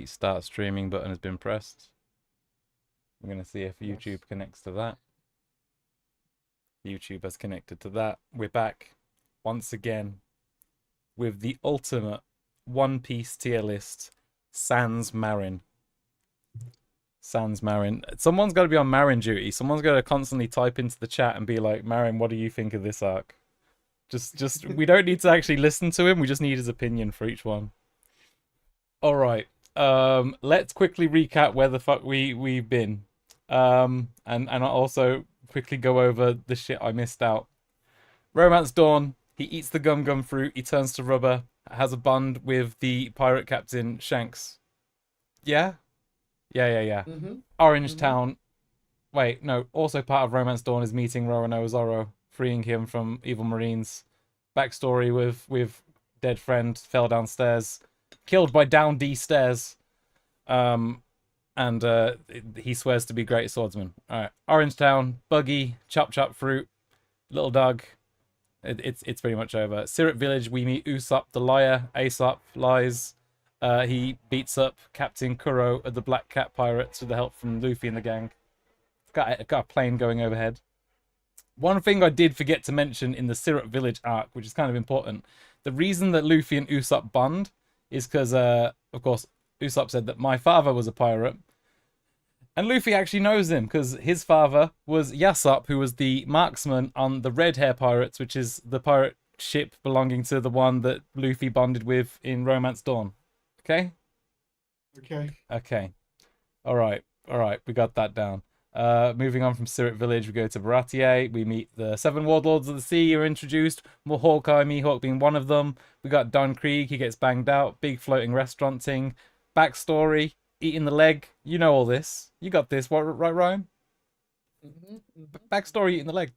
start streaming button has been pressed. I'm going to see if YouTube connects to that. YouTube has connected to that. We're back once again with the ultimate One Piece tier list, Sans Marin. Sans Marin. Someone's got to be on Marin duty. Someone's got to constantly type into the chat and be like, Marin, what do you think of this arc? Just we don't need to actually listen to him. We just need his opinion for each one. All right. Let's quickly recap where the fuck we've been. And I'll also quickly go over the shit I missed out. Romance Dawn. He eats the gum fruit. He turns to rubber. Has a bond with the pirate captain Shanks. Yeah. Orange Town. Wait, no. Also part of Romance Dawn is meeting Roronoa Zoro, freeing him from evil marines. Backstory with dead friend, fell downstairs, killed by down D stairs. And he swears to be great swordsman. All right, Orange Town, Buggy, Chop Fruit, Little Dog. It's pretty much over. Syrup Village, we meet Usopp the liar. Aesop lies. He beats up Captain Kuro of the Black Cat Pirates with the help from Luffy and the gang. Got a plane going overhead. One thing I did forget to mention in the Syrup Village arc, which is kind of important, the reason that Luffy and Usopp bond is because, of course, Usopp said that my father was a pirate. And Luffy actually knows him because his father was Yasopp, who was the marksman on the Red Hair Pirates, which is the pirate ship belonging to the one that Luffy bonded with in Romance Dawn. Okay? Okay. All right. We got that down. Moving on from Syrup Village, we go to Baratier. We meet the 7 Warlords of the Sea who are introduced. More Hawkeye, Mihawk being one of them. We got Don Krieg, he gets banged out. Big floating restaurant thing. Backstory, eating the leg. You know all this. You got this, right, Ryan? Backstory, eating the leg.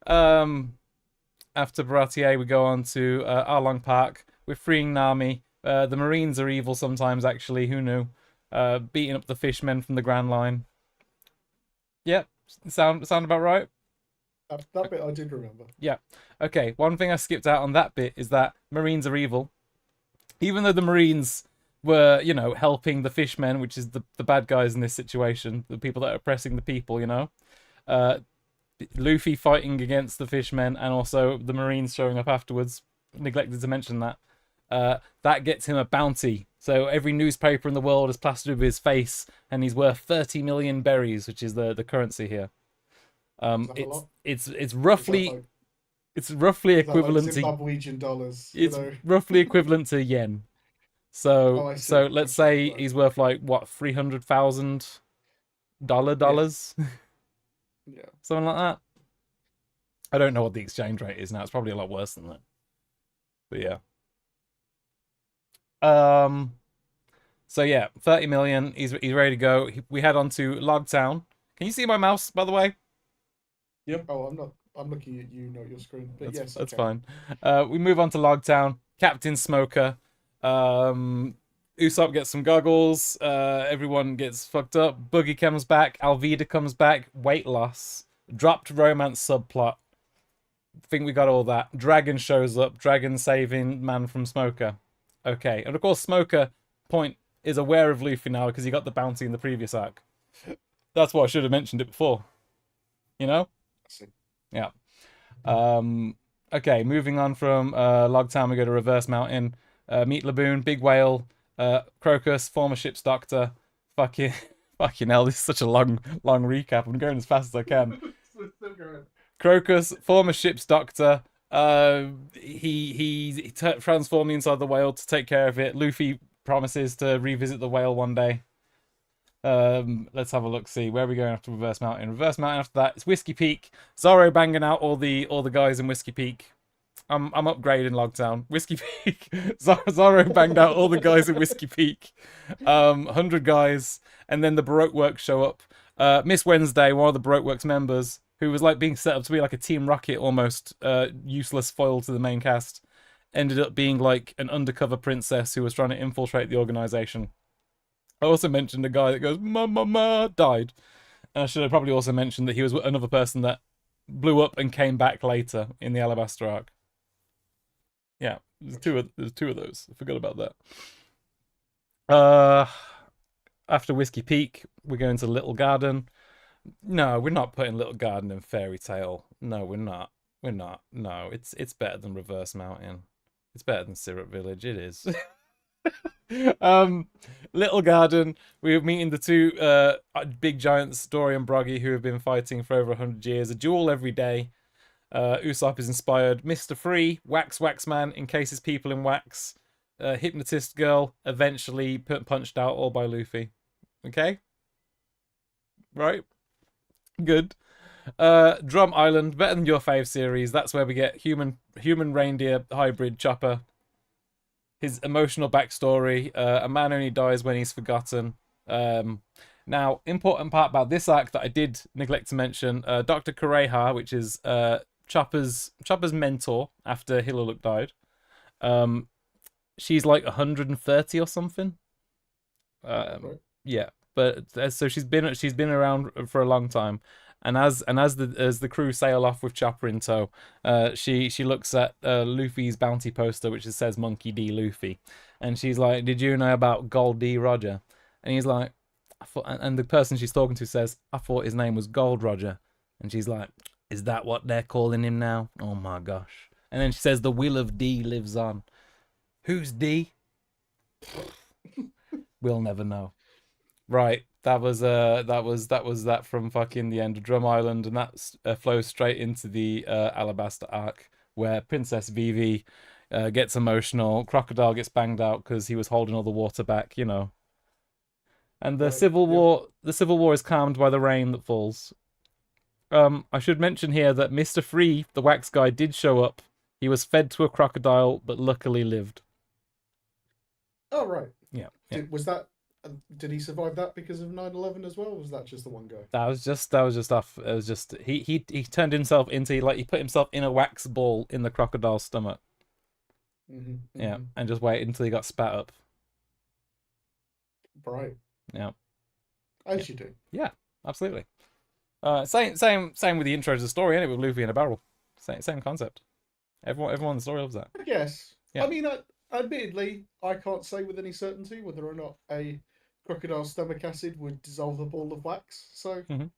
After Baratier, we go on to Arlong Park. We're freeing Nami. The Marines are evil sometimes, actually. Who knew? Beating up the fishmen from the Grand Line. Yep, sound about right? That bit I did remember. Yeah. Okay, one thing I skipped out on that bit is that Marines are evil. Even though the Marines were, you know, helping the fishmen, which is the bad guys in this situation, the people that are oppressing the people, you know. Luffy fighting against the fishmen and also the Marines showing up afterwards. Neglected to mention that. That gets him a bounty. So every newspaper in the world is plastered with his face, and he's worth 30 million berries, which is the currency here. It's roughly equivalent to Zimbabwean dollars. It's roughly equivalent to yen. So let's say he's worth like what, $300,000 dollars. Yeah, something like that. I don't know what the exchange rate is now. It's probably a lot worse than that. But yeah. So yeah, 30 million. He's ready to go. We head on to Logtown. Can you see my mouse, by the way? Yep. Oh, I'm looking at you, not your screen. But yes, that's fine. We move on to Logtown. Captain Smoker. Usopp gets some goggles. Everyone gets fucked up. Boogie comes back. Alvida comes back. Weight loss. Dropped romance subplot. Think we got all that. Dragon shows up. Dragon saving man from Smoker. Okay, and of course Smoker is aware of Luffy now because he got the bounty in the previous arc. That's why I should have mentioned it before. You know? Yeah. Okay, moving on from Logtown, we go to Reverse Mountain. Meet Laboon, Big Whale, Crocus, former ship's doctor. Fucking hell, this is such a long recap. I'm going as fast as I can. Crocus, former ship's doctor. He transforming inside the whale to take care of it. Luffy promises to revisit the whale one day. Let's have a look. See where are we going after Reverse Mountain. Reverse Mountain after that, it's Whiskey Peak. Zoro banging out all the guys in Whiskey Peak. I'm upgrading Logtown. Whiskey Peak. Zoro banged out all the guys in Whiskey Peak. 100 guys, and then the Baroque Works show up. Miss Wednesday, one of the Baroque Works members, who was like being set up to be like a Team Rocket almost, useless foil to the main cast, ended up being like an undercover princess who was trying to infiltrate the organization. I also mentioned a guy that goes ma died. And I should have probably also mentioned that he was another person that blew up and came back later in the Alabaster arc. Yeah, there's two of those. I forgot about that. After Whiskey Peak, we're going to Little Garden. No, we're not putting Little Garden in Fairy Tale. No, we're not. We're not. No, it's better than Reverse Mountain. It's better than Syrup Village. It is. um, Little Garden. We were meeting the two big giants, Dory and Broggy, who have been fighting for over 100 years. A duel every day. Usopp is inspired. Mr. Free, Wax Man, encases people in wax. Hypnotist Girl, eventually punched out all by Luffy. Okay? Right? Good. Drum Island, better than your fave series. That's where we get human reindeer hybrid Chopper. His emotional backstory. A man only dies when he's forgotten. Now, important part about this arc that I did neglect to mention, Dr. Kureha, which is Chopper's mentor after Hiluluk died. She's like 130 or something. Right. Yeah, but so she's been around for a long time. And as the crew sail off with Chopper in tow, she looks at Luffy's bounty poster, which says Monkey D. Luffy, and she's like, "Did you know about Gold D. Roger?" And he's like, "I thought," and the person she's talking to says, "I thought his name was Gold Roger," and she's like, "Is that what they're calling him now? Oh my gosh!" And then she says, "The will of D lives on." Who's D? We'll never know. Right. That was that from fucking the end of Drum Island, and that flows straight into the Alabasta arc, where Princess Vivi gets emotional. Crocodile gets banged out because he was holding all the water back, you know. And the Civil War is calmed by the rain that falls. I should mention here that Mr. Free, the wax guy, did show up. He was fed to a crocodile, but luckily lived. Oh right. Yeah. Did he survive that because of 9/11 as well? Or was that just the one guy? That was just off. It was just he turned himself into, like, he put himself in a wax ball in the crocodile's stomach. Yeah, and just waited until he got spat up. Right. Yeah. As you do. Yeah, absolutely. Same with the intro to the story, anyway, with Luffy in a barrel. Same concept. Everyone in the story loves that. Yes. Yeah. I mean, admittedly, I can't say with any certainty whether or not a crocodile stomach acid would dissolve a ball of wax. So, you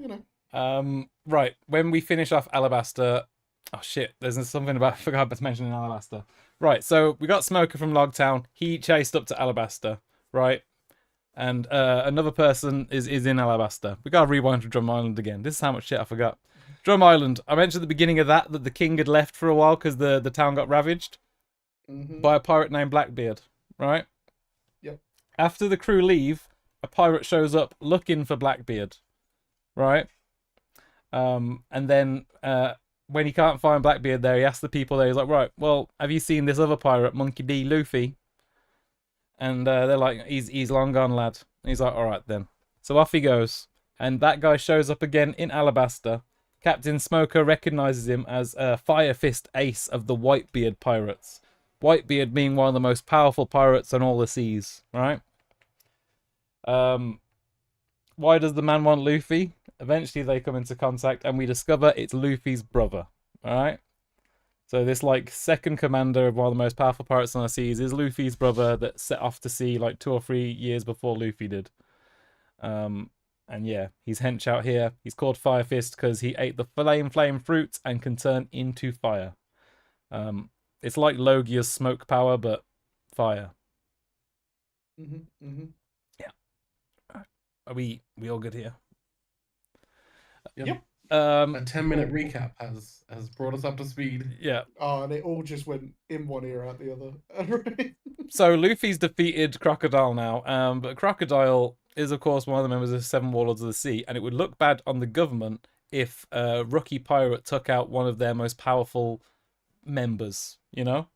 know. Right. When we finish off Alabasta, oh shit, there's something about I forgot to mention in Alabasta. Right. So we got Smoker from Logtown. He chased up to Alabasta. Right. And another person is in Alabasta. We gotta rewind to Drum Island again. This is how much shit I forgot. Drum Island. I mentioned at the beginning of that the king had left for a while because the town got ravaged by a pirate named Blackbeard. Right. Yep. After the crew leave, a pirate shows up looking for Blackbeard. Right. And then when he can't find Blackbeard there, he asks the people there. He's like, "Right, well, have you seen this other pirate, Monkey D. Luffy?" And they're like, he's long gone, lad. And he's like, "All right then." So off he goes, and that guy shows up again in Alabasta. Captain Smoker recognizes him as Fire Fist Ace of the Whitebeard pirates. Whitebeard being one of the most powerful pirates on all the seas, right? Why does the man want Luffy? Eventually they come into contact, and we discover it's Luffy's brother, all right? So this, like, second commander of one of the most powerful pirates on the seas is Luffy's brother that set off to sea like 2 or 3 years before Luffy did. And yeah, he's hench out here. He's called Fire Fist because he ate the flame fruit and can turn into fire. It's like Logia's smoke power, but fire. Yeah. Are we all good here? Yep. A 10-minute recap has brought us up to speed. Yeah. Oh, and it all just went in one ear out the other. So Luffy's defeated Crocodile now, but Crocodile is, of course, one of the members of the 7 Warlords of the Sea, and it would look bad on the government if a rookie pirate took out one of their most powerful members, you know?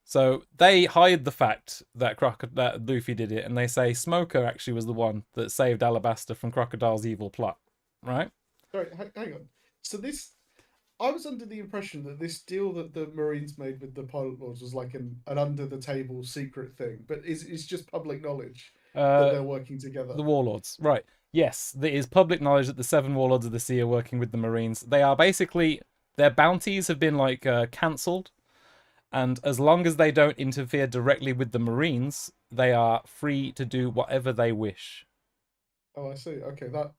So they hide the fact that that Luffy did it, and they say Smoker actually was the one that saved Alabasta from Crocodile's evil plot, right? Sorry, hang on. So I was under the impression that this deal that the Marines made with the Pilot Lords was like an under-the-table secret thing, but it's just public knowledge that they're working together. The Warlords, right. Yes, there is public knowledge that the 7 Warlords of the Sea are working with the Marines. They are basically, their bounties have been, like, cancelled, And as long as they don't interfere directly with the Marines, they are free to do whatever they wish. Oh, I see. Okay, that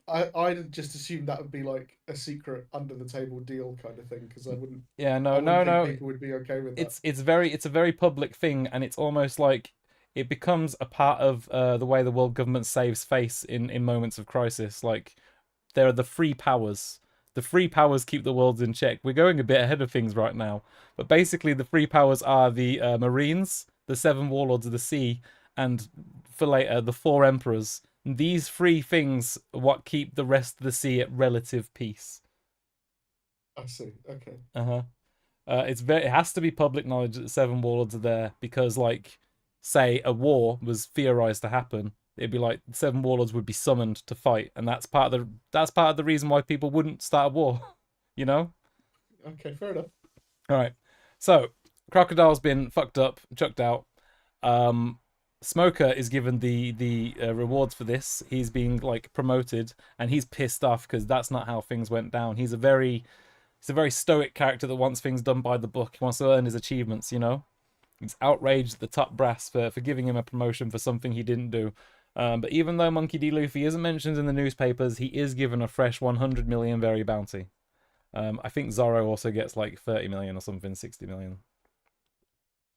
I'd just assumed that would be like a secret under the table deal kind of thing, because I wouldn't. Yeah, I no, wouldn't no, think no. people would be okay with that. It's a very public thing, and it's almost like it becomes a part of the way the world government saves face in moments of crisis. Like, there are the free powers. The free powers keep the world in check. We're going a bit ahead of things right now, but basically the free powers are the Marines, the 7 warlords of the sea, and for later the 4 emperors. These 3 things are what keep the rest of the sea at relative peace. I see. Okay. Uh-huh. It has to be public knowledge that the 7 warlords are there, because, like, say a war was theorized to happen, it'd be like the 7 warlords would be summoned to fight, and that's part of the reason why people wouldn't start a war, you know? Okay, fair enough. All right. So, Crocodile's been fucked up, chucked out. Smoker is given the rewards for this. He's being, like, promoted, and he's pissed off because that's not how things went down. He's a very stoic character that wants things done by the book. He wants to earn his achievements, you know? He's outraged the top brass for giving him a promotion for something he didn't do. But even though Monkey D. Luffy isn't mentioned in the newspapers, he is given a fresh 100 million very bounty. I think Zoro also gets like 30 million or something, 60 million.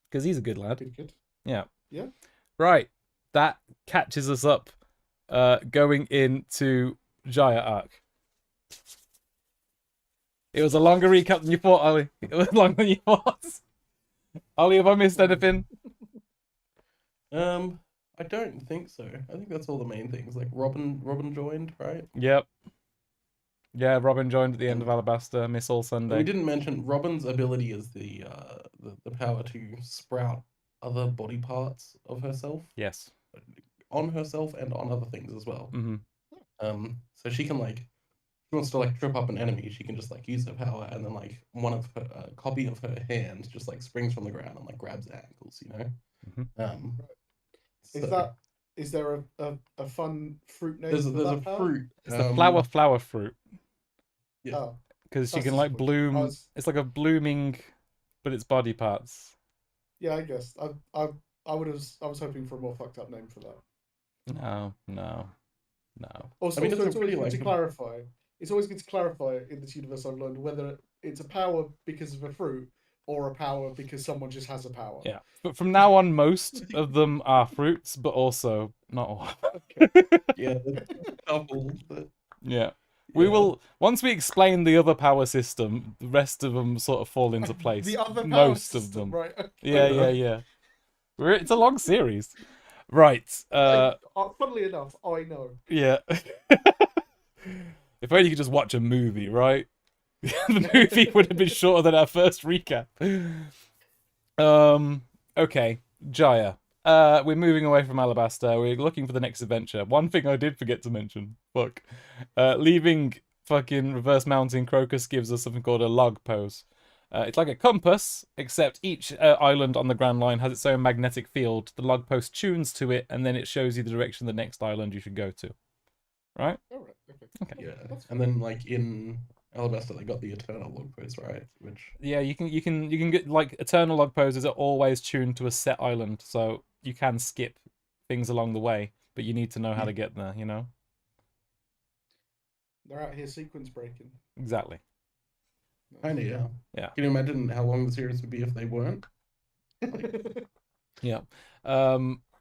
Because he's a good lad. Good. Yeah. Yeah. Right. That catches us up going into Jaya arc. It was a longer recap than you thought, Ollie. It was longer than you thought. Ollie, have I missed anything? I don't think so. I think that's all the main things. Like Robin joined, right? Yep. Yeah, Robin joined at the end of Alabasta, Miss All Sunday. We didn't mention Robin's ability is the power to sprout other body parts of herself. Yes. On herself and on other things as well. Mm-hmm. So she can, like, if she wants to, like, trip up an enemy, she can just, like, use her power, and then, like, one of her copy of her hand just, like, springs from the ground and, like, grabs their ankles, you know. Mm-hmm. Is there a fun fruit name? There's a power? fruit. It's the flower fruit. Yeah. Oh, because she that's can, like, simple. bloom. It's like a blooming, but it's body parts. Yeah, I guess. I was hoping for a more fucked up name for that. No. Also, I mean, it's it's always really, good like, to clarify. It's always good to clarify in this universe I've learned whether it's a power because of a fruit or a power because someone just has a power. Yeah, but from now on, most of them are fruits, but also not all. Yeah, a couple, but Yeah. We will, once we explain the other power system, the rest of them sort of fall into place. The other power most system, of them. right? Okay. Yeah. It's a long series. Right. Funnily enough, I know. Yeah. If only you could just watch a movie, right? The movie would have been shorter than our first recap. Okay, Jaya. We're moving away from Alabasta. We're looking for the next adventure. One thing I did forget to mention. Fuck. Leaving fucking Reverse Mountain, Crocus gives us something called a log pose. It's like a compass, except each island on the Grand Line has its own magnetic field. The log post tunes to it, and then it shows you the direction of the next island you should go to. Right? All right. Okay. yeah. And then, like, in Alabasta, they got the eternal log post, right? Which Yeah, you can get, like, eternal log poses are always tuned to a set island, so you can skip things along the way, but you need to know how to get there, you know? They're out here sequence breaking. Exactly. kind of, yeah. Yeah. Can you imagine how long the series would be if they weren't? Yeah.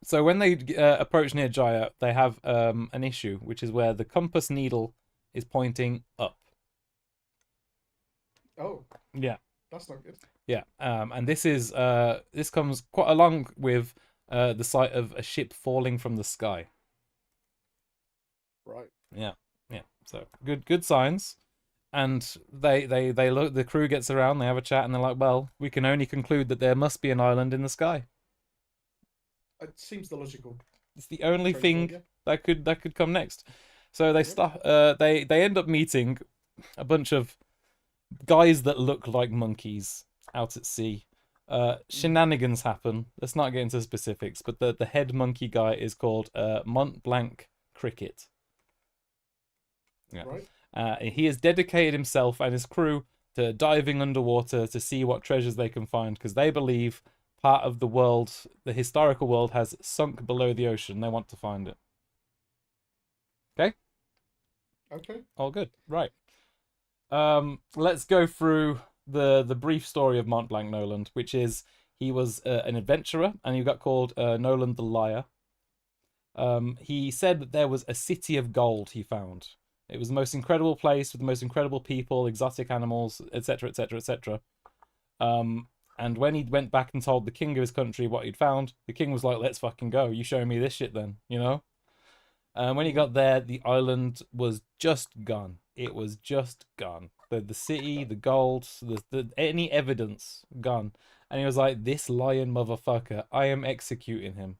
So when they approach near Jaya, they have an issue, which is where the compass needle is pointing up. Oh. Yeah. That's not good. Yeah. And this comes quite along with the sight of a ship falling from the sky. Right. Yeah. So good signs. And they look. The crew gets around. They have a chat, and they're like, "Well, we can only conclude that there must be an island in the sky. It seems the logical. It's the only Train thing failure. that could come next." So they they end up meeting a bunch of guys that look like monkeys out at sea. Shenanigans happen. Let's not get into specifics, but the head monkey guy is called Mont Blanc Cricket. Yeah. Right. He has dedicated himself and his crew to diving underwater to see what treasures they can find, because they believe part of the world, the historical world, has sunk below the ocean. They want to find it. Okay? Okay. All good. Right. Let's go through the brief story of Mont Blanc Noland, which is he was an adventurer, and he got called Noland the Liar. He said that there was a city of gold he found. It was the most incredible place with the most incredible people, exotic animals, etc., etc., etc. And when he went back and told the king of his country what he'd found, the king was like, "Let's fucking go. You show me this shit then, you know?" When he got there, the island was just gone. It was just gone. The city, the gold, the any evidence gone. And he was like, "This lying motherfucker, I am executing him."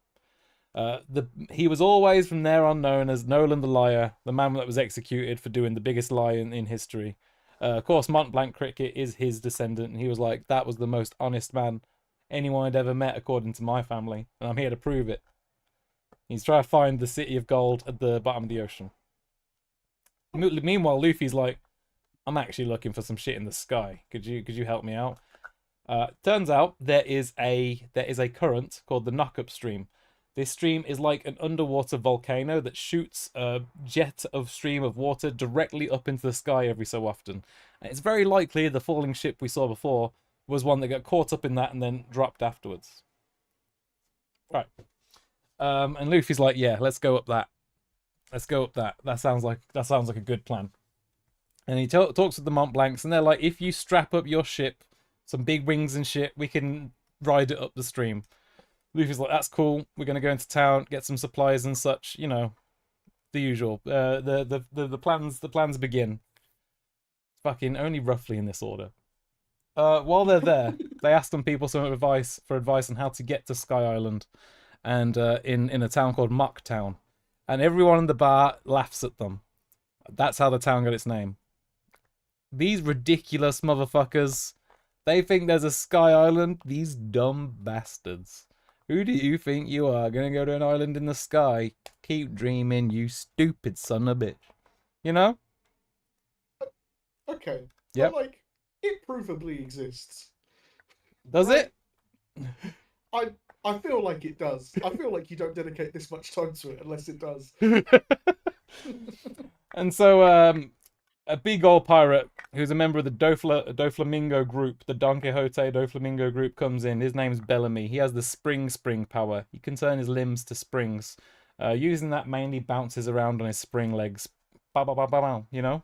He was always from there on known as Nolan the Liar, the man that was executed for doing the biggest lie in history. Of course, Mont Blanc Cricket is his descendant, and he was like, "That was the most honest man anyone had ever met, according to my family, and I'm here to prove it." He's trying to find the city of gold at the bottom of the ocean. Meanwhile, Luffy's like, "I'm actually looking for some shit in the sky. Could you help me out?" Turns out there is a current called the Knockup Stream. This stream is like an underwater volcano that shoots a jet of stream of water directly up into the sky every so often. And it's very likely the falling ship we saw before was one that got caught up in that and then dropped afterwards. Right. And Luffy's like, "Yeah, let's go up that. Let's go up that. That sounds like a good plan." And he talks with the Mont Blancs, and they're like, "If you strap up your ship, some big wings and shit, we can ride it up the stream." Luffy's like, "That's cool. We're gonna go into town, get some supplies and such. You know, the usual. The plans begin. Fucking only roughly in this order. While they're there, they ask some people some advice on how to get to Sky Island, and in a town called Mock Town, and everyone in the bar laughs at them. That's how the town got its name. These ridiculous motherfuckers. They think there's a Sky Island. These dumb bastards. Who do you think you are? Gonna go to an island in the sky? Keep dreaming, you stupid son of a bitch. You know? Okay. Yep. But, like, it provably exists. Does Right? it? I feel like it does. I feel like you don't dedicate this much time to it unless it does. And so, a big old pirate who's a member of the Doflamingo group, the Don Quixote Doflamingo group, comes in. His name's Bellamy. He has the spring power. He can turn his limbs to springs. Using that, mainly bounces around on his spring legs. Bow, bow, bow, bow, bow, you know?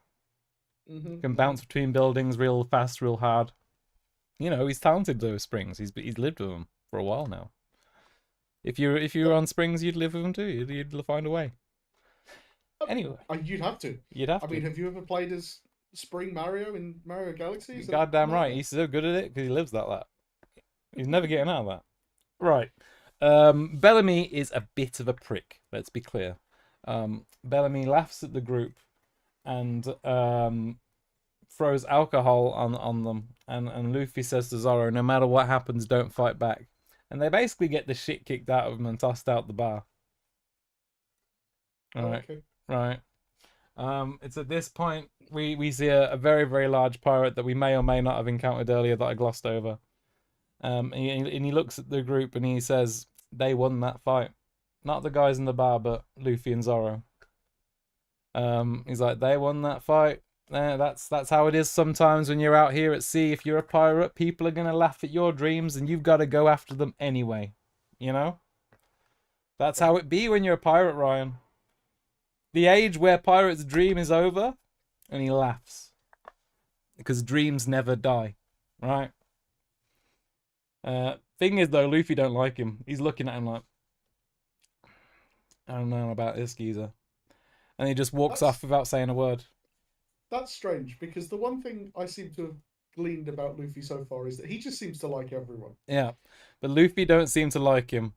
Can bounce between buildings real fast, real hard. You know, he's talented with those springs. He's lived with them for a while now. If you're on springs, you'd live with them too. You'd find a way. Anyway, you'd have to. You'd have I to. mean, have you ever played as Spring Mario in Mario Galaxy? You're goddamn right. He's so good at it because he lives that. He's never getting out of that. Right. Bellamy is a bit of a prick. Let's be clear. Bellamy laughs at the group and throws alcohol on them. And Luffy says to Zoro, "No matter what happens, don't fight back." And they basically get the shit kicked out of them and tossed out the bar. All right. Okay. Right. It's at this point we see a very, very large pirate that we may or may not have encountered earlier that I glossed over. And he looks at the group and he says, "They won that fight. Not the guys in the bar, but Luffy and Zoro." He's like, "They won that fight. That's how it is sometimes when you're out here at sea. If you're a pirate, people are gonna laugh at your dreams and you've got to go after them anyway. You know? That's how it be when you're a pirate, Ryan. The age where pirates' dream is over," and he laughs. Because dreams never die, right? Thing is though, Luffy don't like him. He's looking at him like, "I don't know about this geezer." And he just walks off without saying a word. That's strange, because the one thing I seem to have gleaned about Luffy so far is that he just seems to like everyone. Yeah, but Luffy don't seem to like him,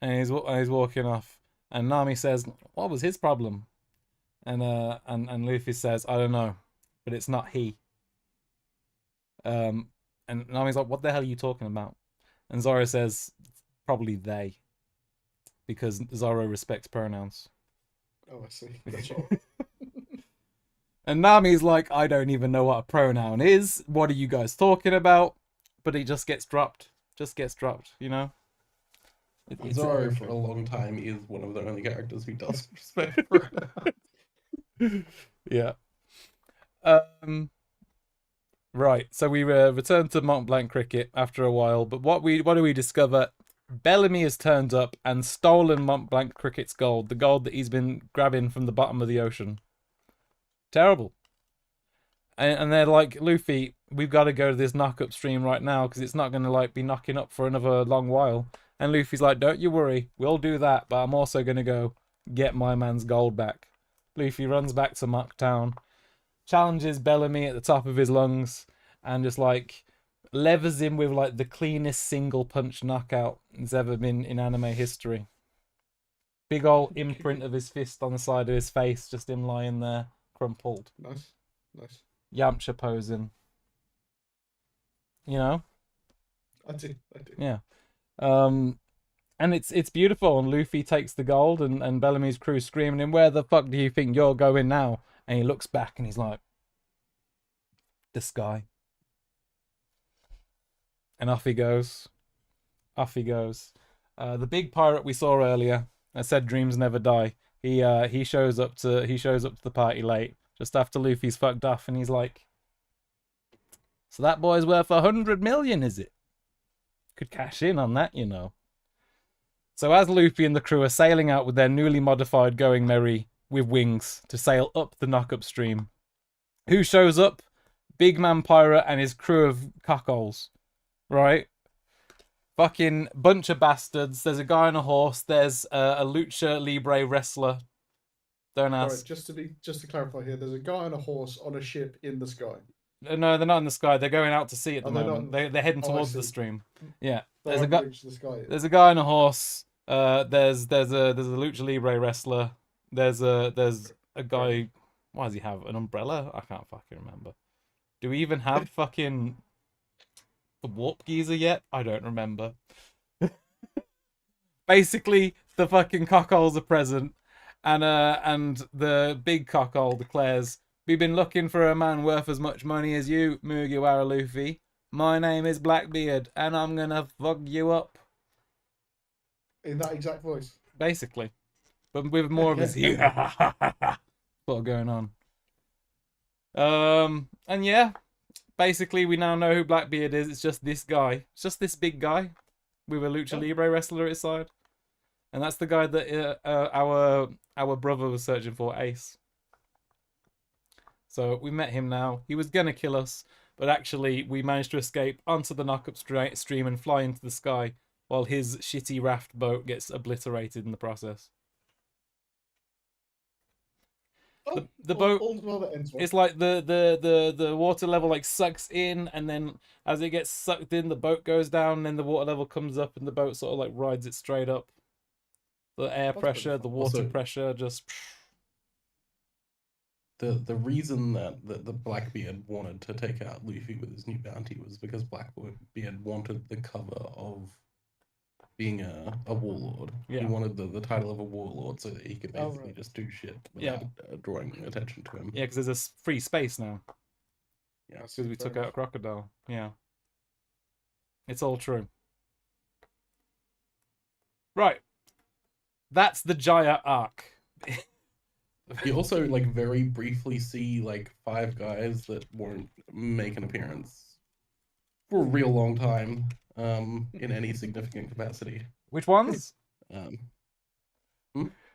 and he's walking off. And Nami says, "What was his problem?" And Luffy says, "I don't know, but it's not he." And Nami's like, "What the hell are you talking about?" And Zoro says, "Probably they," because Zoro respects pronouns. Oh, I see. That's all. And Nami's like, I don't even know what a pronoun is. What are you guys talking about? But he just gets dropped. Just gets dropped, you know? Zoro, for a long time, is one of the only characters who does respect pronouns. Yeah. Right, so we return to Mont Blanc cricket after a while, but what do we discover? Bellamy has turned up and stolen Mont Blanc cricket's gold, the gold that he's been grabbing from the bottom of the ocean. Terrible. And they're like, Luffy, we've got to go to this knock-up stream right now because it's not going to like be knocking up for another long while. And Luffy's like, don't you worry, we'll do that, but I'm also going to go get my man's gold back. Luffy runs back to Mock Town, challenges Bellamy at the top of his lungs, and just like levers him with like the cleanest single punch knockout that's ever been in anime history. Big old imprint of his fist on the side of his face, just him lying there, crumpled. Nice. Yamcha posing. You know? I do. Yeah. And it's beautiful, and Luffy takes the gold, and Bellamy's crew screaming him, where the fuck do you think you're going now? And he looks back and he's like, the sky. And off he goes. The big pirate we saw earlier, that said dreams never die, he shows up to the party late, just after Luffy's fucked off, and he's like, so that boy's worth 100 million, is it? Could cash in on that, you know. So as Luffy and the crew are sailing out with their newly modified Going Merry with wings to sail up the knock-up stream, who shows up? Big Man Pirate and his crew of cockholes, right? Fucking bunch of bastards. There's a guy on a horse. There's a lucha libre wrestler. Don't ask. Right, just to clarify here, there's a guy on a horse on a ship in the sky. No, they're not in the sky. They're going out to sea at the moment. They're heading towards the see. stream. Yeah, There's a guy. The there's a guy on a horse. There's a lucha libre wrestler. There's a guy. Why does he have an umbrella? I can't fucking remember. Do we even have fucking the warp geezer yet? I don't remember. Basically, the fucking cockholes are present, and the big cockhole declares, "We've been looking for a man worth as much money as you, Mugiwara Luffy. My name is Blackbeard, and I'm gonna fuck you up." In that exact voice. Basically, but with more of his sort of going on. And yeah, basically we now know who Blackbeard is. It's just this guy. It's just this big guy with a lucha libre wrestler at his side, and that's the guy that our brother was searching for, Ace. So we met him now. He was gonna kill us, but actually we managed to escape onto the knock-up stream and fly into the sky, while his shitty raft boat gets obliterated in the process. The boat, it's like the water level like sucks in, and then as it gets sucked in, the boat goes down, and then the water level comes up, and the boat sort of like rides it straight up. The air pressure, the water pressure, just. The reason that the Blackbeard wanted to take out Luffy with his new bounty was because Blackbeard wanted the cover of being a warlord. Yeah. He wanted the title of a warlord so that he could basically just do shit without drawing attention to him. Yeah, because there's a free space now. Yeah, because we took out Crocodile. Yeah, it's all true. Right, that's the Jaya arc. You also like very briefly see like 5 guys that won't make an appearance for a real long time. In any significant capacity. Which ones?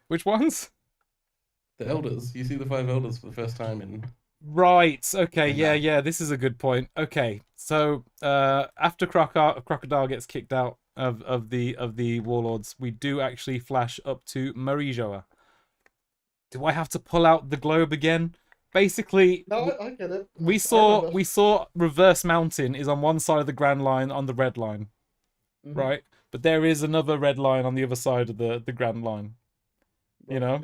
Which ones? The elders. You see the 5 elders for the first time in. Right. Okay. Yeah. This is a good point. Okay. So after Crocodile gets kicked out of the warlords, we do actually flash up to Marijoa. Do I have to pull out the globe again? Basically, no, I get it. We saw Reverse Mountain is on one side of the Grand Line on the red line, right? But there is another red line on the other side of the Grand Line. You know,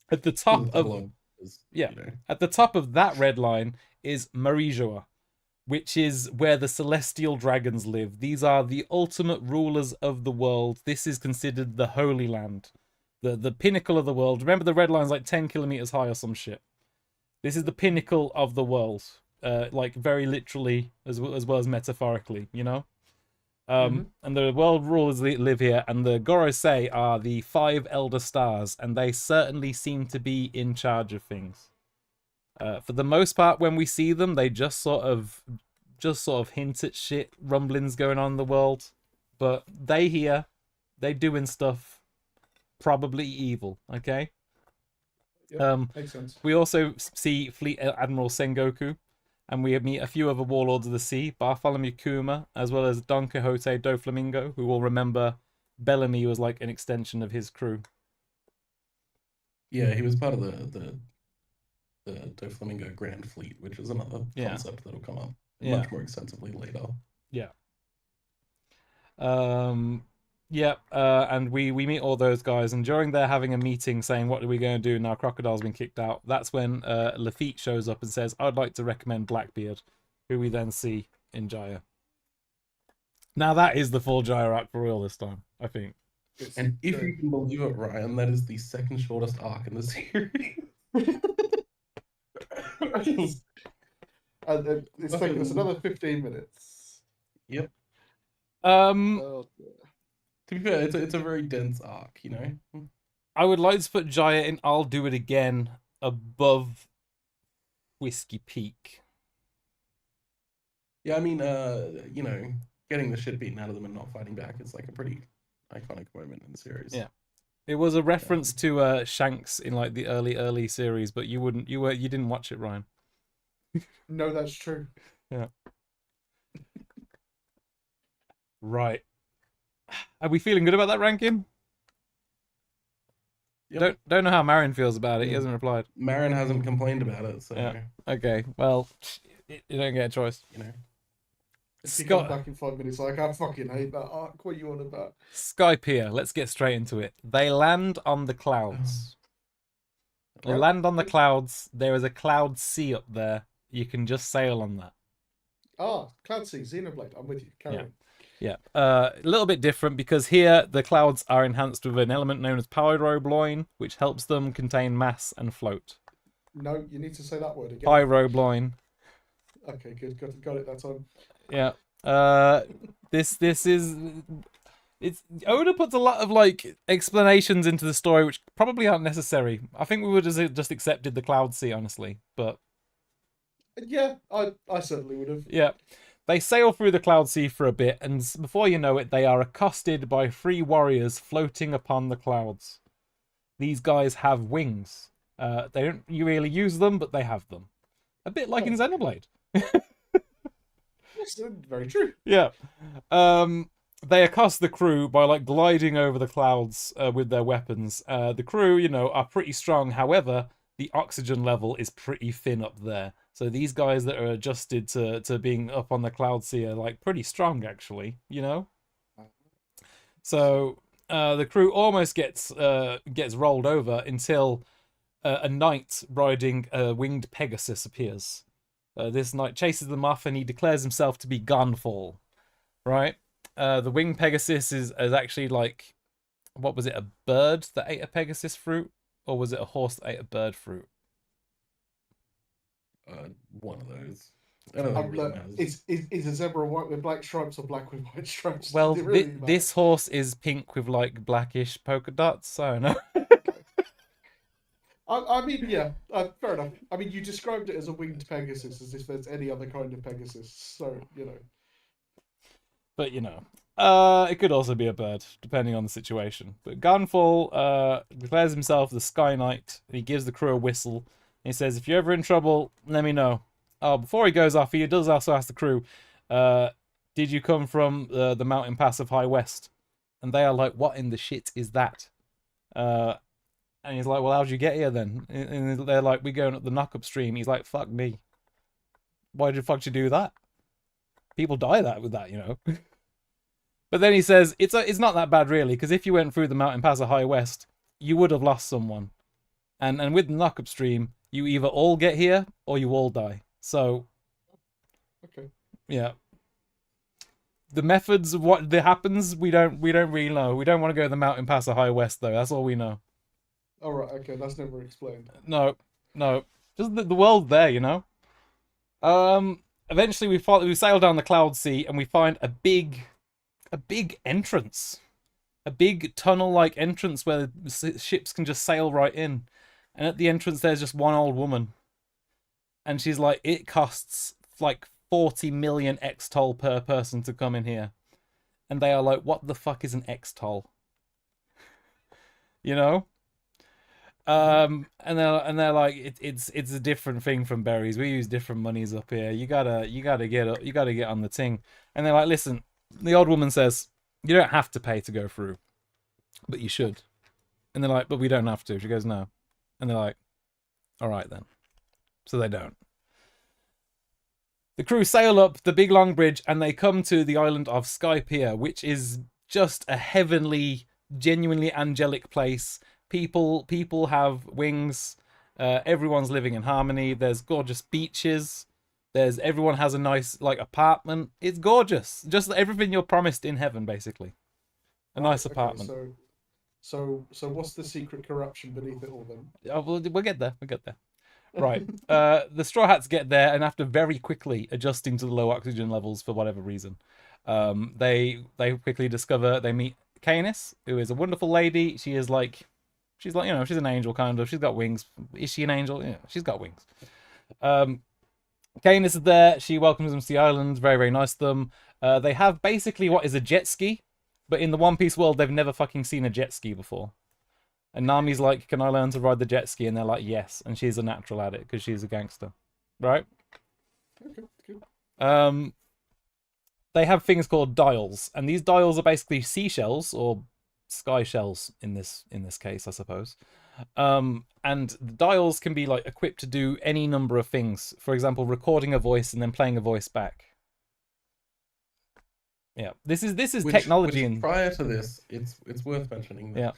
at the top of at the top of that red line is Marijoa, which is where the celestial dragons live. These are the ultimate rulers of the world. This is considered the Holy Land, the pinnacle of the world. Remember, the red line's like 10 kilometers high or some shit. This is the pinnacle of the world, like very literally as well as metaphorically, you know. And the world rulers live here, and the Gorosei are the 5 elder stars, and they certainly seem to be in charge of things. For the most part, when we see them, they just sort of hint at shit, rumblings going on in the world, but they doing stuff probably evil. Okay. Makes sense. We also see Fleet Admiral Sengoku, and we meet a few other warlords of the sea, Bartholomew Kuma, as well as Don Quixote Doflamingo, who will remember Bellamy was like an extension of his crew. Yeah, he was part of the Doflamingo Grand Fleet, which is another concept that'll come up much more extensively later. Yeah. And we meet all those guys, and during their having a meeting saying, what are we going to do now Crocodile's been kicked out, that's when Lafitte shows up and says, I'd like to recommend Blackbeard, who we then see in Jaya. Now that is the full Jaya arc for real this time, I think. And if you can believe it, Ryan, that is the second shortest arc in the series. And it's taking us another 15 minutes. Yep. Oh, to be fair, it's a very dense arc, you know. I would like to put Jaya in I'll Do It Again above Whiskey Peak. Yeah, I mean, you know, getting the shit beaten out of them and not fighting back is like a pretty iconic moment in the series. Yeah. It was a reference to Shanks in like the early series, but you didn't watch it, Ryan. No, that's true. Yeah. Right. Are we feeling good about that ranking? Yep. Don't know how Marin feels about it. He hasn't replied. Marin hasn't complained about it, so yeah. Okay. Well, you don't get a choice. You know. If he comes back in 5 minutes, like, I fucking hate that arc. What are you on about? Skypiea. Let's get straight into it. They land on the clouds. They land on the clouds. There is a cloud sea up there. You can just sail on that. Ah, Cloud Sea, Xenoblade. I'm with you. Carry on. Yeah. A little bit different because here the clouds are enhanced with an element known as pyrobloin, which helps them contain mass and float. No, you need to say that word again. Pyrobloin. Okay, good. Got it that time. Yeah. This is... Oda puts a lot of like explanations into the story which probably aren't necessary. I think we would have just accepted the cloud sea, honestly, but yeah, I certainly would have. Yeah. They sail through the cloud sea for a bit, and before you know it, they are accosted by 3 warriors floating upon the clouds. These guys have wings. They don't really use them, but they have them. A bit like in Xenoblade. That's very true. Yeah. They accost the crew by like gliding over the clouds with their weapons. The crew, you know, are pretty strong. However, the oxygen level is pretty thin up there. So these guys that are adjusted to being up on the cloud sea are like pretty strong, actually, you know? So the crew almost gets rolled over until a knight riding a winged Pegasus appears. This knight chases them off and he declares himself to be Gunfall, right? The winged Pegasus is actually like, what was it, a bird that ate a Pegasus fruit? Or was it a horse that ate a bird fruit? One of those. Is a zebra white with black stripes or black with white stripes? Well, this horse is pink with like blackish polka dots. I don't know. I mean, yeah, fair enough. I mean, you described it as a winged Pegasus, as if there's any other kind of Pegasus. So, you know. But, you know, it could also be a bird, depending on the situation. But Gunfall declares himself the Sky Knight, and he gives the crew a whistle. And he says, if you're ever in trouble, let me know. Oh, before he goes off, he does also ask the crew, did you come from the mountain pass of High West? And they are like, what in the shit is that? And he's like, well, how'd you get here then? And they're like, we're going up the knock-up stream. He's like, fuck me. Why the fuck you do that? People die with that, you know. But then he says, it's not that bad, really, because if you went through the mountain pass of High West, you would have lost someone. And with the knock-up stream, you either all get here or you all die. So, okay, yeah. The methods of what happens, we don't really know. We don't want to go to the mountain pass of High West, though. That's all we know. All right, okay, that's never explained. No. Just the world there, you know. Eventually we sail down the cloud sea and we find a big entrance, a big tunnel-like entrance where ships can just sail right in. And at the entrance, there's just one old woman, and she's like, "It costs like 40 million X-toll per person to come in here," and they are like, "What the fuck is an X-toll?" You know. And they're like, it's a different thing from berries. We use different monies up here. You gotta get on the ting. And they're like, listen. The old woman says, you don't have to pay to go through, but you should. And they're like, but we don't have to. She goes, no. And they're like, all right then. So they don't. The crew sail up the big long bridge and they come to the island of Skypiea, which is just a heavenly, genuinely angelic place. People have wings. Everyone's living in harmony. There's gorgeous beaches. Everyone has a nice like apartment. It's gorgeous. Just everything you're promised in heaven, basically. A nice apartment. So what's the secret corruption beneath it all then? We'll get there. Right. The Straw Hats get there, and after very quickly adjusting to the low oxygen levels for whatever reason, they quickly discover they meet Canis, who is a wonderful lady. She's like, she's an angel kind of. She's got wings. Is she an angel? Yeah, she's got wings. Canis is there. She welcomes them to the island. Very, very nice to them. They have basically what is a jet ski, but in the One Piece world, they've never fucking seen a jet ski before. And Nami's like, can I learn to ride the jet ski? And they're like, yes. And she's a natural at it because she's a gangster. Right? Okay, good. They have things called dials. And these dials are basically seashells or sky shells in this case, I suppose. And the dials can be like equipped to do any number of things. For example, recording a voice and then playing a voice back. Yeah, this is technology. And prior to this, it's worth mentioning that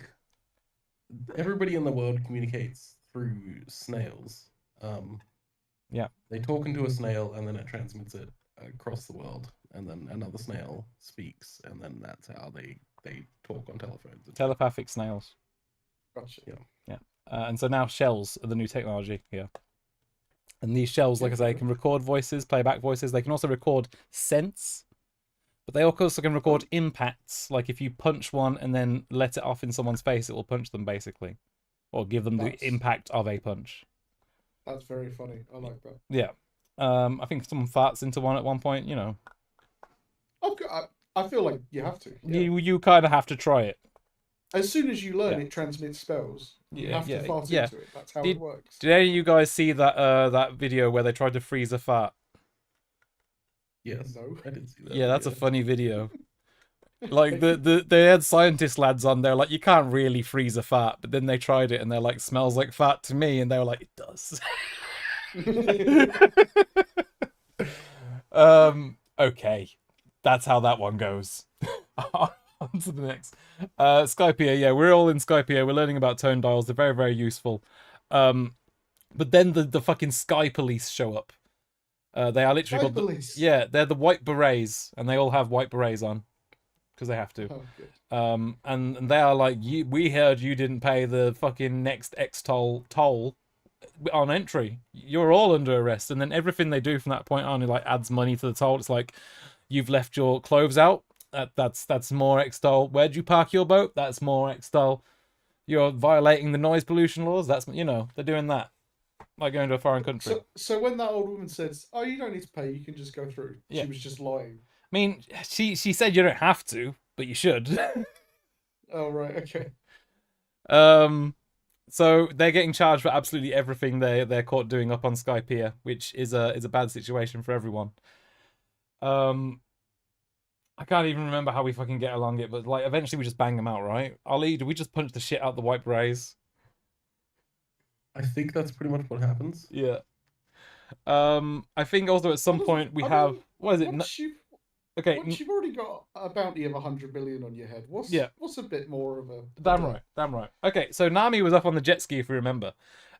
everybody in the world communicates through snails. They talk into a snail and then it transmits it across the world, and then another snail speaks, and then that's how they talk on telephones. Telepathic snails. Gotcha. Yeah. And so now shells are the new technology here. And these shells, like I say, can record voices, play back voices. They can also record scents. But they also can record impacts. Like if you punch one and then let it off in someone's face, it will punch them, basically. Or give them the impact of a punch. That's very funny. I like that. Yeah. I think someone farts into one at one point, you know. Okay, I feel like you have to. Yeah. You kind of have to try it. As soon as you learn it transmits spells, you have to fart into it. That's how it works. Did any of you guys see that that video where they tried to freeze a fart? Yes. No, I didn't see that. Yeah, that's a funny video. Like they had scientist lads on there, like, you can't really freeze a fart, but then they tried it and they're like, smells like fart to me, and they were like, it does. Okay, that's how that one goes. On to the next. Skypiea, yeah, we're all in Skypiea. We're learning about tone dials. They're very, very useful. But then the fucking Sky Police show up. They are literally called police. Yeah, they're the white berets, and they all have white berets on because they have to. Oh, good. And they are like, we heard you didn't pay the fucking next toll on entry. You're all under arrest. And then everything they do from that point on, it like adds money to the toll. It's like, you've left your clothes out. That's more X-toll. Where'd you park your boat? That's more X-toll. You're violating the noise pollution laws. That's, you know, they're doing that. Like going to a foreign country. So when that old woman says, "Oh, you don't need to pay, you can just go through," she was just lying. I mean, she said you don't have to, but you should. Oh right, okay. So they're getting charged for absolutely everything they're caught doing up on Skypiea, which is a bad situation for everyone. I can't even remember how we fucking get along it, but like eventually we just bang them out, right? Ali, do we just punch the shit out the white berets? I think that's pretty much what happens. Yeah. I think also at some point we have what is it? Once you've already got a bounty of 100 million on your head, what's a bit more of a damn right. Okay, so Nami was up on the jet ski, if you remember.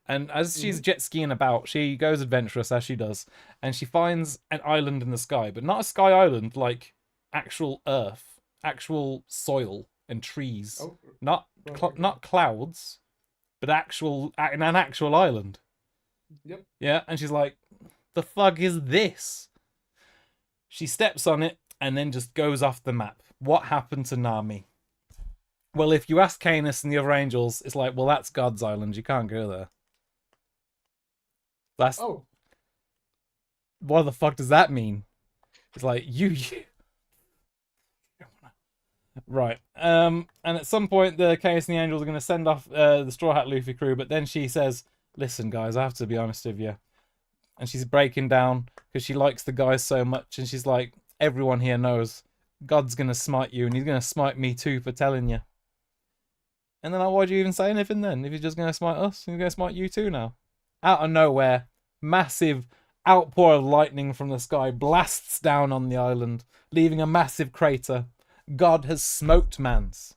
And as she's jet skiing about, she goes adventurous as she does, and she finds an island in the sky, but not a sky island like actual earth, actual soil and trees. Not clouds, but an actual island. Yep. Yeah, and she's like, the fuck is this? She steps on it and then just goes off the map. What happened to Nami? Well, if you ask Canis and the other angels, it's like, well, that's God's island. You can't go there. That's... Oh. What the fuck does that mean? It's like, you... Right. And at some point, the Canis and the angels are going to send off the Straw Hat Luffy crew, but then she says, listen, guys, I have to be honest with you. And she's breaking down because she likes the guys so much, and she's like, everyone here knows God's going to smite you, and he's going to smite me too for telling you. And then why'd you even say anything then? If he's just going to smite us, he's going to smite you too now. Out of nowhere, massive outpour of lightning from the sky blasts down on the island, leaving a massive crater. God has smoked mans.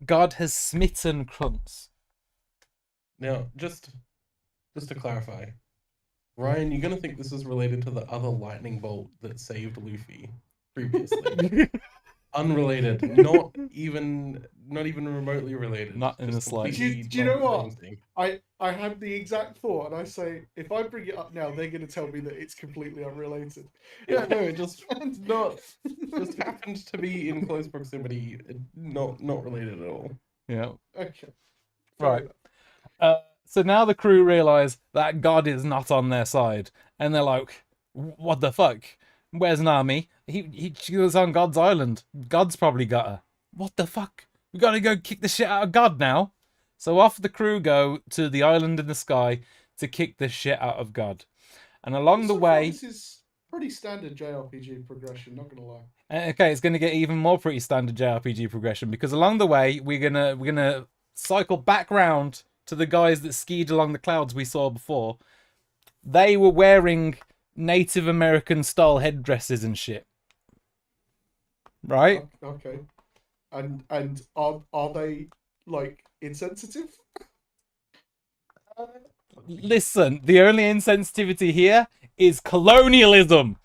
God has smitten Krunts. Now, just to clarify, Ryan, you're gonna think this is related to the other lightning bolt that saved Luffy previously. Unrelated, not even remotely related. Not in the slightest. Do you know what? I had the exact thought, and I say, if I bring it up now, they're going to tell me that it's completely unrelated. Yeah, no, it just happened to be in close proximity, not related at all. Yeah. Okay. Right. So now the crew realise that God is not on their side, and they're like, what the fuck? Where's Nami? She was on God's island. God's probably got her. What the fuck? We gotta go kick the shit out of God now. So off the crew go to the island in the sky to kick the shit out of God. And along the way... This is pretty standard JRPG progression, not gonna lie. Okay, it's gonna get even more pretty standard JRPG progression, because along the way we're gonna cycle back round to the guys that skied along the clouds we saw before. They were wearing Native American style headdresses and shit. Right? Okay. And are they like insensitive? Listen, the only insensitivity here is colonialism.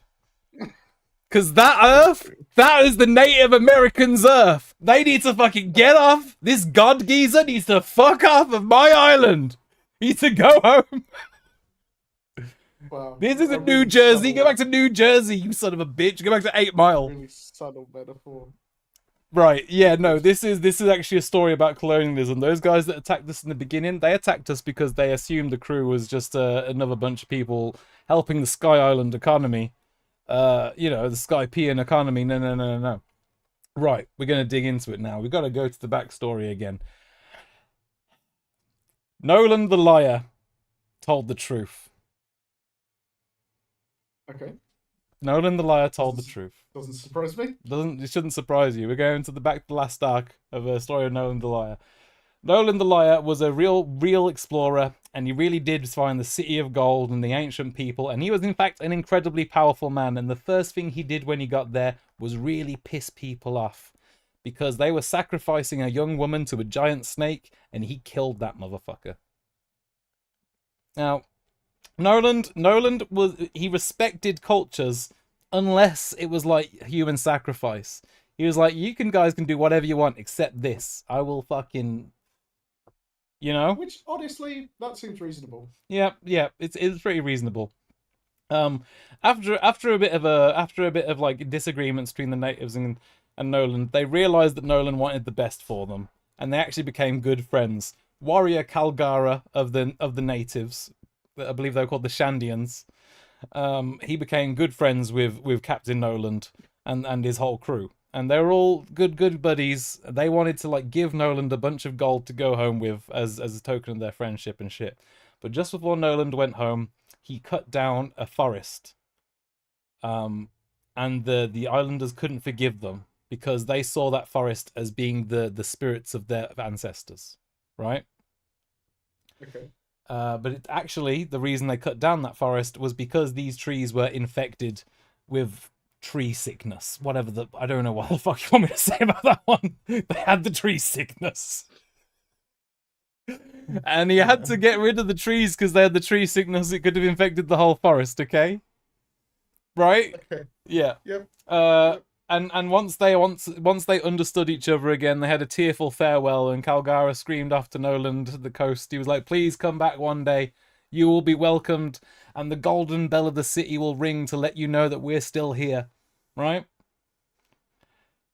Because that Earth, that is the Native Americans' Earth. They need to fucking get off. This God geezer needs to fuck off of my island. He needs to go home. Wow. This isn't New Jersey. Go back to New Jersey, you son of a bitch. Go back to 8 Mile. Really subtle metaphor. Right, yeah, no, this is actually a story about colonialism. Those guys that attacked us in the beginning, they attacked us because they assumed the crew was just another bunch of people helping the Sky Island economy. The Skypean economy. No. Right, we're going to dig into it now. We've got to go to the backstory again. Nolan the liar told the truth. Okay. Nolan the liar told the truth. Doesn't surprise me. It shouldn't surprise you. We're going to the last arc of a story of Nolan the liar. Nolan the liar was a real explorer, and he really did find the city of gold and the ancient people, and he was in fact an incredibly powerful man. And the first thing he did when he got there was really piss people off, because they were sacrificing a young woman to a giant snake, and he killed that motherfucker. Now, Nolan he respected cultures unless it was like human sacrifice. He was like, you guys can do whatever you want except this. I will fucking, Which honestly, that seems reasonable. Yeah, it's pretty reasonable. After a bit of like disagreements between the natives and Nolan, they realized that Nolan wanted the best for them, and they actually became good friends. Warrior Kalgara of the natives, I believe they were called the Shandians. He became good friends with Captain Nolan and his whole crew, and they were all good buddies. They wanted to like give Nolan a bunch of gold to go home with as a token of their friendship and shit. But just before Nolan went home, he cut down a forest, and the islanders couldn't forgive them because they saw that forest as being the spirits of their ancestors, right? Okay. But actually, the reason they cut down that forest was because these trees were infected with tree sickness. I don't know what the fuck you want me to say about that one. They had the tree sickness. And he had to get rid of the trees because they had the tree sickness. It could have infected the whole forest, okay? Right? Okay. Yeah. Yep. And once they understood each other again, they had a tearful farewell, and Kalgara screamed off to Nolan to the coast. He was like, please come back one day. You will be welcomed, and the golden bell of the city will ring to let you know that we're still here, right?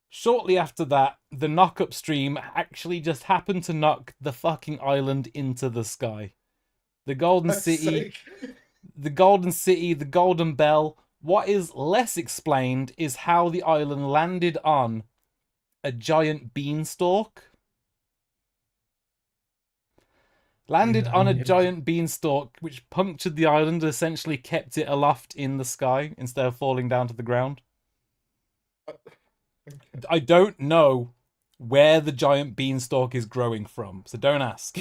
Shortly after that, the knock-up stream actually just happened to knock the fucking island into the sky. The golden city, the golden city, the golden bell. What is less explained is how the island landed on a giant beanstalk. Landed on a giant beanstalk, which punctured the island and essentially kept it aloft in the sky instead of falling down to the ground. I don't know where the giant beanstalk is growing from, so don't ask.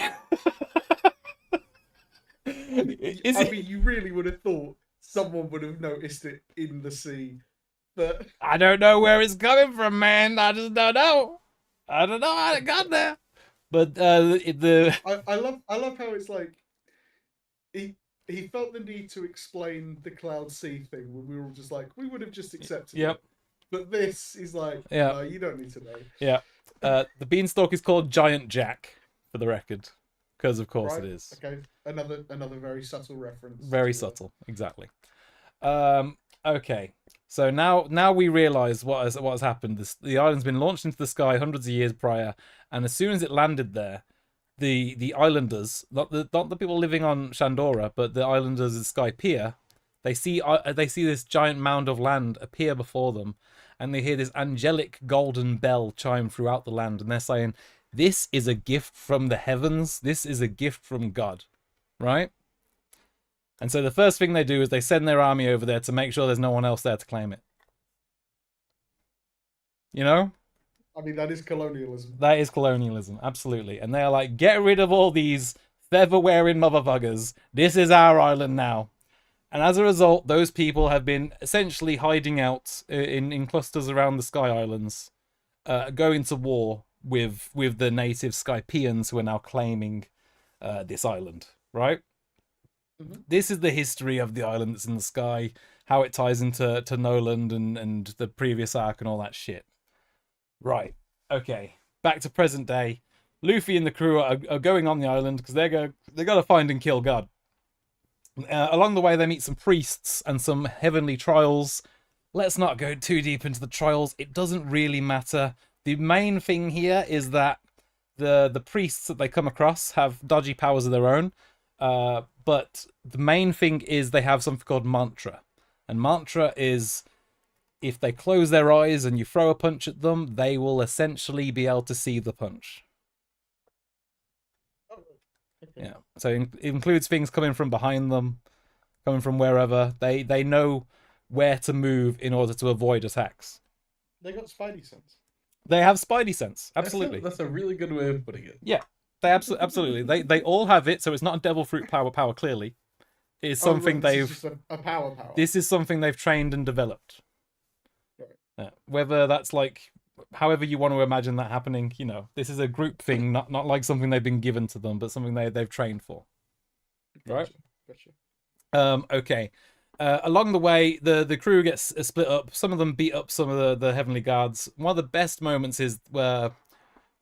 I mean, you really would have thought someone would have noticed it in the sea. But I don't know where it's coming from, man. I just don't know. I don't know how it got there. But I love how it's like he felt the need to explain the cloud sea thing when we were all just like, we would have just accepted it. But this is like, no, you don't need to know. Yeah. The beanstalk is called Giant Jack, for the record. Because of course it is. Okay. Another very subtle reference. Very subtle, exactly. Okay. So now we realise what has happened. The island's been launched into the sky hundreds of years prior, and as soon as it landed there, the islanders, not the people living on Shandora, but the islanders of Skypiea, they see this giant mound of land appear before them, and they hear this angelic golden bell chime throughout the land, and they're saying, "This is a gift from the heavens. This is a gift from God," right? And so the first thing they do is they send their army over there to make sure there's no one else there to claim it. You know? I mean, that is colonialism. That is colonialism, absolutely. And they're like, get rid of all these feather-wearing motherfuckers. This is our island now. And as a result, those people have been essentially hiding out in clusters around the Sky Islands, going to war with the native Skypeans who are now claiming this island, right? Mm-hmm. This is the history of the island that's in the sky, how it ties into Noland and the previous arc and all that shit. Right. Okay. Back to present day. Luffy and the crew are going on the island because they got to find and kill God. Along the way, they meet some priests and some heavenly trials. Let's not go too deep into the trials. It doesn't really matter. The main thing here is that the priests that they come across have dodgy powers of their own. But the main thing is they have something called mantra. And mantra is, if they close their eyes and you throw a punch at them, they will essentially be able to see the punch. Okay. Yeah. So it includes things coming from behind them, coming from wherever. They know where to move in order to avoid attacks. They got spidey sense. They have spidey sense. Absolutely. That's a really good way of putting it. Yeah. They absolutely. They all have it, so it's not a devil fruit power clearly. It's something this is just a power. This is something they've trained and developed. Right. Whether that's like however you want to imagine that happening, this is a group thing, not like something they've been given to them, but something they've trained for. Right? Gotcha. Okay. Along the way, the crew gets split up. Some of them beat up some of the heavenly guards. One of the best moments is where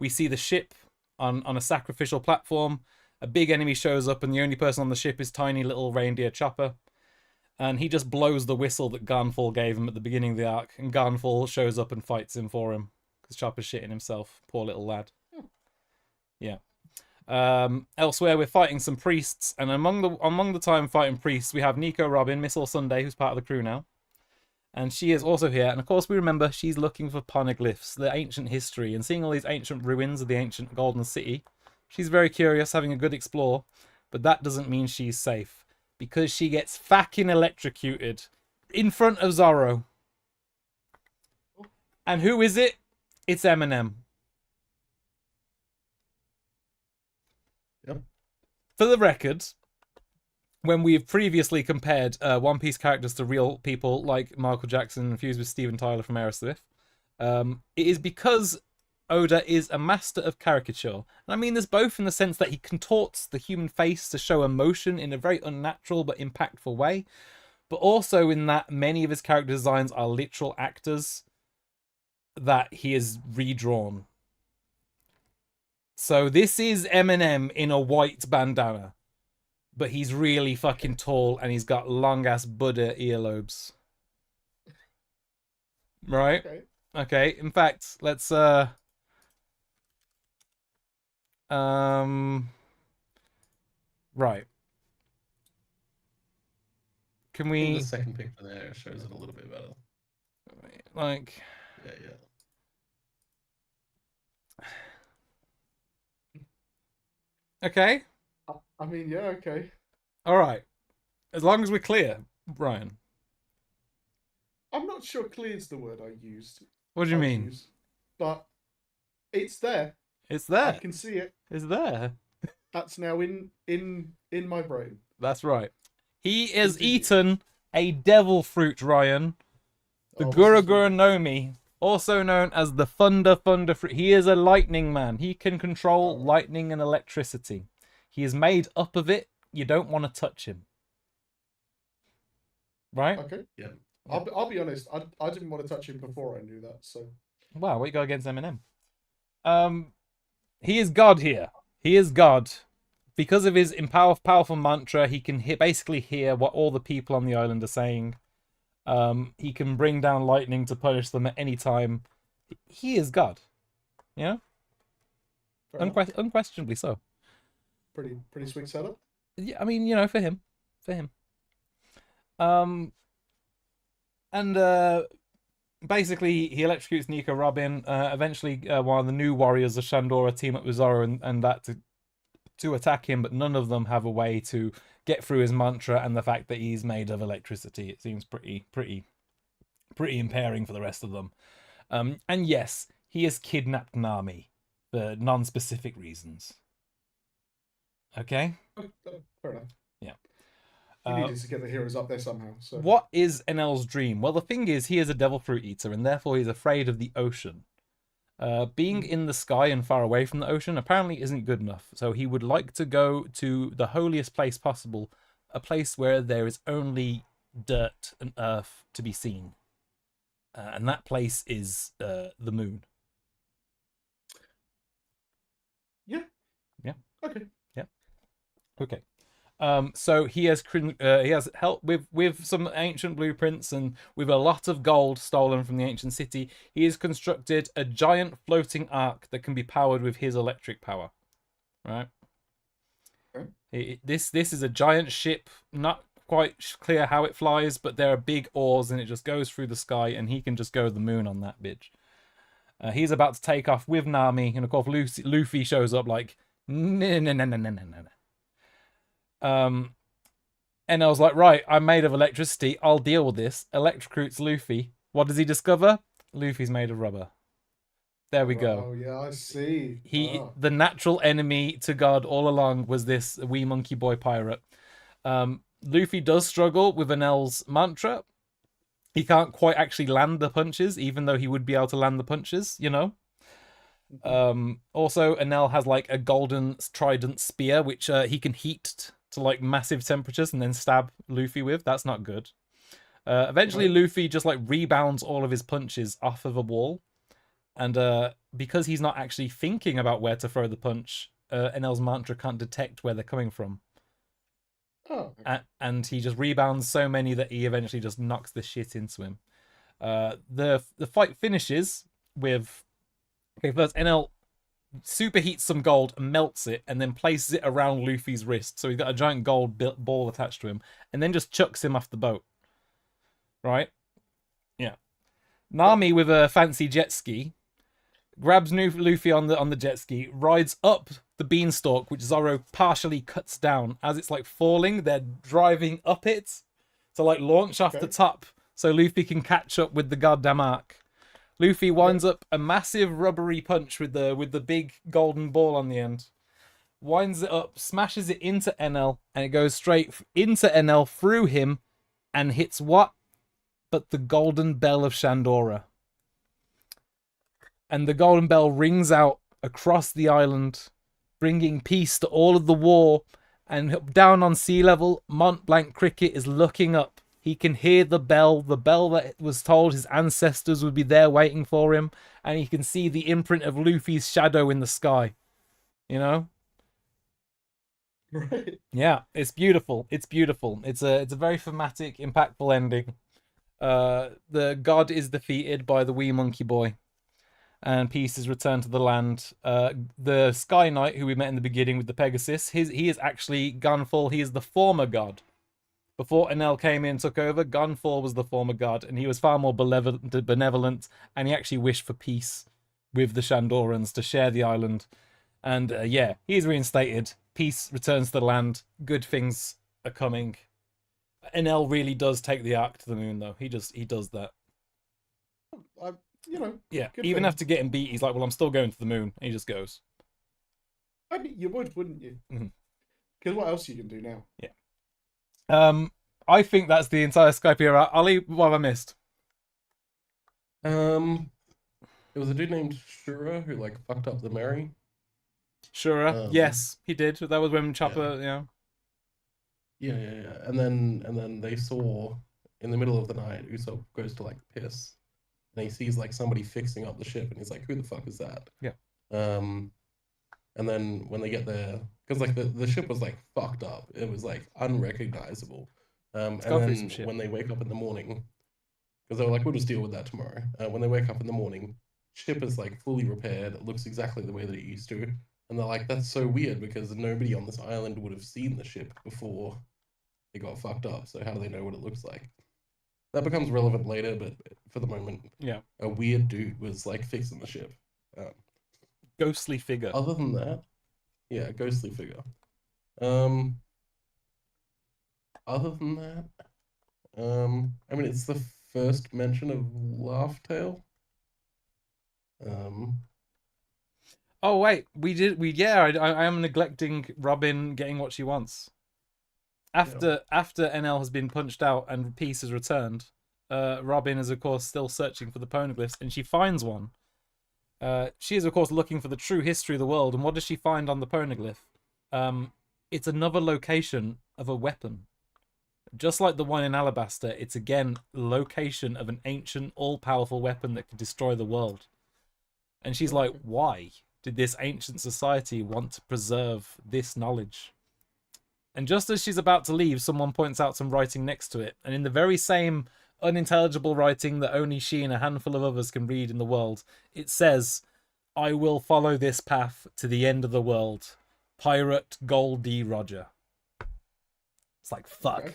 we see the ship on a sacrificial platform. A big enemy shows up, and the only person on the ship is tiny little reindeer Chopper. And he just blows the whistle that Garnfall gave him at the beginning of the arc, and Garnfall shows up and fights him for him because Chopper's shitting himself. Poor little lad. Yeah. Elsewhere, we're fighting some priests, and among the time fighting priests, we have Nico Robin, Miss All Sunday, who's part of the crew now. And she is also here, and of course we remember she's looking for poneglyphs, the ancient history, and seeing all these ancient ruins of the ancient Golden City. She's very curious, having a good explore, but that doesn't mean she's safe, because she gets fucking electrocuted in front of Zoro. And who is it? It's Eminem. Yep. For the record, when we've previously compared One Piece characters to real people like Michael Jackson fused with Steven Tyler from Aerosmith, it is because Oda is a master of caricature. And I mean this both in the sense that he contorts the human face to show emotion in a very unnatural but impactful way, but also in that many of his character designs are literal actors that he has redrawn. So this is Eminem in a white bandana. but he's really fucking tall and he's got long ass Buddha earlobes. Right? Okay. In fact, let's right. Can we? The second picture there shows it a little bit better. Like. Yeah. Okay. I mean, yeah, okay. All right. As long as we're clear, Brian. I'm not sure clear's the word I used. What do you mean? But it's there. It's there. I can see it. It's there. That's now in my brain. That's right. He has eaten a devil fruit, Ryan. The Gura Gura Nomi, also known as the Thunder fruit. He is a lightning man. He can control lightning and electricity. He is made up of it. You don't want to touch him. Right? Okay. Yeah. I'll be honest. I didn't want to touch him before I knew that. So. Wow, what you got against Eminem? He is God here. He is God. Because of his powerful mantra, he can basically hear what all the people on the island are saying. He can bring down lightning to punish them at any time. He is God. You know? Unquestionably so. Pretty sweet setup. Yeah, I mean, you know, for him. Basically, he electrocutes Nico Robin. Eventually, one of the new warriors of Shandora team up with Zoro and that to attack him, but none of them have a way to get through his mantra and the fact that he's made of electricity. It seems pretty impairing for the rest of them. And yes, he has kidnapped Nami for non-specific reasons. Okay? Fair enough. Yeah. He needed to get the heroes up there somehow. So. What is Enel's dream? Well, the thing is, he is a devil fruit eater, and therefore he's afraid of the ocean. Being in the sky and far away from the ocean apparently isn't good enough, so he would like to go to the holiest place possible, a place where there is only dirt and earth to be seen. And that place is the moon. Yeah. Okay. Yeah. Okay. So he has help with some ancient blueprints and with a lot of gold stolen from the ancient city. He has constructed a giant floating ark that can be powered with his electric power. Right. Okay. This is a giant ship. Not quite clear how it flies, but there are big oars and it just goes through the sky, and he can just go to the moon on that bitch. He's about to take off with Nami, and of course Luffy shows up like no. And I was like, right, I'm made of electricity. I'll deal with this. Electrocutes Luffy. What does he discover? Luffy's made of rubber. There we go. Oh yeah, I see. The natural enemy to God all along was this wee monkey boy pirate. Luffy does struggle with Enel's mantra. He can't quite actually land the punches, even though he would be able to land the punches, you know? Also, Enel has like a golden trident spear, which he can heat to like massive temperatures and then stab Luffy with. That's not good. Eventually, Luffy just like rebounds all of his punches off of a wall. And because he's not actually thinking about where to throw the punch, Enel's mantra can't detect where they're coming from. Oh. And he just rebounds so many that he eventually just knocks the shit into him. The fight finishes with... Okay, first, Enel superheats some gold and melts it and then places it around Luffy's wrist. So he's got a giant gold ball attached to him and then just chucks him off the boat. Right? Yeah. Nami, with a fancy jet ski, grabs Luffy on the jet ski, rides up the beanstalk, which Zoro partially cuts down. As it's like falling, they're driving up it to like launch off the top so Luffy can catch up with the goddamn arc. Luffy winds up a massive rubbery punch with the big golden ball on the end. Winds it up, smashes it into Enel, and it goes straight into Enel through him and hits what? But the golden bell of Shandora. And the golden bell rings out across the island, bringing peace to all of the war. And down on sea level, Mont Blanc Cricket is looking up. He can hear the bell that was told his ancestors would be there waiting for him. And he can see the imprint of Luffy's shadow in the sky. You know? Right. Yeah, it's beautiful. It's beautiful. It's a very thematic, impactful ending. The god is defeated by the wee monkey boy, and peace is returned to the land. The Sky Knight, who we met in the beginning with the Pegasus, he is actually Gunfall. He is the former god. Before Enel came in and took over, Gunfall was the former god, and he was far more benevolent, and he actually wished for peace with the Shandorans to share the island. And yeah, he's reinstated. Peace returns to the land. Good things are coming. Enel really does take the arc to the moon, though. He does that. Yeah. Even after getting beat, he's like, "Well, I'm still going to the moon." And he just goes. I mean, you would, wouldn't you? Because what else you can do now? Yeah. I think that's the entire Skypiea arc. Ollie, what have I missed? It was a dude named Shura who like fucked up the Mary. Shura, yes, he did. That was when Chopper, yeah. And then they saw in the middle of the night, Usopp goes to like piss, and he sees like somebody fixing up the ship, and he's like, "Who the fuck is that?" Yeah. And then when they get there, because like the ship was like fucked up, it was like unrecognizable. And then when they wake up in the morning, because they were like, "We'll just deal with that tomorrow." When they wake up in the morning, ship is like fully repaired. It looks exactly the way that it used to. And they're like, that's so weird because nobody on this island would have seen the ship before it got fucked up. So how do they know what it looks like? That becomes relevant later, but for the moment, yeah, a weird dude was like fixing the ship. Ghostly figure. Other than that, yeah, ghostly figure. Other than that, I mean, it's the first mention of Laugh Tale. Oh wait, I am neglecting Robin getting what she wants. After Enel has been punched out and peace has returned, Robin is of course still searching for the poneglyphs, and she finds one. She is of course looking for the true history of the world, and what does she find on the poneglyph? It's another location of a weapon. Just like the one in Alabaster, it's again location of an ancient, all-powerful weapon that could destroy the world. And she's like, why did this ancient society want to preserve this knowledge? And just as she's about to leave, someone points out some writing next to it. And in the very same unintelligible writing that only she and a handful of others can read in the world, it says, "I will follow this path to the end of the world. Pirate Goldie Roger." It's like, fuck. Okay.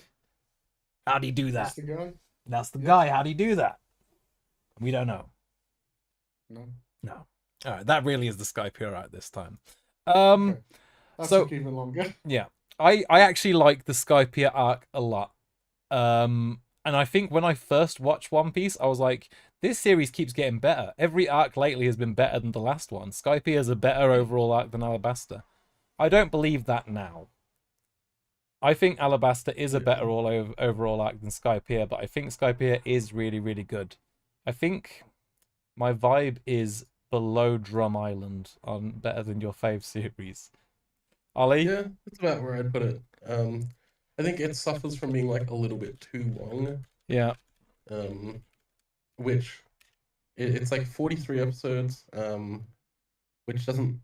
How'd he do that? That's the guy? That's the guy. How'd he do that? We don't know. No. All right, that really is the Skypiea arc this time. Okay. That took even longer. Yeah. I actually like the Skypiea arc a lot. And I think when I first watched One Piece, I was like, this series keeps getting better. Every arc lately has been better than the last one. Skypiea is a better overall arc than Alabaster. I don't believe that now. I think Alabaster is a better overall arc than Skypiea, but I think Skypiea is really, really good. I think my vibe is below Drum Island on Better Than Your Fave series. Ollie? Yeah, that's about where I'd put it. I think it suffers from being like a little bit too long. Yeah. Which it's like 43 episodes, which doesn't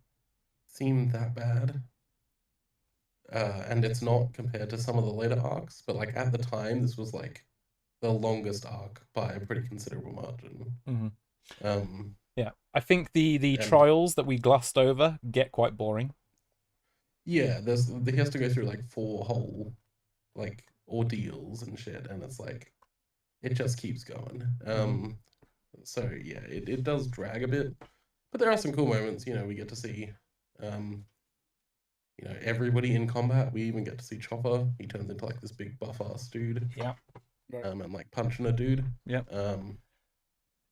seem that bad. And it's not compared to some of the later arcs, but like at the time, this was like the longest arc by a pretty considerable margin. Mm-hmm. Yeah, I think the trials that we glossed over get quite boring. Yeah, he has to go through like 4 whole like ordeals and shit, and it's like it just keeps going. So yeah, it does drag a bit, but there are some cool moments. You know, we get to see everybody in combat. We even get to see Chopper. He turns into like this big buff ass dude. Yeah. And like punching a dude. Yeah.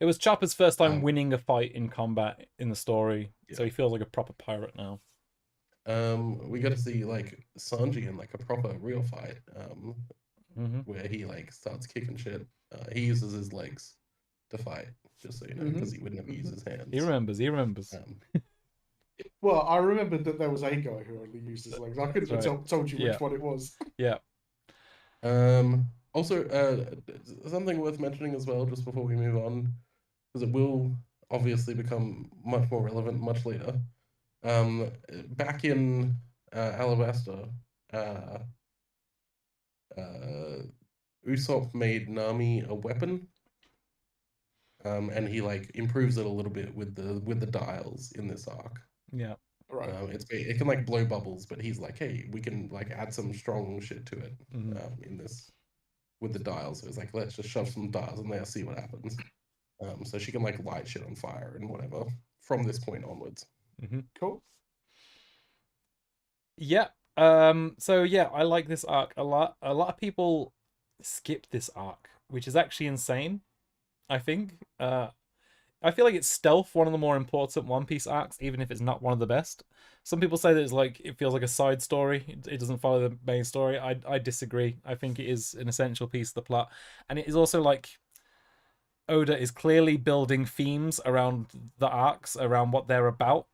It was Chopper's first time winning a fight in combat in the story, so he feels like a proper pirate now. We got to see like Sanji in like a proper real fight, where he like starts kicking shit. He uses his legs to fight, just so you know, because he wouldn't have used his hands. He remembers. Well, I remembered that there was a guy who only used his legs. I couldn't have told you which one it was. Yeah. Also, something worth mentioning as well, just before we move on, because it will obviously become much more relevant much later. Back in Alabaster, Usopp made Nami a weapon. And he like improves it a little bit with the dials in this arc. Yeah. Right. It can like blow bubbles, but he's like, hey, we can like add some strong shit to it in this with the dials. So it's like, let's just shove some dials in there, see what happens. So she can like light shit on fire and whatever from this point onwards. Cool. Yeah. So yeah, I like this arc a lot. A lot of people skip this arc, which is actually insane. I think. I feel like it's stealth, one of the more important One Piece arcs, even if it's not one of the best. Some people say that it's like it feels like a side story. It doesn't follow the main story. I disagree. I think it is an essential piece of the plot, and it is also like Oda is clearly building themes around the arcs, around what they're about,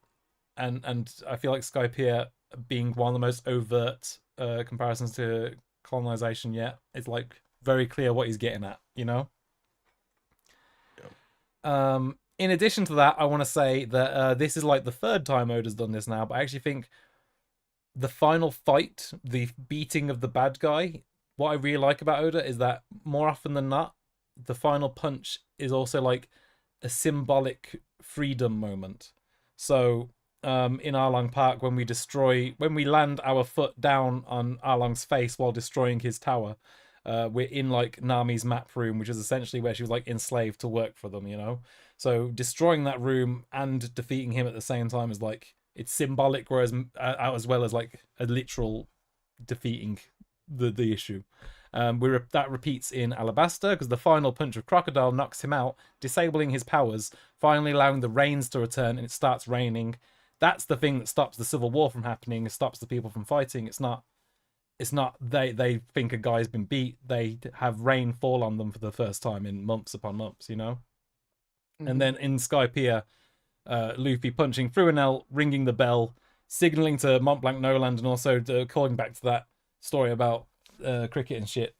and I feel like Skypiea being one of the most overt comparisons to colonization yet, it's like very clear what he's getting at, you know. In addition to that, I want to say that this is like the third time Oda's done this now, but I actually think the final fight, the beating of the bad guy, what I really like about Oda is that more often than not, the final punch is also like a symbolic freedom moment. So in Arlong Park, when we land our foot down on Arlong's face while destroying his tower, we're in like Nami's map room, which is essentially where she was like enslaved to work for them, you know. So destroying that room and defeating him at the same time is like it's symbolic, whereas as well as like a literal defeating the issue. That repeats in Alabasta because the final punch of Crocodile knocks him out, disabling his powers, finally allowing the rains to return, and it starts raining. That's the thing that stops the civil war from happening. It stops the people from fighting. It's not they think a guy's been beat. They have rain fall on them for the first time in months upon months, you know. And then in Skypiea, Luffy punching through an L, ringing the bell, signaling to Mont Blanc Noland, and also calling back to that story about cricket and shit.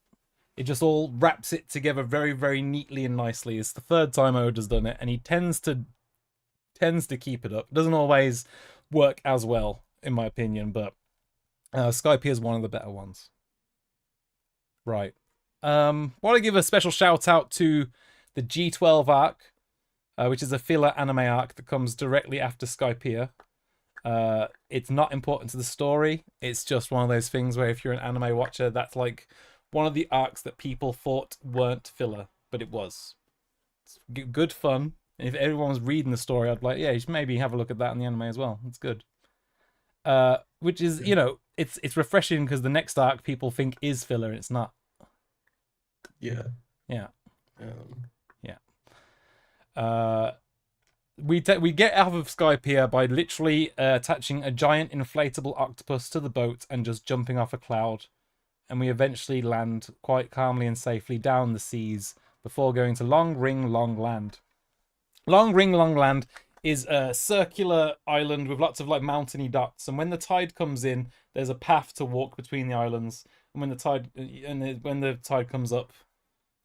It just all wraps it together very, very neatly and nicely. It's the third time Oda's done it, and he tends to keep it up. It doesn't always work as well, in my opinion, but Skypiea is one of the better ones. Right. Want to give a special shout out to the G12 arc, which is a filler anime arc that comes directly after Skypiea. It's not important to the story. It's just one of those things where if you're an anime watcher, that's like one of the arcs that people thought weren't filler, but it was. It's good fun. And if everyone was reading the story, I'd be like, yeah, you should maybe have a look at that in the anime as well. It's good. Which is, you know, it's refreshing because the next arc people think is filler and it's not. Yeah. Yeah. We get out of Skypiea by literally attaching a giant inflatable octopus to the boat and just jumping off a cloud, and we eventually land quite calmly and safely down the seas before going to Long Ring Long Land. Long Ring Long Land is a circular island with lots of like mountainy dots, and when the tide comes in, there's a path to walk between the islands, and when the tide comes up,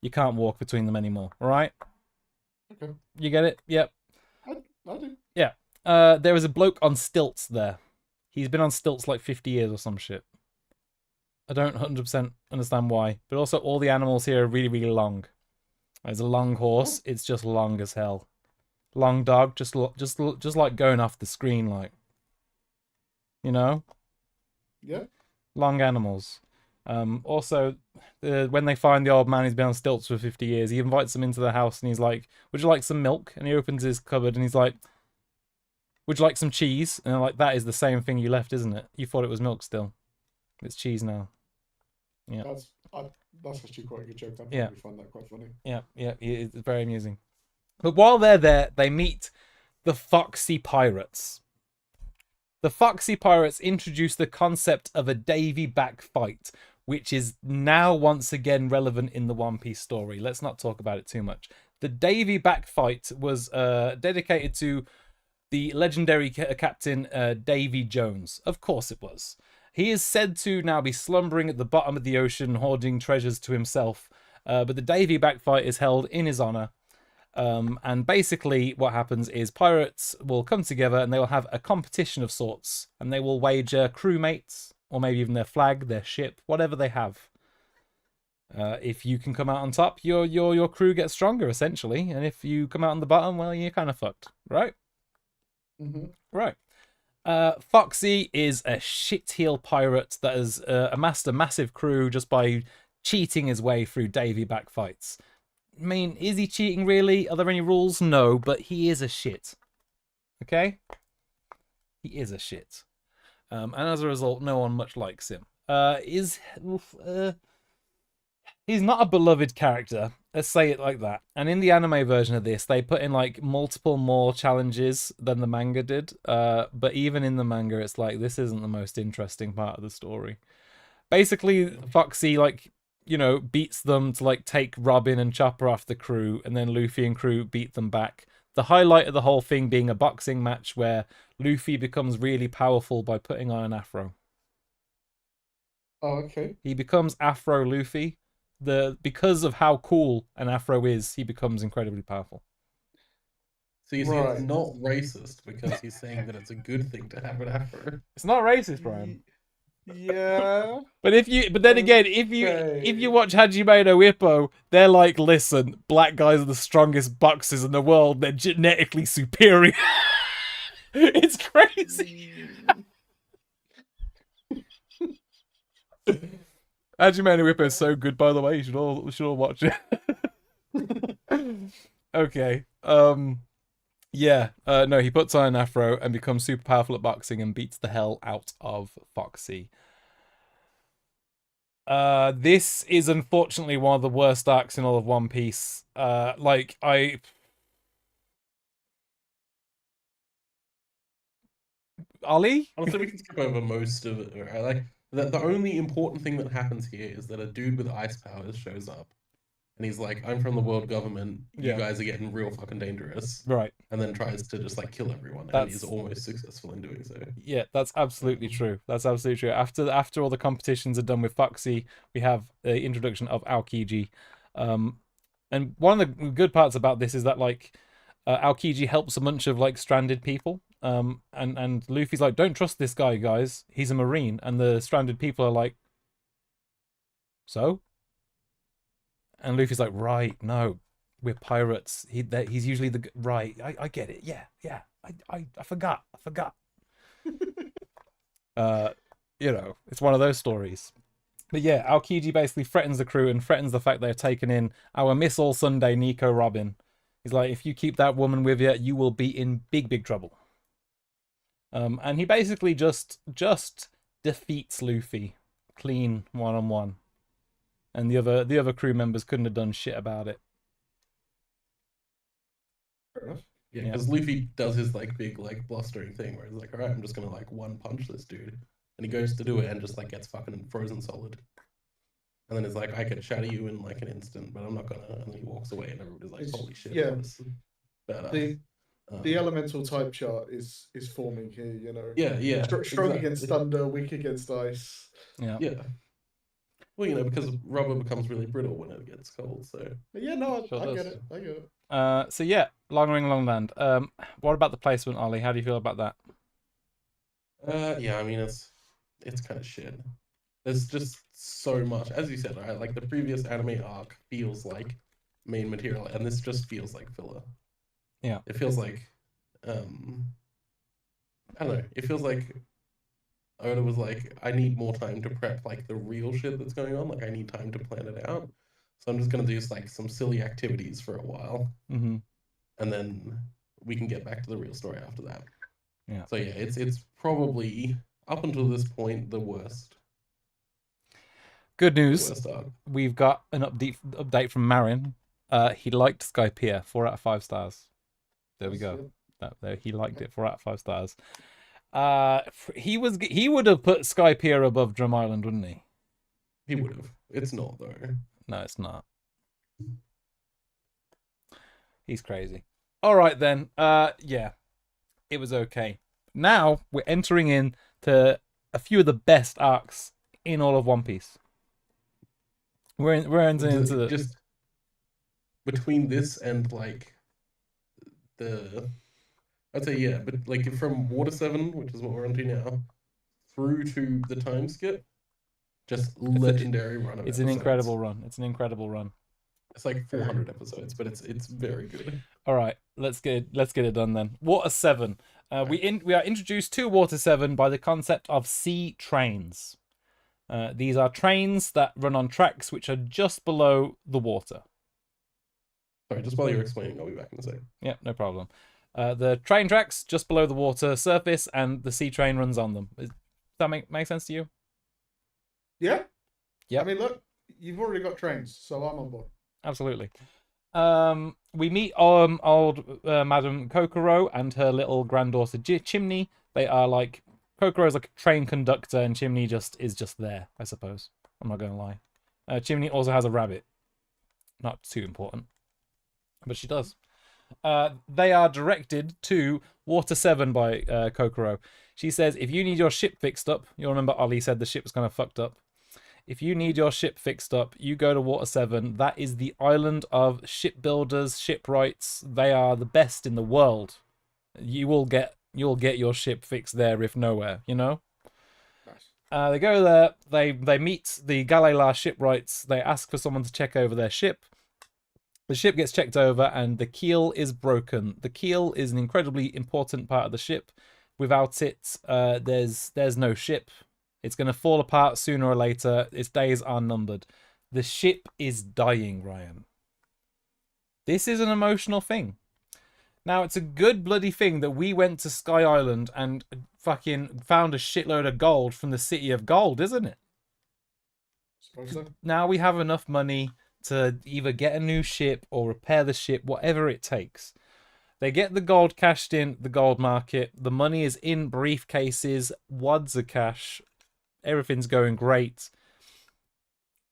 you can't walk between them anymore. All right? Okay. You get it? Yep. I do. Yeah. There is a bloke on stilts there. He's been on stilts like 50 years or some shit. I don't 100% understand why, but also all the animals here are really, really long. There's a long horse. It's just long as hell. Long dog, just like going off the screen, like, you know. Yeah. Long animals. Also, when they find the old man who's been on stilts for 50 years, he invites them into the house and he's like, would you like some milk? And he opens his cupboard and he's like, would you like some cheese? And they're like, that is the same thing you left, isn't it? You thought it was milk still. It's cheese now. Yeah. That's actually quite a good joke. I probably find that quite funny. Yeah, it's very amusing. But while they're there, they meet the Foxy Pirates. The Foxy Pirates introduce the concept of a Davy back fight, which is now once again relevant in the One Piece story. Let's not talk about it too much. The Davy back fight was dedicated to the legendary captain Davy Jones. Of course it was. He is said to now be slumbering at the bottom of the ocean, hoarding treasures to himself. But the Davy back fight is held in his honor. And basically what happens is pirates will come together and they will have a competition of sorts, and they will wager crewmates or maybe even their flag, their ship, whatever they have. If you can come out on top, your crew gets stronger essentially, and if you come out on the bottom, well, you're kind of fucked, right? Mm-hmm. Right. Foxy is a shit-heel pirate that has amassed a massive crew just by cheating his way through Davy back fights. I mean, is he cheating really? Are there any rules? No, but he is a shit. Okay? He is a shit. And as a result, no one much likes him. He's not a beloved character. Let's say it like that. And in the anime version of this, they put in like multiple more challenges than the manga did. But even in the manga, it's like this isn't the most interesting part of the story. Basically, Foxy beats them to like take Robin and Chopper off the crew, and then Luffy and crew beat them back. The highlight of the whole thing being a boxing match where Luffy becomes really powerful by putting on an afro. Oh, okay. He becomes Afro Luffy. Because of how cool an afro is, he becomes incredibly powerful. So you see, it's not racist because he's saying that it's a good thing to have an afro. It's not racist, Brian. Yeah. But then again, if you watch Hajime no Ippo, they're like, listen, black guys are the strongest boxers in the world. They're genetically superior. It's crazy. Hajime no Ippo is so good, by the way. You should all watch it. Okay. Yeah. No, he puts on an afro and becomes super powerful at boxing and beats the hell out of Foxy. This is unfortunately one of the worst arcs in all of One Piece. I'll Ollie? Honestly, we can skip over most of it. Right? Like the only important thing that happens here is that a dude with ice powers shows up, and he's like, "I'm from the world government. You guys are getting real fucking dangerous." Right. And then tries to just like kill everyone, and he's almost successful in doing so. Yeah, that's absolutely true. That's absolutely true. After all the competitions are done with Foxy, we have the introduction of Aokiji. And one of the good parts about this is that like Aokiji helps a bunch of like stranded people. And Luffy's like, don't trust this guy, guys. He's a marine. And the stranded people are like, so? And Luffy's like, right, no, we're pirates. He's usually the right. I get it. Yeah. I forgot. It's one of those stories. But yeah, Aokiji basically threatens the crew and threatens the fact they're taking in our Miss All Sunday Nico Robin. He's like, if you keep that woman with you, you will be in big trouble. And he basically just defeats Luffy clean one-on-one. And the other crew members couldn't have done shit about it. Fair enough. Yeah, because Luffy does his like big like blustering thing where he's like, all right, I'm just gonna like one punch this dude. And he goes to do it and just like gets fucking frozen solid. And then it's like, I can shatter you in like an instant, but I'm not gonna. And then he walks away and everybody's like, holy shit. Yeah. The elemental type chart is forming here, you know. Yeah. Strong against thunder, weak against ice. Yeah. Well, because rubber becomes really brittle when it gets cold, so... Yeah, no, I get it. So yeah, Long Ring, Long Land. What about the placement, Ollie? How do you feel about that? Yeah, I mean, it's kind of shit. There's just so much. As you said, right? Like, the previous anime arc feels like main material, and this just feels like filler. Yeah. It feels like... I don't know. It feels like... Oda was like, I need more time to prep like the real shit that's going on. Like I need time to plan it out. So I'm just gonna do like some silly activities for a while, and then we can get back to the real story after that. Yeah. So yeah, it's probably up until this point the worst. Good news. We've got an update from Marin. He liked Skypiea, 4 out of 5 stars. There we go. He liked it, 4 out of 5 stars. He would have put Skypiea above Drum Island, wouldn't he? He would have. It's not though. No, it's not. He's crazy. All right then. Yeah, it was okay. Now we're entering into a few of the best arcs in all of One Piece. We're entering into just between this and like I'd say yeah, but like from Water 7, which is what we're onto now, through to the time skip, just legendary run of It's episodes. an incredible run. It's an incredible run. It's like 400 episodes, but it's very good. All right, let's get it done then. Water 7. We are introduced to Water 7 by the concept of sea trains. These are trains that run on tracks which are just below the water. Sorry, just while you're explaining, I'll be back in a second. Yeah, no problem. The train tracks just below the water surface, and the sea train runs on them. Does that make sense to you? Yeah. Yeah. I mean, look, you've already got trains, so I'm on board. Absolutely. We meet old Madame Kokoro and her little granddaughter Chimney. They are like, Kokoro's like a train conductor, and Chimney is just there, I suppose. I'm not gonna lie. Chimney also has a rabbit. Not too important, but she does. They are directed to Water 7 by Kokoro. She says, if you need your ship fixed up, you'll remember Ollie said the ship was kind of fucked up. If you need your ship fixed up, you go to Water 7. That is the island of shipbuilders, shipwrights. They are the best in the world. You'll get your ship fixed there, if nowhere, you know? Nice. They go there, they meet the Galela shipwrights, they ask for someone to check over their ship. The ship gets checked over and the keel is broken. The keel is an incredibly important part of the ship. Without it, there's no ship. It's going to fall apart sooner or later. Its days are numbered. The ship is dying, Ryan. This is an emotional thing. Now, it's a good bloody thing that we went to Sky Island and fucking found a shitload of gold from the City of Gold, isn't it? Suppose so. Now we have enough money to either get a new ship or repair the ship, whatever it takes. They get the gold cashed in the gold market. The money is in briefcases, wads of cash. Everything's going great.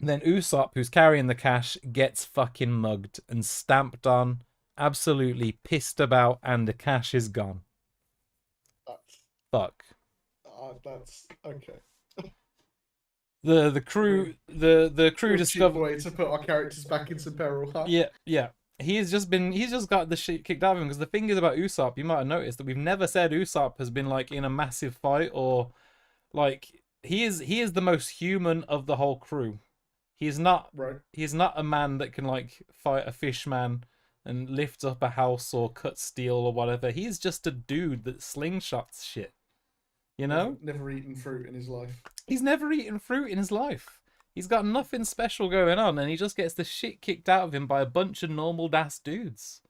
Then Usopp, who's carrying the cash, gets fucking mugged and stamped on, absolutely pissed about, and the cash is gone. Fuck. That's okay. The crew discover way to put our characters back into peril. Huh? Yeah. He's just got the shit kicked out of him, because the thing is about Usopp, you might have noticed that we've never said Usopp has been like in a massive fight, or like he is the most human of the whole crew. He's not a man that can like fight a fish man and lift up a house or cut steel or whatever. He's just a dude that slingshots shit. You know? Never eaten fruit in his life. He's never eaten fruit in his life. He's got nothing special going on, and he just gets the shit kicked out of him by a bunch of normal ass dudes.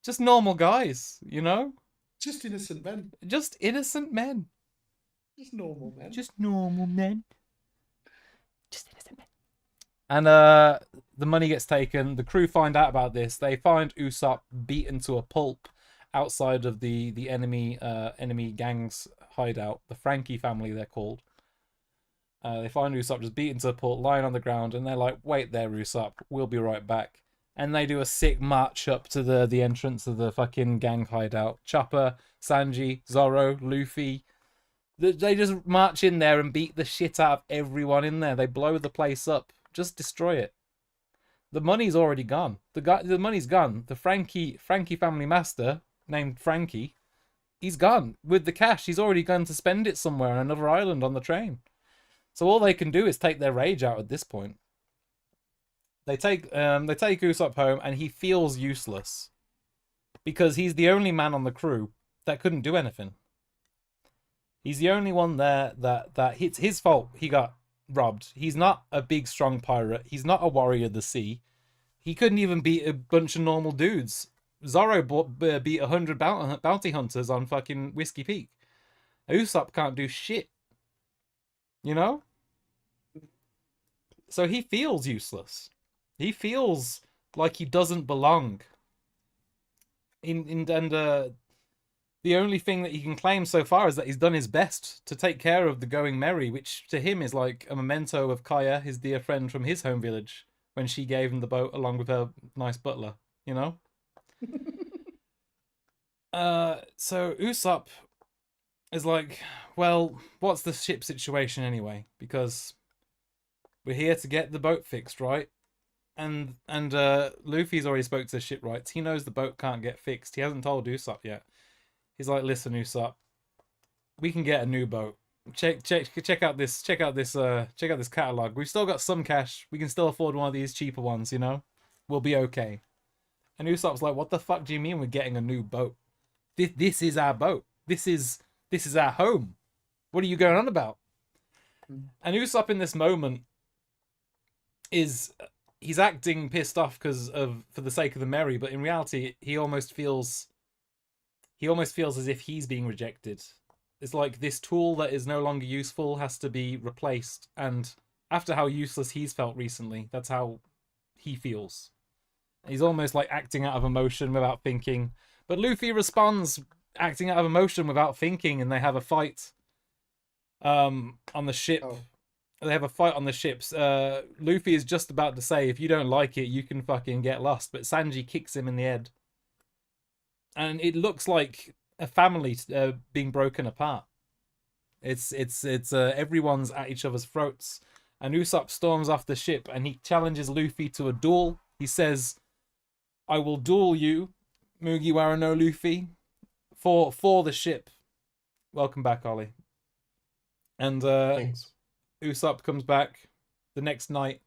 Just normal guys, you know? Just innocent men. Just innocent men. Just normal men. Just normal men. Just innocent men. And the money gets taken. The crew find out about this. They find Usopp beaten to a pulp outside of the enemy gang's hideout. The Frankie family, they're called. They find Usopp just beaten to a pulp, lying on the ground, and they're like, wait there, Usopp, we'll be right back. And they do a sick march up to the entrance of the fucking gang hideout. Chopper, Sanji, Zoro, Luffy. They just march in there and beat the shit out of everyone in there. They blow the place up. Just destroy it. The money's already gone. The money's gone. The Frankie family master, named Frankie, he's gone. With the cash, he's already gone to spend it somewhere on another island on the train. So all they can do is take their rage out at this point. They take Usopp home, and he feels useless because he's the only man on the crew that couldn't do anything. He's the only one there that it's his fault he got robbed. He's not a big strong pirate. He's not a warrior of the sea. He couldn't even beat a bunch of normal dudes. Zoro beat 100 bounty hunters on fucking Whiskey Peak. Usopp can't do shit. You know? So he feels useless. He feels like he doesn't belong. The only thing that he can claim so far is that he's done his best to take care of the Going Merry, which to him is like a memento of Kaya, his dear friend from his home village, when she gave him the boat along with her nice butler, you know? So Usopp is like, well, what's the ship situation anyway? Because we're here to get the boat fixed, right? And Luffy's already spoke to the shipwrights. He knows the boat can't get fixed. He hasn't told Usopp yet. He's like, listen, Usopp, we can get a new boat. check out this catalog. We've still got some cash. We can still afford one of these cheaper ones, you know? We'll be okay. And Usopp's like, what the fuck do you mean we're getting a new boat? This is our boat. This is our home. What are you going on about? And Usopp in this moment he's acting pissed off for the sake of the merry, but in reality he almost feels as if he's being rejected. It's like this tool that is no longer useful has to be replaced, and after how useless he's felt recently, that's how he feels. He's almost like acting out of emotion without thinking. But Luffy responds acting out of emotion without thinking, and they have a fight on the ship. Oh. They have a fight on the ships. Luffy is just about to say, if you don't like it, you can fucking get lost. But Sanji kicks him in the head. And it looks like a family being broken apart. It's everyone's at each other's throats. And Usopp storms off the ship and he challenges Luffy to a duel. He says, I will duel you, Mugiwara no Luffy, for the ship. Welcome back, Ollie. And thanks. Usopp comes back the next night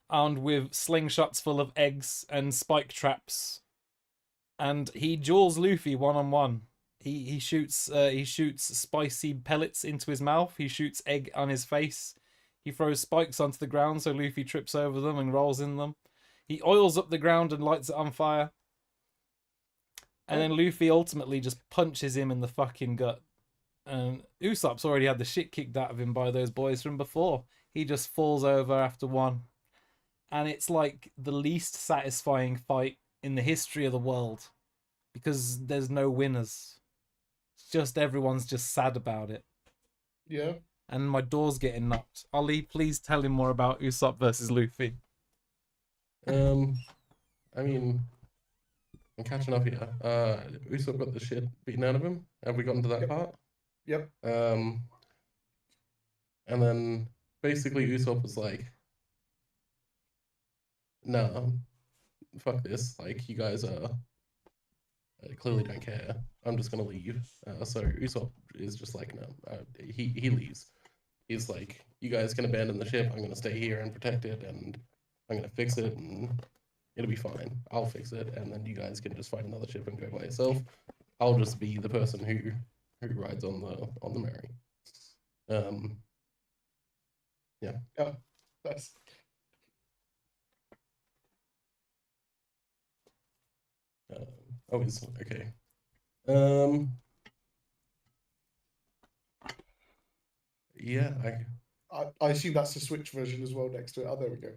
armed with slingshots full of eggs and spike traps. And he duels Luffy one-on-one. He shoots spicy pellets into his mouth. He shoots egg on his face. He throws spikes onto the ground so Luffy trips over them and rolls in them. He oils up the ground and lights it on fire. And then Luffy ultimately just punches him in the fucking gut. And Usopp's already had the shit kicked out of him by those boys from before. He just falls over after one. And it's like the least satisfying fight in the history of the world. Because there's no winners. It's just everyone's just sad about it. Yeah. And my door's getting knocked. Ollie, please tell him more about Usopp versus Luffy. I mean, I'm catching up here. Usopp got the shit beaten out of him. Have we gotten to that part? Yep. And then basically Usopp was like, no, fuck this. Like, you guys clearly don't care. I'm just gonna leave. So Usopp is just like, no, he leaves. He's like, you guys can abandon the ship. I'm gonna stay here and protect it, and I'm gonna fix it, and it'll be fine. I'll fix it, and then you guys can just find another ship and go by yourself. I'll just be the person who rides on the Mary. Yeah. Oh, that's. It's okay. Yeah, I assume that's the Switch version as well next to it. Oh, there we go.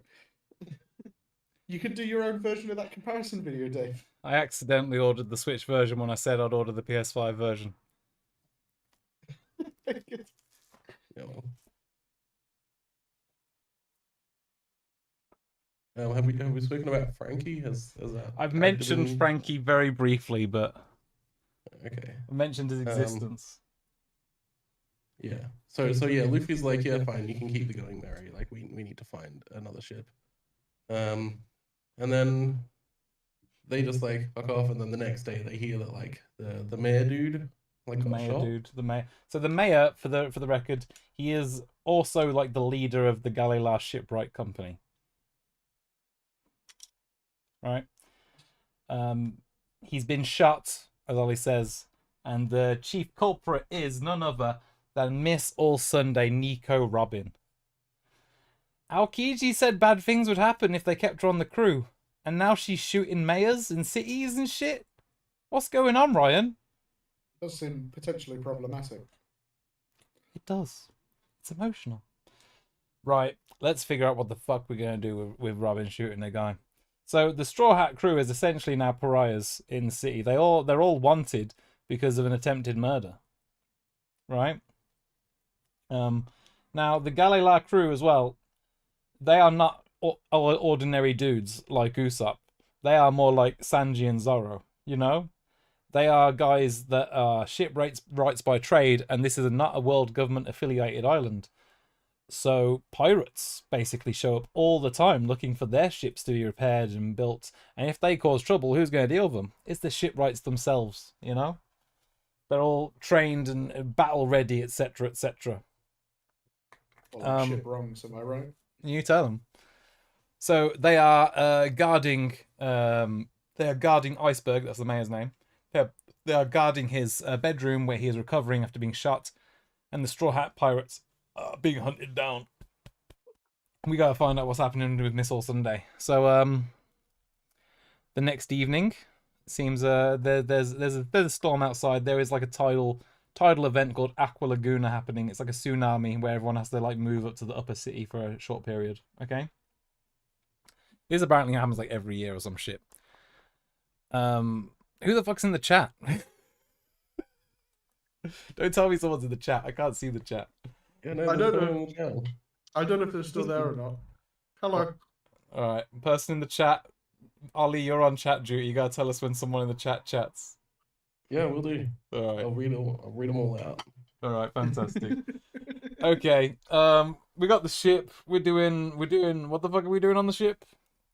You can do your own version of that comparison video, Dave. I accidentally ordered the Switch version when I said I'd order the PS5 version. Yeah, well. Have we spoken about Frankie? Has that? I've mentioned Frankie very briefly, but okay. I mentioned his existence. Yeah. So yeah, Luffy's like, yeah, fine, you can keep the Going Merry. Like, we need to find another ship. And then they just like fuck off, and then the next day they hear that like the mayor dude got shot. The mayor. So the mayor, for the record, he is also like the leader of the Galila Shipwright Company. Right? He's been shot, as Ollie says, and the chief culprit is none other than Miss All Sunday Nico Robin. Aokiji said bad things would happen if they kept her on the crew, and now she's shooting mayors in cities and shit? What's going on, Ryan? It does seem potentially problematic. It does. It's emotional. Right, let's figure out what the fuck we're going to do with Robin shooting the guy. So the Straw Hat crew is essentially now pariahs in the city. They're all wanted because of an attempted murder. Right? Now, the Galila crew as well, they are not ordinary dudes like Usopp. They are more like Sanji and Zoro, you know? They are guys that are shipwrights by trade, and this is not a world government affiliated island. So pirates basically show up all the time looking for their ships to be repaired and built. And if they cause trouble, who's going to deal with them? It's the shipwrights themselves, you know? They're all trained and battle ready, etc., etc. Ship wrongs, am I right? You tell them. So they are guarding. They are guarding Iceberg. That's the mayor's name. They are guarding his bedroom where he is recovering after being shot, and the Straw Hat pirates are being hunted down. We gotta find out what's happening with Miss All Sunday. So the next evening, seems there's a storm outside. There is like a tidal event called Aqua Laguna happening. It's like a tsunami where everyone has to like move up to the upper city for a short period. Okay. This apparently happens like every year or some shit. Who the fuck's in the chat? Don't tell me someone's in the chat. I can't see the chat. Yeah, no, I don't know. I don't know if they're still there or not. Hello. All right, person in the chat. Ollie, you're on chat duty. You gotta tell us when someone in the chat chats. Yeah, we'll do. All right. I'll read them all out. All right, fantastic. Okay, we got the ship. We're doing. What the fuck are we doing on the ship?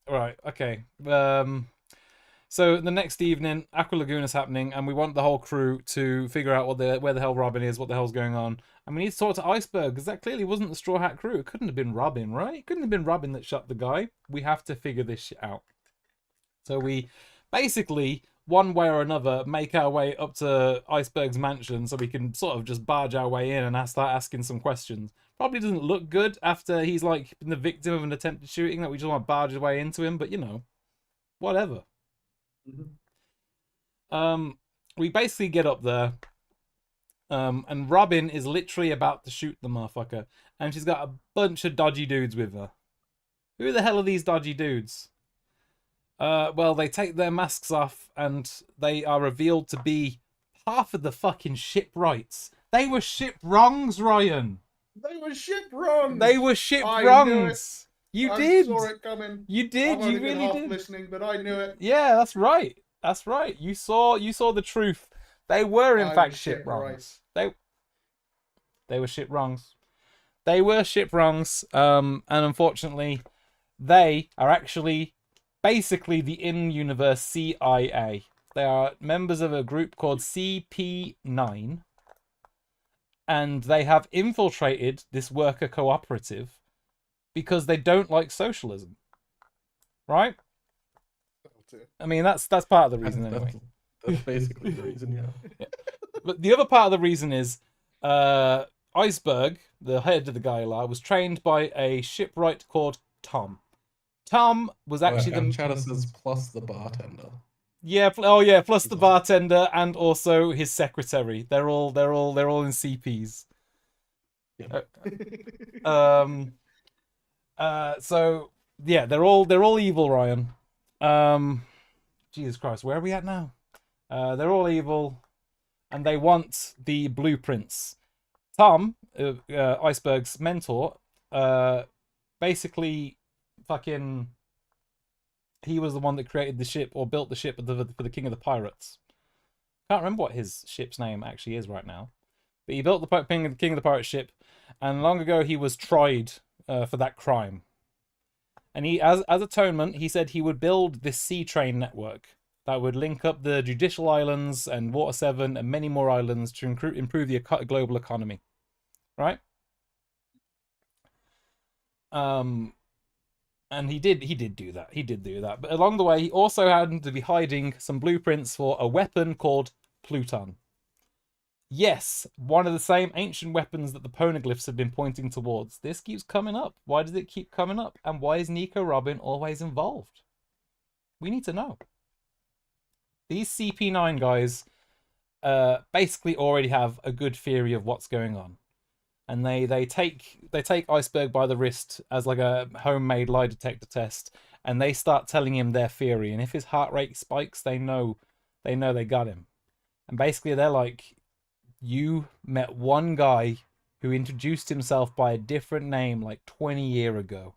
All right. Okay. So the next evening, Aqua Laguna's happening, and we want the whole crew to figure out where the hell Robin is, what the hell's going on, and we need to talk to Iceberg because that clearly wasn't the Straw Hat crew. It couldn't have been Robin, right? It couldn't have been Robin that shot the guy. We have to figure this shit out. So we basically, one way or another, make our way up to Iceberg's mansion so we can sort of just barge our way in and start asking some questions. Probably doesn't look good after he's like been the victim of an attempted shooting that we just want to barge our way into him, but you know, whatever. We basically get up there, and Robin is literally about to shoot the motherfucker, and she's got a bunch of dodgy dudes with her. Who the hell are these dodgy dudes? Well, they take their masks off, and they are revealed to be half of the fucking shipwrights. They were ship wrongs, Ryan. They were ship wrongs. They were ship wrongs. You did. I saw it coming. You did. You really half did. Listening, but I knew it. Yeah, that's right. That's right. You saw the truth. They were in fact ship wrongs. They were ship wrongs. They were ship wrongs. And unfortunately, they are actually basically the in-universe CIA. They are members of a group called CP9, and they have infiltrated this worker cooperative because they don't like socialism, right? I mean, that's part of the reason anyway. That's basically the reason, yeah. But the other part of the reason is Iceberg, the head of the Gala, was trained by a shipwright called Tom. Tom was actually the chatter says plus the bartender. Yeah, plus the bartender and also his secretary. They're all in CPs. Yeah. So yeah, they're all evil, Ryan. Jesus Christ, where are we at now? They're all evil, and they want the blueprints. Tom, Iceberg's mentor, basically, fucking, he was the one that created the ship or built the ship for the King of the Pirates. Can't remember what his ship's name actually is right now, but he built the King of the Pirates ship, and long ago he was tried for that crime. And he, as atonement, he said he would build this sea train network that would link up the Judicial Islands and Water 7 and many more islands to improve the global economy. Right? And he did do that. He did do that. But along the way, he also happened to be hiding some blueprints for a weapon called Pluton. Yes, one of the same ancient weapons that the poneglyphs have been pointing towards. This keeps coming up. Why does it keep coming up? And why is Nico Robin always involved? We need to know. These CP9 guys basically already have a good theory of what's going on. And they take Iceberg by the wrist as like a homemade lie detector test, and they start telling him their theory. And if his heart rate spikes, they know they got him. And basically they're like, you met one guy who introduced himself by a different name like 20 years ago.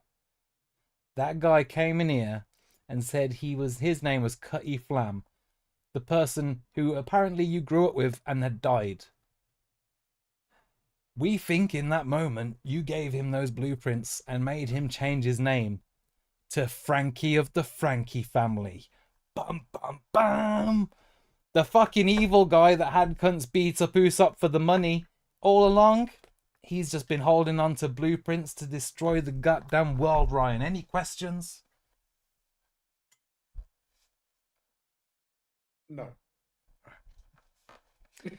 That guy came in here and said his name was Cutty Flam, the person who apparently you grew up with and had died. We think in that moment you gave him those blueprints and made him change his name to Frankie of the Frankie family. Bum, bum, bum. The fucking evil guy that had cunts beat up Usopp for the money all along. He's just been holding on to blueprints to destroy the goddamn world, Ryan. Any questions? No. Okay.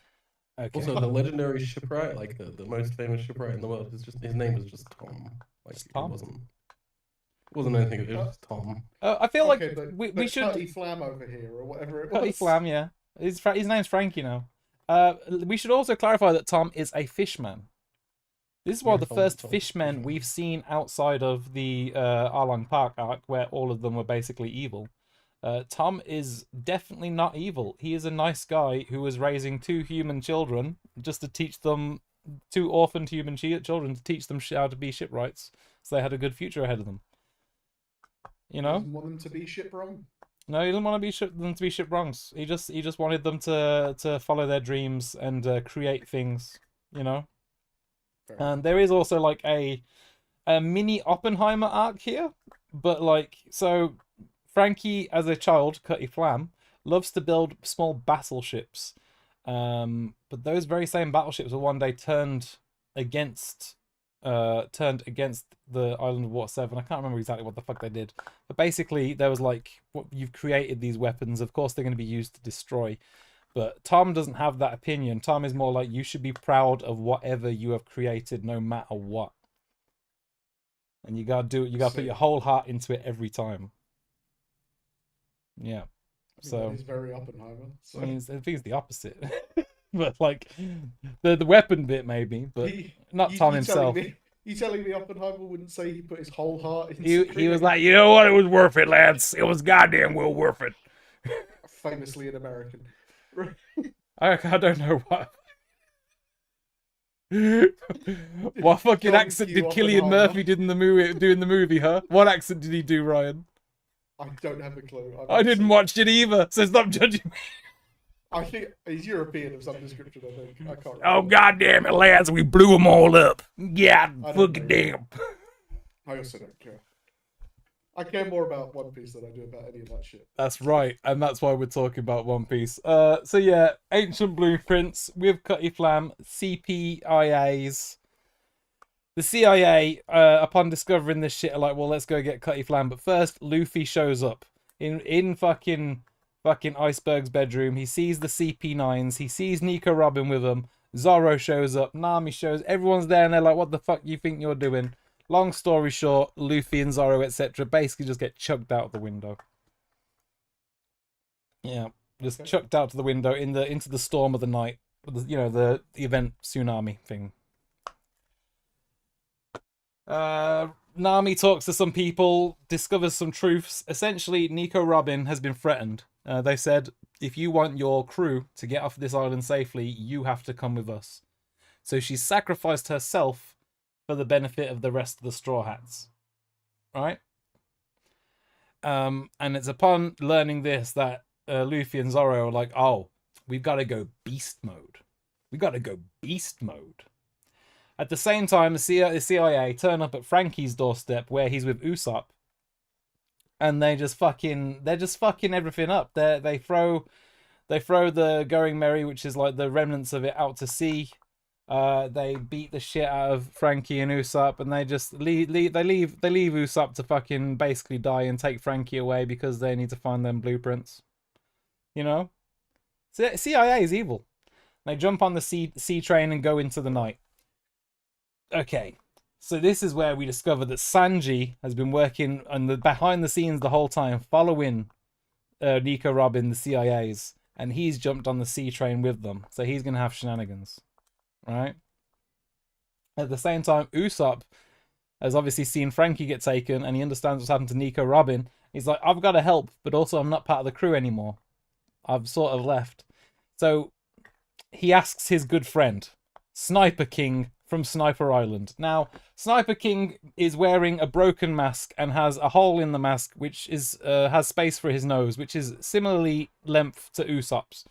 Also, the legendary shipwright, like the most famous shipwright in the world, is just his name is just Tom. Like Tom? it wasn't anything. It was just Tom. I feel Okay, like we should Cutty Flam over here or whatever it Cutty was. Flam, yeah. His name's Frankie now. We should also clarify that Tom is a fishman. This is one of the first fishmen we've seen outside of the Arlong Park arc, where all of them were basically evil. Tom is definitely not evil. He is a nice guy who was raising 2 human children just to teach them, 2 orphaned human children, to teach them how to be shipwrights, so they had a good future ahead of them. You know? He doesn't want them to be ship wrong. No, he didn't want them to be ship wrongs. He just wanted them to follow their dreams and create things. You know. And there is also like a mini Oppenheimer arc here, but like so. Frankie, as a child, Cutty Flam, loves to build small battleships. But those very same battleships were one day turned against the Island of Water 7. I can't remember exactly what the fuck they did. But basically, there was like, you've created these weapons. Of course, they're going to be used to destroy. But Tom doesn't have that opinion. Tom is more like, you should be proud of whatever you have created, no matter what. And you gotta do it. You gotta put your whole heart into it every time. Yeah. So he's very Oppenheimer. So. I think it's the opposite. But like the weapon bit maybe, but not Tom himself. You telling me Oppenheimer wouldn't say he put his whole heart into He was like, you know what, it was worth it, lads. It was goddamn well worth it. Famously an American. I don't know what. What fucking accent did Cillian Murphy do in the movie, huh? What accent did he do, Ryan? I don't have a clue. I didn't watch it either, so stop judging me. I think he's European of some description, I think. I can't remember. Oh, goddamn it, lads, we blew them all up. Yeah, fucking damn. I also don't care. I care more about One Piece than I do about any of that shit. That's right, and that's why we're talking about One Piece. So yeah, ancient blueprints with Cutty Flam, CPIAs. The CIA, upon discovering this shit, are like, well, let's go get Cutty Flam. But first, Luffy shows up in fucking Iceberg's bedroom. He sees the CP9s. He sees Nico Robin with them. Zoro shows up. Nami shows. Everyone's there, and they're like, what the fuck you think you're doing? Long story short, Luffy and Zoro, etc., basically just get chucked out the window. Yeah, just chucked out to the window into the storm of the night. You know, the event tsunami thing. Nami talks to some people, discovers some truths. Essentially, Nico Robin has been threatened. They said, if you want your crew to get off this island safely, you have to come with us. So she sacrificed herself for the benefit of the rest of the Straw Hats. Right? And it's upon learning this that Luffy and Zoro are like, oh, we've got to go beast mode. We've got to go beast mode. At the same time, the CIA turn up at Frankie's doorstep where he's with Usopp. And they're just fucking everything up. They throw the Going Merry, which is like the remnants of it, out to sea. They beat the shit out of Frankie and Usopp, and they just leave Usopp to fucking basically die and take Frankie away because they need to find them blueprints. You know? CIA is evil. They jump on the sea train and go into the night. Okay, so this is where we discover that Sanji has been working on the behind the scenes the whole time, following Nico Robin, the CIAs, and he's jumped on the sea train with them. So he's gonna have shenanigans, right? At the same time, Usopp has obviously seen Frankie get taken, and he understands what's happened to Nico Robin. He's like, I've got to help, but also I'm not part of the crew anymore. I've sort of left. So he asks his good friend, Sniper King, from Sniper Island. Now, Sniper King is wearing a broken mask and has a hole in the mask which is has space for his nose, which is similarly length to Usopp's.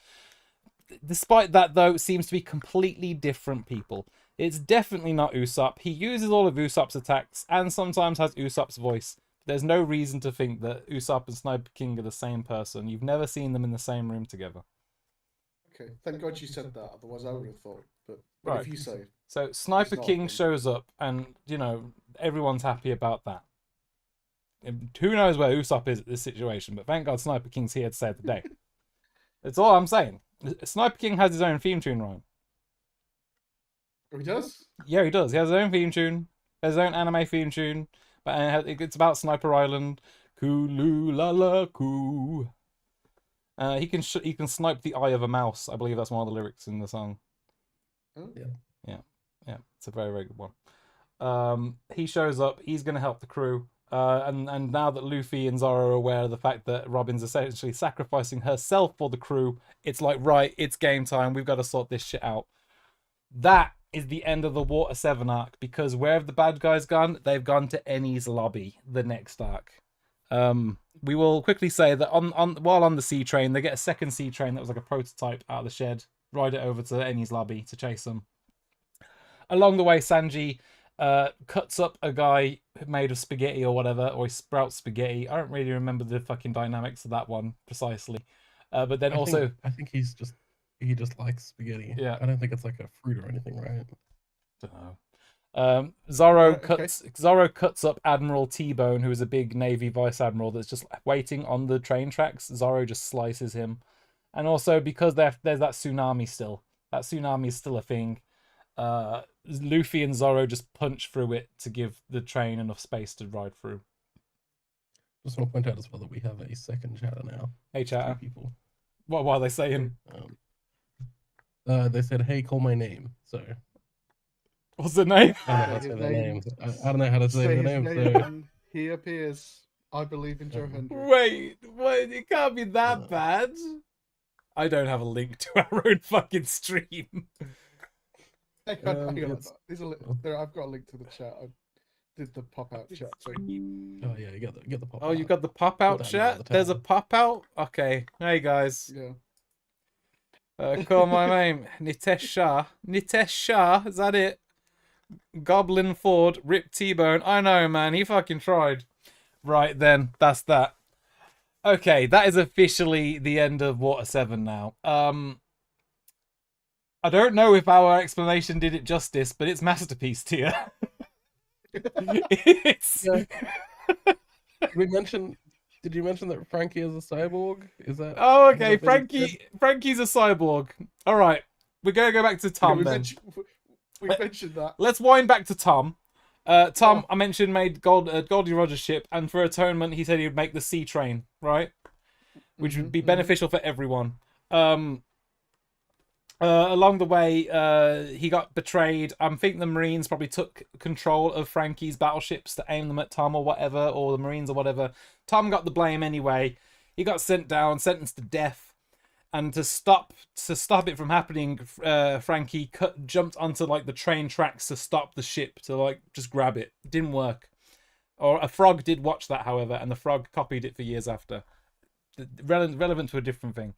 Despite that, though, it seems to be completely different people. It's definitely not Usopp. He uses all of Usopp's attacks and sometimes has Usopp's voice. There's no reason to think that Usopp and Sniper King are the same person. You've never seen them in the same room together. Okay, thank God you said that. Otherwise, I would have thought. But right. If you say So Sniper not a King thing. shows up, and everyone's happy about that. And who knows where Usopp is at this situation? But thank God Sniper King's here to save the day. That's all I'm saying. Sniper King has his own theme tune, Ryan. Oh, he does? Yeah, he does. He has his own theme tune. His own anime theme tune. But it's about Sniper Island. Kulu la la koo. He can snipe the eye of a mouse. I believe that's one of the lyrics in the song. Oh. Yeah. It's a very, very good one. He shows up. He's going to help the crew. And now that Luffy and Zoro are aware of the fact that Robin's essentially sacrificing herself for the crew, it's like, right, it's game time. We've got to sort this shit out. That is the end of the Water 7 arc, because where have the bad guys gone? They've gone to Eni's lobby, the next arc. We will quickly say that while on the sea train, they get a second sea train that was like a prototype out of the shed, ride it over to Eni's lobby to chase them. Along the way, Sanji cuts up a guy made of spaghetti or whatever, or he sprouts spaghetti. I don't really remember the fucking dynamics of that one precisely. But then I think he just likes spaghetti. Yeah. I don't think it's like a fruit or anything, right? Don't know. Zoro cuts up Admiral T-Bone, who is a big Navy vice admiral that's just waiting on the train tracks. Zoro just slices him. And also because there's that tsunami still. That tsunami is still a thing. Luffy and Zoro just punch through it to give the train enough space to ride through. Just want to point out as well that we have a second chatter now. Hey, chatter. 2 people. What are they saying? They said, "Hey, call my name." So what's the name? I don't know how to say their names. I don't know how to say their names. So he appears. I believe in Joe Hendry. Wait, it can't be that bad. I don't have a link to our own fucking stream. Hang on. I've got a link to the chat. I did the pop out chat. So. Oh yeah, you get the pop. Oh, you got the pop out chat. There's a pop out. Okay, hey guys. Yeah. Call my name Nitesh Shah. Nitesh Shah, is that it? Goblin Ford, Rip T-Bone. I know, man. He fucking tried. Right then, that's that. Okay, that is officially the end of Water 7 now. I don't know if our explanation did it justice, but it's masterpiece tier. It's... Did you mention that Frankie is a cyborg? Is that? Oh, okay. Frankie's a cyborg. All right, we're gonna go back to Tom then. We mentioned that. Let's wind back to Tom. Tom, I mentioned, made Goldie Roger's ship, and for atonement, he said he would make the sea train, right? Which would be beneficial for everyone. Along the way, he got betrayed. I think the Marines probably took control of Frankie's battleships to aim them at Tom or whatever, or the Marines or whatever. Tom got the blame anyway. He got sent down, sentenced to death. And to stop it from happening, Frankie jumped onto like the train tracks to stop the ship, to like just grab it. It didn't work. Or a frog did watch that, however, and the frog copied it for years after. Relevant to a different thing.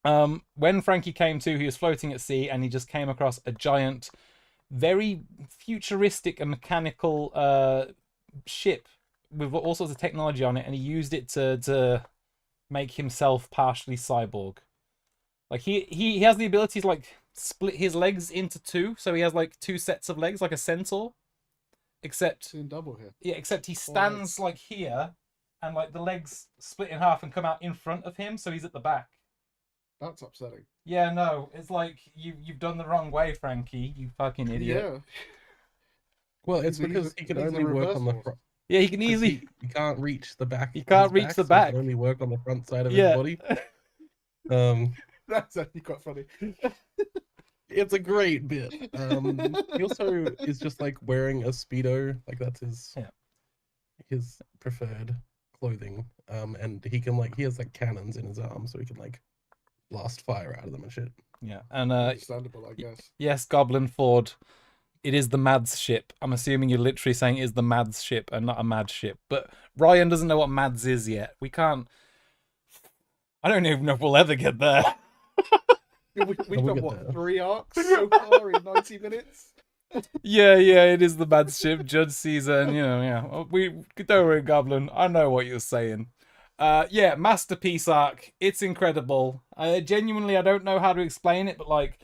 When Frankie came to, he was floating at sea, and he just came across a giant, very futuristic and mechanical ship with all sorts of technology on it, and he used it to make himself partially cyborg. Like he has the ability to like split his legs into two, so he has like 2 sets of legs, like a centaur. Except in double here. Yeah, except he stands like here, and like the legs split in half and come out in front of him, so he's at the back. That's upsetting. Yeah, no, it's like you've done the wrong way, Frankie. You fucking idiot. Yeah. Well, it's because he can only work on the front. Yeah, he can easily. He can't reach the back. He can't reach the back. He can only work on the front side of his body. That's actually quite funny. It's a great bit. He also is just like wearing a Speedo, like that's his preferred clothing. And he can he has like cannons in his arms, so he can like blast fire out of them and shit. Yeah, and understandable, I guess. Yes, Goblin Ford. It is the Mads ship. I'm assuming you're literally saying it is the Mads ship and not a Mad ship. But Ryan doesn't know what Mads is yet. We can't. I don't even know if we'll ever get there. We've got what, 3 arcs so far in 90 minutes? Yeah, it is the Mads ship. Judge Caesar, and we don't worry, Goblin. I know what you're saying. Yeah, masterpiece arc. It's incredible. Genuinely, I don't know how to explain it, but like,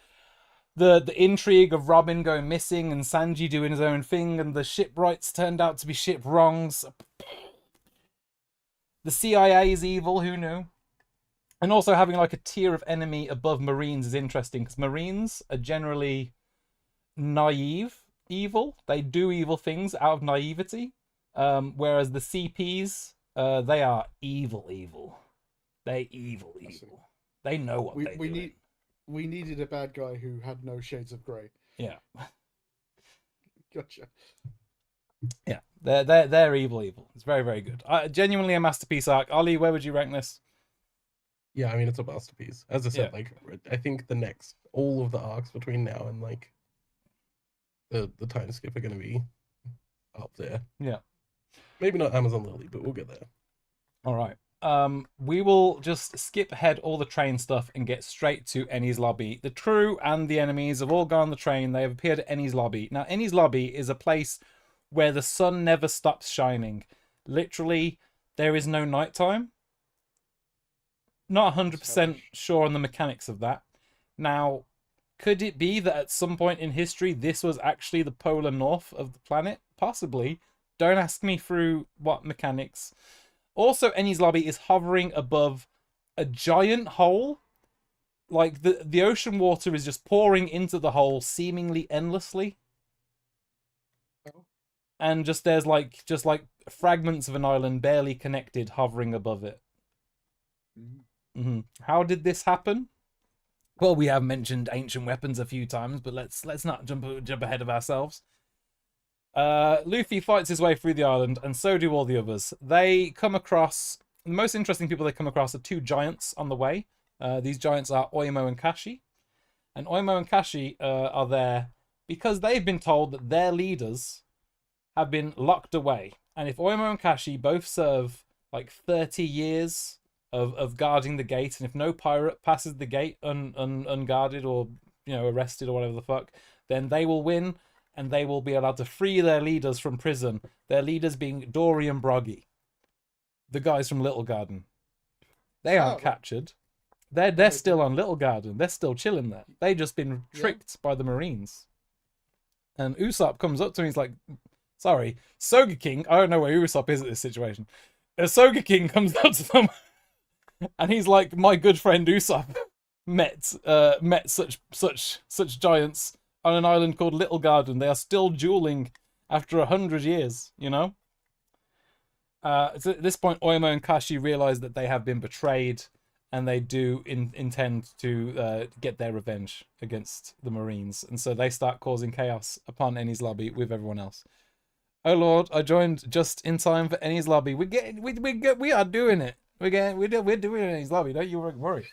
the intrigue of Robin going missing and Sanji doing his own thing, and the shipwrights turned out to be ship wrongs. The CIA is evil, who knew? And also having like a tier of enemy above Marines is interesting, because Marines are generally naive evil. They do evil things out of naivety. Whereas the CPs, they are evil. They evil. They know what they're doing. We needed a bad guy who had no shades of grey. Yeah. Gotcha. Yeah, they're evil. It's very, very good. Genuinely a masterpiece arc. Ollie, where would you rank this? Yeah, I mean, it's a masterpiece. As I said, like, I think all of the arcs between now and like the time skip are going to be up there. Yeah. Maybe not Amazon Lily, but we'll get there. All right. We will just skip ahead all the train stuff and get straight to Enies Lobby. The crew and the enemies have all gone on the train. They have appeared at Enies Lobby. Now, Enies Lobby is a place where the sun never stops shining. Literally, there is no nighttime. Not 100% sure on the mechanics of that. Now, could it be that at some point in history, this was actually the polar north of the planet? Possibly. Don't ask me through what mechanics. Also, Enies Lobby is hovering above a giant hole. Like, the ocean water is just pouring into the hole seemingly endlessly. And there's like fragments of an island barely connected hovering above it. Mm-hmm. How did this happen? Well, we have mentioned ancient weapons a few times, but let's not jump ahead of ourselves. Luffy fights his way through the island, and so do all the others. They come across... The most interesting people they come across are two giants on the way. These giants are Oimo and Kashi. And Oimo and Kashi are there because they've been told that their leaders have been locked away. And if Oimo and Kashi both serve like 30 years of guarding the gate, and if no pirate passes the gate unguarded or, arrested or whatever the fuck, then they will win, and they will be allowed to free their leaders from prison. Their leaders being Dory and Broggy, the guys from Little Garden. They aren't captured. They're still on Little Garden. They're still chilling there. They've just been tricked by the Marines. And Usopp comes up to him. He's like, sorry, Soga King. I don't know where Usopp is at this situation. Soga King comes up to them, and he's like, my good friend Usopp met such giants on an island called Little Garden. They are still dueling after 100 years, So at this point, Oimo and Kashi realize that they have been betrayed, and they do intend to get their revenge against the Marines. And so they start causing chaos upon Enies Lobby with everyone else. Oh Lord, I joined just in time for Enies Lobby. We are doing it. We're doing Enies Lobby. Don't you worry.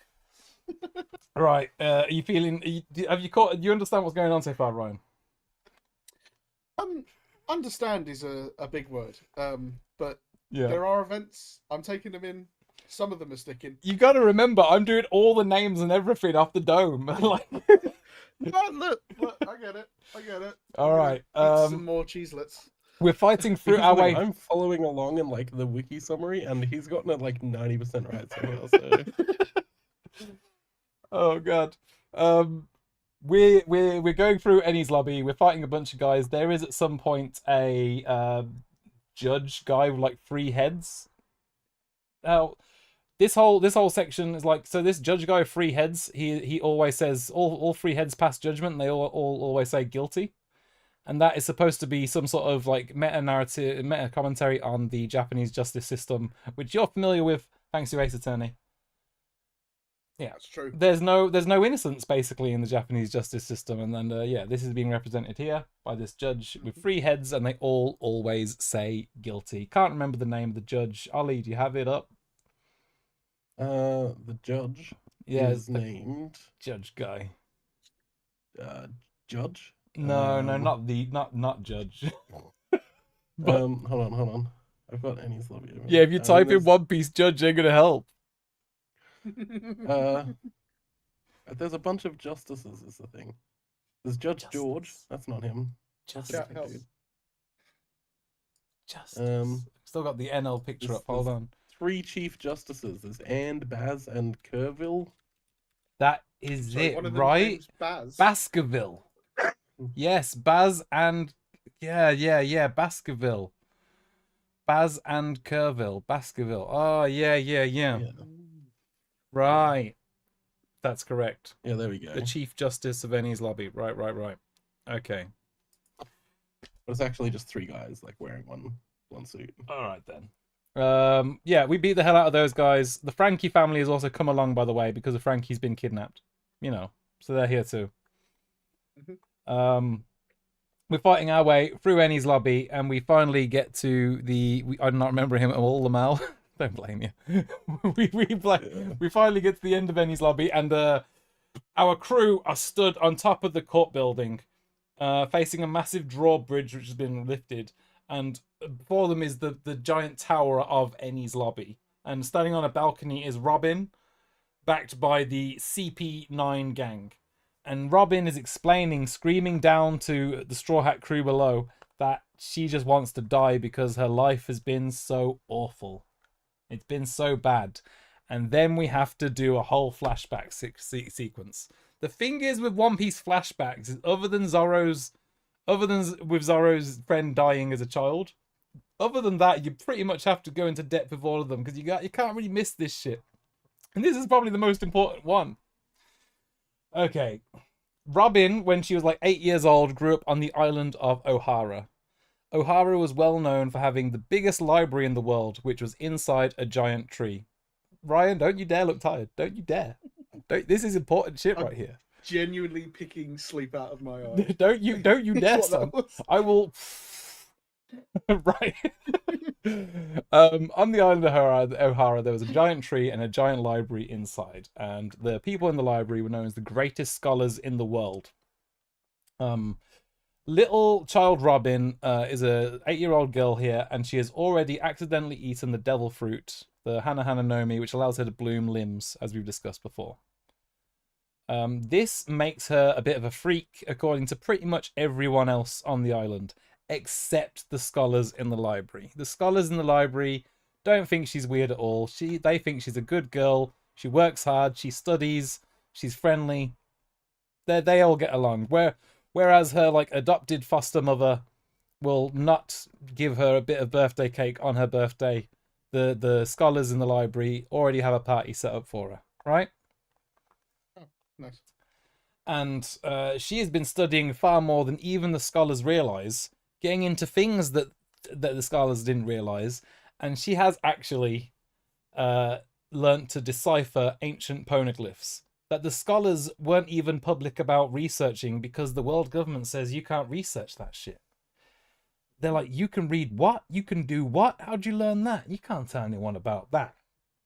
Right, are you feeling? Do you understand what's going on so far, Ryan? Understand is a big word. But yeah, there are events. I'm taking them in. Some of them are sticking. You got to remember, I'm doing all the names and everything off the dome. Like, look, I get it. All right, some more cheeselets. We're fighting through our way. I'm following along in like the wiki summary, and he's gotten it like 90% right somehow. So. Oh god. We're going through Enies Lobby. We're fighting a bunch of guys. There is at some point a judge guy with like 3 heads. Now, this whole section is like, so this judge guy with 3 heads, he always says all 3 heads pass judgment, and they all always say guilty. And that is supposed to be some sort of like meta commentary on the Japanese justice system, which you're familiar with thanks to Ace Attorney. Yeah, that's true. There's no innocence basically in the Japanese justice system, and then this is being represented here by this judge with 3 heads, and they all always say guilty. Can't remember the name of the judge. Ollie, do you have it up? The judge is named Judge Guy. Judge? No, not Judge. But, hold on. I've got Enies Lobby. Yeah, if you type in One Piece Judge, ain't gonna help. There's a bunch of justices is the thing. There's Judge George. That's not him. Justice. Justice. Still got the NL picture up. Hold on. 3 chief justices. There's And, Baz, and Kerville. That is Sorry, it, one of them's right? name's Baz. Baskerville. Yes, Baz and yeah, Baskerville. Baz and Kerrville, Baskerville. Oh yeah. Right. That's correct. Yeah, there we go. The Chief Justice of Enies Lobby. Right. Okay. But it's actually just 3 guys like wearing one suit. All right then. Yeah, we beat the hell out of those guys. The Frankie family has also come along, by the way, because of Frankie's been kidnapped. You know, so they're here too. We're fighting our way through Enies Lobby, and we finally get to I do not remember him at all, Lamal. Don't blame you. we finally get to the end of Enies Lobby, and our crew are stood on top of the court building, facing a massive drawbridge which has been lifted, and before them is the giant tower of Enies Lobby. And standing on a balcony is Robin, backed by the CP9 gang. And Robin is explaining, screaming down to the Straw Hat crew below, that she just wants to die because her life has been so awful. It's been so bad. And then we have to do a whole flashback sequence. The thing is with One Piece flashbacks, is other than with Zoro's friend dying as a child, other than that, you pretty much have to go into depth with all of them because you can't really miss this shit. And this is probably the most important one. Okay. Robin, when she was like 8 years old, grew up on the island of Ohara. Ohara was well known for having the biggest library in the world, which was inside a giant tree. Ryan, don't you dare look tired. Don't you dare. This is important shit right here. Genuinely picking sleep out of my eyes. Don't you dare, son. I will... Right. On the island of Ohara, there was a giant tree and a giant library inside, and the people in the library were known as the greatest scholars in the world. Little child Robin is a 8-year-old girl here, and she has already accidentally eaten the devil fruit, the Hana Hana Nomi, which allows her to bloom limbs, as we've discussed before. This makes her a bit of a freak, according to pretty much everyone else on the island, except the scholars in the library. The scholars in the library don't think she's weird at all. They think she's a good girl. She works hard. She studies. She's friendly. They all get along. Whereas her like adopted foster mother will not give her a bit of birthday cake on her birthday. The scholars in the library already have a party set up for her, right? Oh, nice. And she has been studying far more than even the scholars realize, getting into things that the scholars didn't realize, and she has actually learnt to decipher ancient poneglyphs that the scholars weren't even public about researching because the world government says you can't research that shit. They're like, you can read what? You can do what? How'd you learn that? You can't tell anyone about that.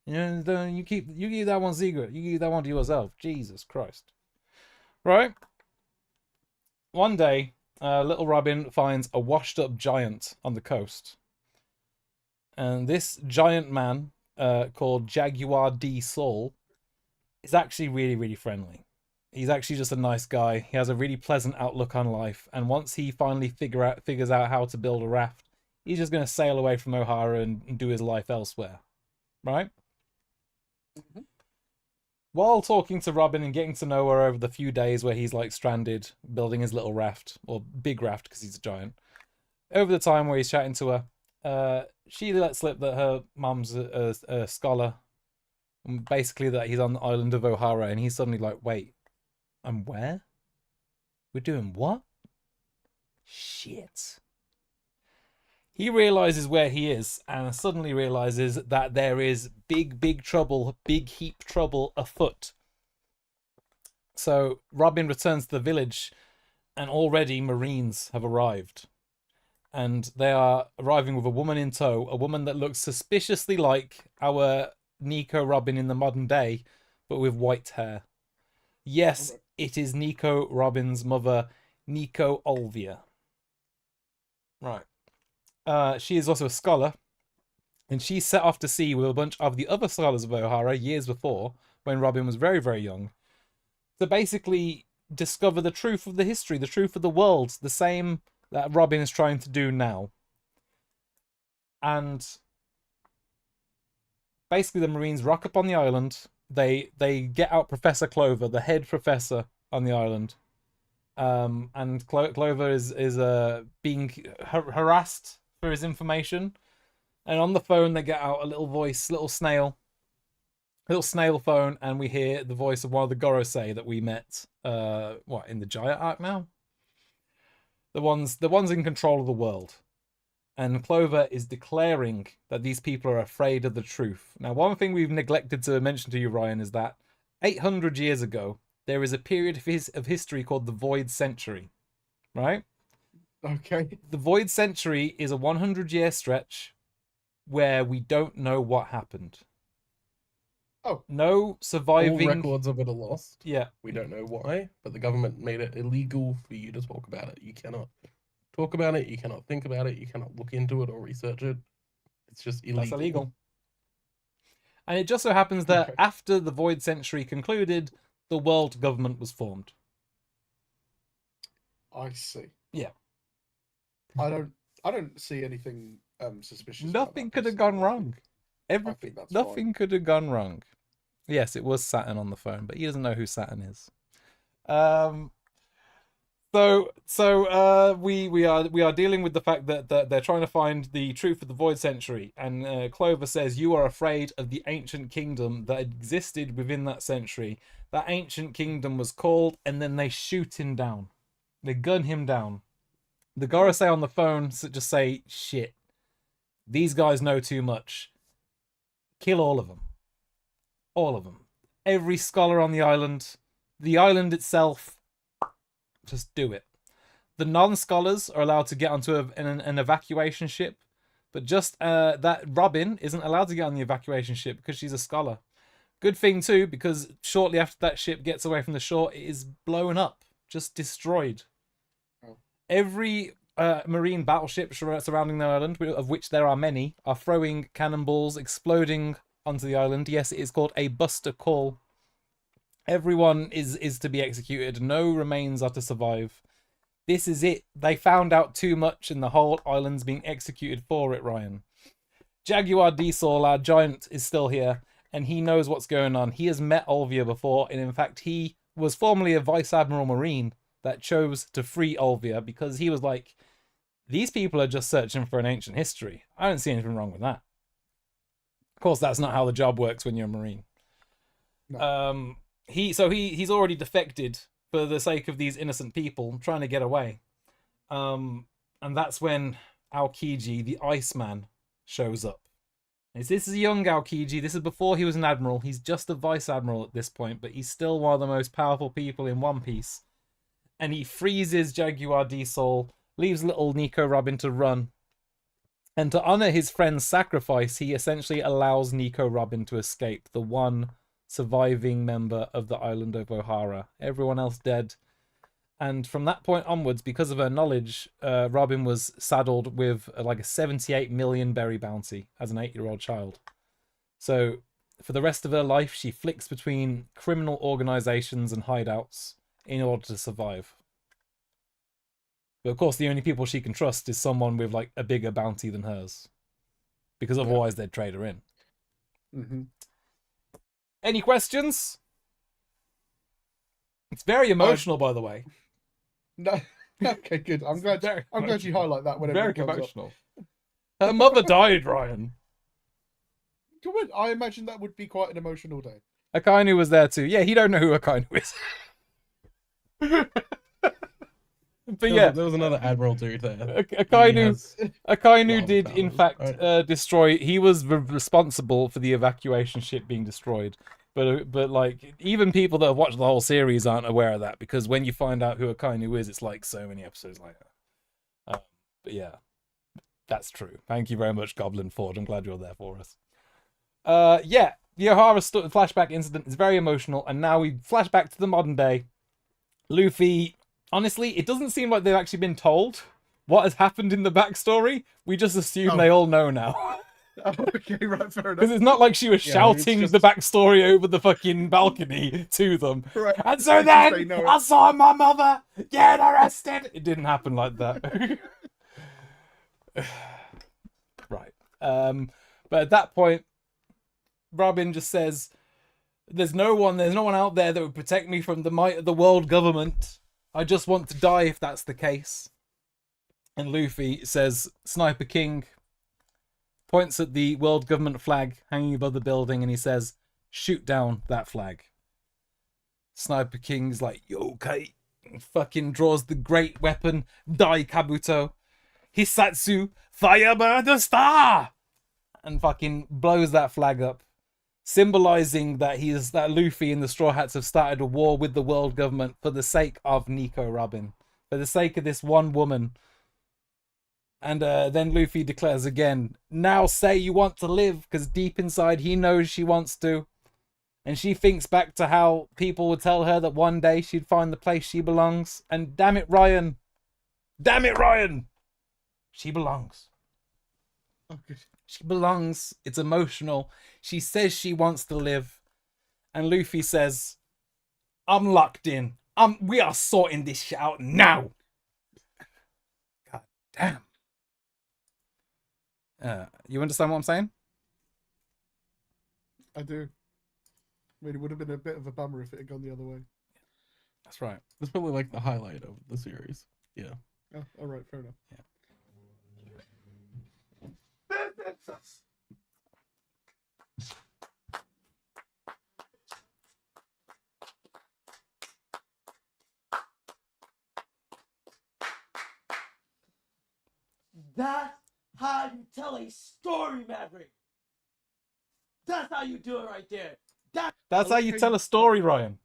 You know, you keep that one secret. You keep that one to yourself. Jesus Christ. Right? One day, little Robin finds a washed up giant on the coast. And this giant man, called Jaguar D. Saul, is actually really, really friendly. He's actually just a nice guy. He has a really pleasant outlook on life. And once he finally figures out how to build a raft, he's just going to sail away from Ohara and do his life elsewhere. Right? Mm-hmm. While talking to Robin and getting to know her over the few days where he's like stranded, building his little raft, or big raft because he's a giant, over the time where he's chatting to her, she lets slip that her mum's a scholar, and basically that he's on the island of Ohara, and he's suddenly like, wait, I'm where? We're doing what? Shit. He realizes where he is and suddenly realizes that there is big trouble, big heap trouble afoot. So Robin returns to the village, and already Marines have arrived. And they are arriving with a woman in tow, a woman that looks suspiciously like our Nico Robin in the modern day, but with white hair. Yes, it is Nico Robin's mother, Nico Olvia. Right. She is also a scholar, and she set off to sea with a bunch of the other scholars of Ohara years before, when Robin was very, very young, to basically discover the truth of the history, the truth of the world, the same that Robin is trying to do now. And basically the Marines rock up on the island, they get out Professor Clover, the head professor on the island. And Clover is being harassed for his information. And on the phone, they get out a little voice, little snail phone, and we hear the voice of one of the Gorosei that we met, in the Jaya arc now? The ones in control of the world. And Clover is declaring that these people are afraid of the truth. Now, one thing we've neglected to mention to you, Ryan, is that 800 years ago, there is a period of history called the Void Century, right? Okay. The Void Century is a 100-year stretch where we don't know what happened. Oh. No surviving... All records of it are lost. Yeah. We don't know why, but the government made it illegal for you to talk about it. You cannot talk about it, you cannot think about it, you cannot look into it or research it. It's just illegal. That's illegal. And it just so happens that after the Void Century concluded, the world government was formed. I see. Yeah. I don't see anything suspicious. Nothing could have gone wrong. Nothing could have gone wrong. Yes, it was Saturn on the phone, but he doesn't know who Saturn is. So we are dealing with the fact that they're trying to find the truth of the Void Century, and Clover says you are afraid of the ancient kingdom that existed within that century. That ancient kingdom was called, and then they shoot him down. They gun him down. The Gorosei on the phone just say, shit, these guys know too much. Kill all of them. All of them. Every scholar on the island itself, just do it. The non-scholars are allowed to get onto an evacuation ship, but just that Robin isn't allowed to get on the evacuation ship because she's a scholar. Good thing too, because shortly after that ship gets away from the shore, it is blown up, just destroyed. Oh. Every marine battleship surrounding the island, of which there are many, are throwing cannonballs, exploding onto the island. Yes, it is called a buster call. Everyone is to be executed. No remains are to survive. This is it. They found out too much and the whole island's being executed for it, Ryan. Jaguar Diesel, our giant, is still here, and he knows what's going on. He has met Olvia before, and in fact, he was formerly a Vice Admiral Marine that chose to free Olvia because he was like, these people are just searching for an ancient history. I don't see anything wrong with that. Of course, that's not how the job works when you're a Marine. No. He's already defected for the sake of these innocent people trying to get away. And that's when Aokiji, the Iceman, shows up. This is a young Aokiji. This is before he was an admiral. He's just a vice admiral at this point, but he's still one of the most powerful people in One Piece. And he freezes Jaguar Diesel, leaves little Nico Robin to run. And to honor his friend's sacrifice, he essentially allows Nico Robin to escape, the one surviving member of the island of Ohara. Everyone else dead. And from that point onwards, because of her knowledge, Robin was saddled with like a 78 million berry bounty as an 8-year-old child. So for the rest of her life, she flicks between criminal organizations and hideouts in order to survive. But of course, the only people she can trust is someone with like a bigger bounty than hers, because otherwise they'd trade her in. Mm-hmm. Any questions? It's very emotional, by the way. No. Okay, good. I'm glad you highlight that whenever Very it comes emotional. Her mother died, Ryan. Up. I imagine that would be quite an emotional day. Akainu was there too. Yeah, he don't know who Akainu is. But yeah, there was another admiral dude there. Akainu did powers, in fact right? destroy. He was responsible for the evacuation ship being destroyed. But like even people that have watched the whole series aren't aware of that, because when you find out who Akainu is, it's like so many episodes later. But yeah, that's true. Thank you very much, Goblin Ford. I'm glad you're there for us. Yeah, the Ohara flashback incident is very emotional, and now we flash back to the modern day. Luffy. Honestly, it doesn't seem like they've actually been told what has happened in the backstory. We just assume they all know now. Okay, right, fair enough. Because it's not like she was shouting just... the backstory over the fucking balcony to them. Right. And so then I saw my mother get arrested. It didn't happen like that. Right. But at that point, Robin just says, There's no one out there that would protect me from the might of the world government. I just want to die if that's the case. And Luffy says, Sniper King points at the world government flag hanging above the building and he says, shoot down that flag. Sniper King's like, okay. Fucking draws the great weapon, Dai Kabuto. Hisatsu, Firebird Star! And fucking blows that flag up. Symbolizing that Luffy and the Straw Hats have started a war with the world government for the sake of Nico Robin. For the sake of this one woman. And then Luffy declares again, now say you want to live, because deep inside he knows she wants to. And she thinks back to how people would tell her that one day she'd find the place she belongs. And damn it, Ryan. Damn it, Ryan. She belongs. Okay. She belongs. It's emotional. She says she wants to live. And Luffy says, I'm locked in. We are sorting this shit out now. God damn. You understand what I'm saying? I do. I mean, it would have been a bit of a bummer if it had gone the other way. That's right. That's probably like the highlight of the series. Yeah. Oh, all right, fair enough. Yeah. That's how you tell a story, Maverick. That's how you do it right there. That's how you tell a story, Ryan.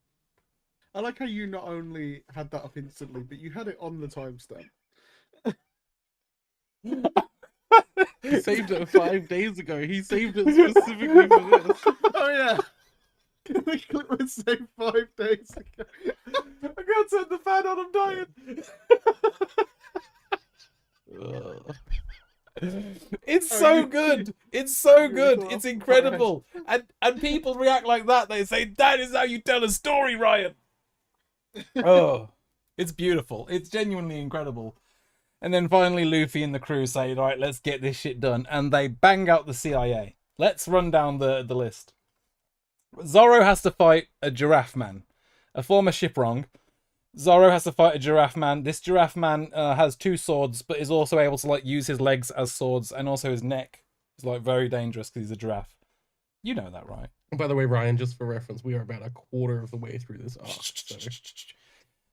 I like how you not only had that up instantly, but you had it on the timestamp. He saved it 5 days ago. He saved it specifically for this. Oh yeah. The clip was saved 5 days ago. I can't turn the fan on, I'm dying. It's so good. It's so good. It's incredible. And people react like that. They say, that is how you tell a story, Ryan. Oh, it's beautiful. It's genuinely incredible. And then finally Luffy and the crew say, right, let's get this shit done. And they bang out the CIA. Let's run down the list. Zoro has to fight a giraffe man, a former shipwrong. Zoro has to fight a giraffe man. This giraffe man has 2 swords, but is also able to like use his legs as swords, and also his neck is like very dangerous because he's a giraffe. You know that, right? By the way, Ryan, just for reference, we are about a quarter of the way through this arc. So.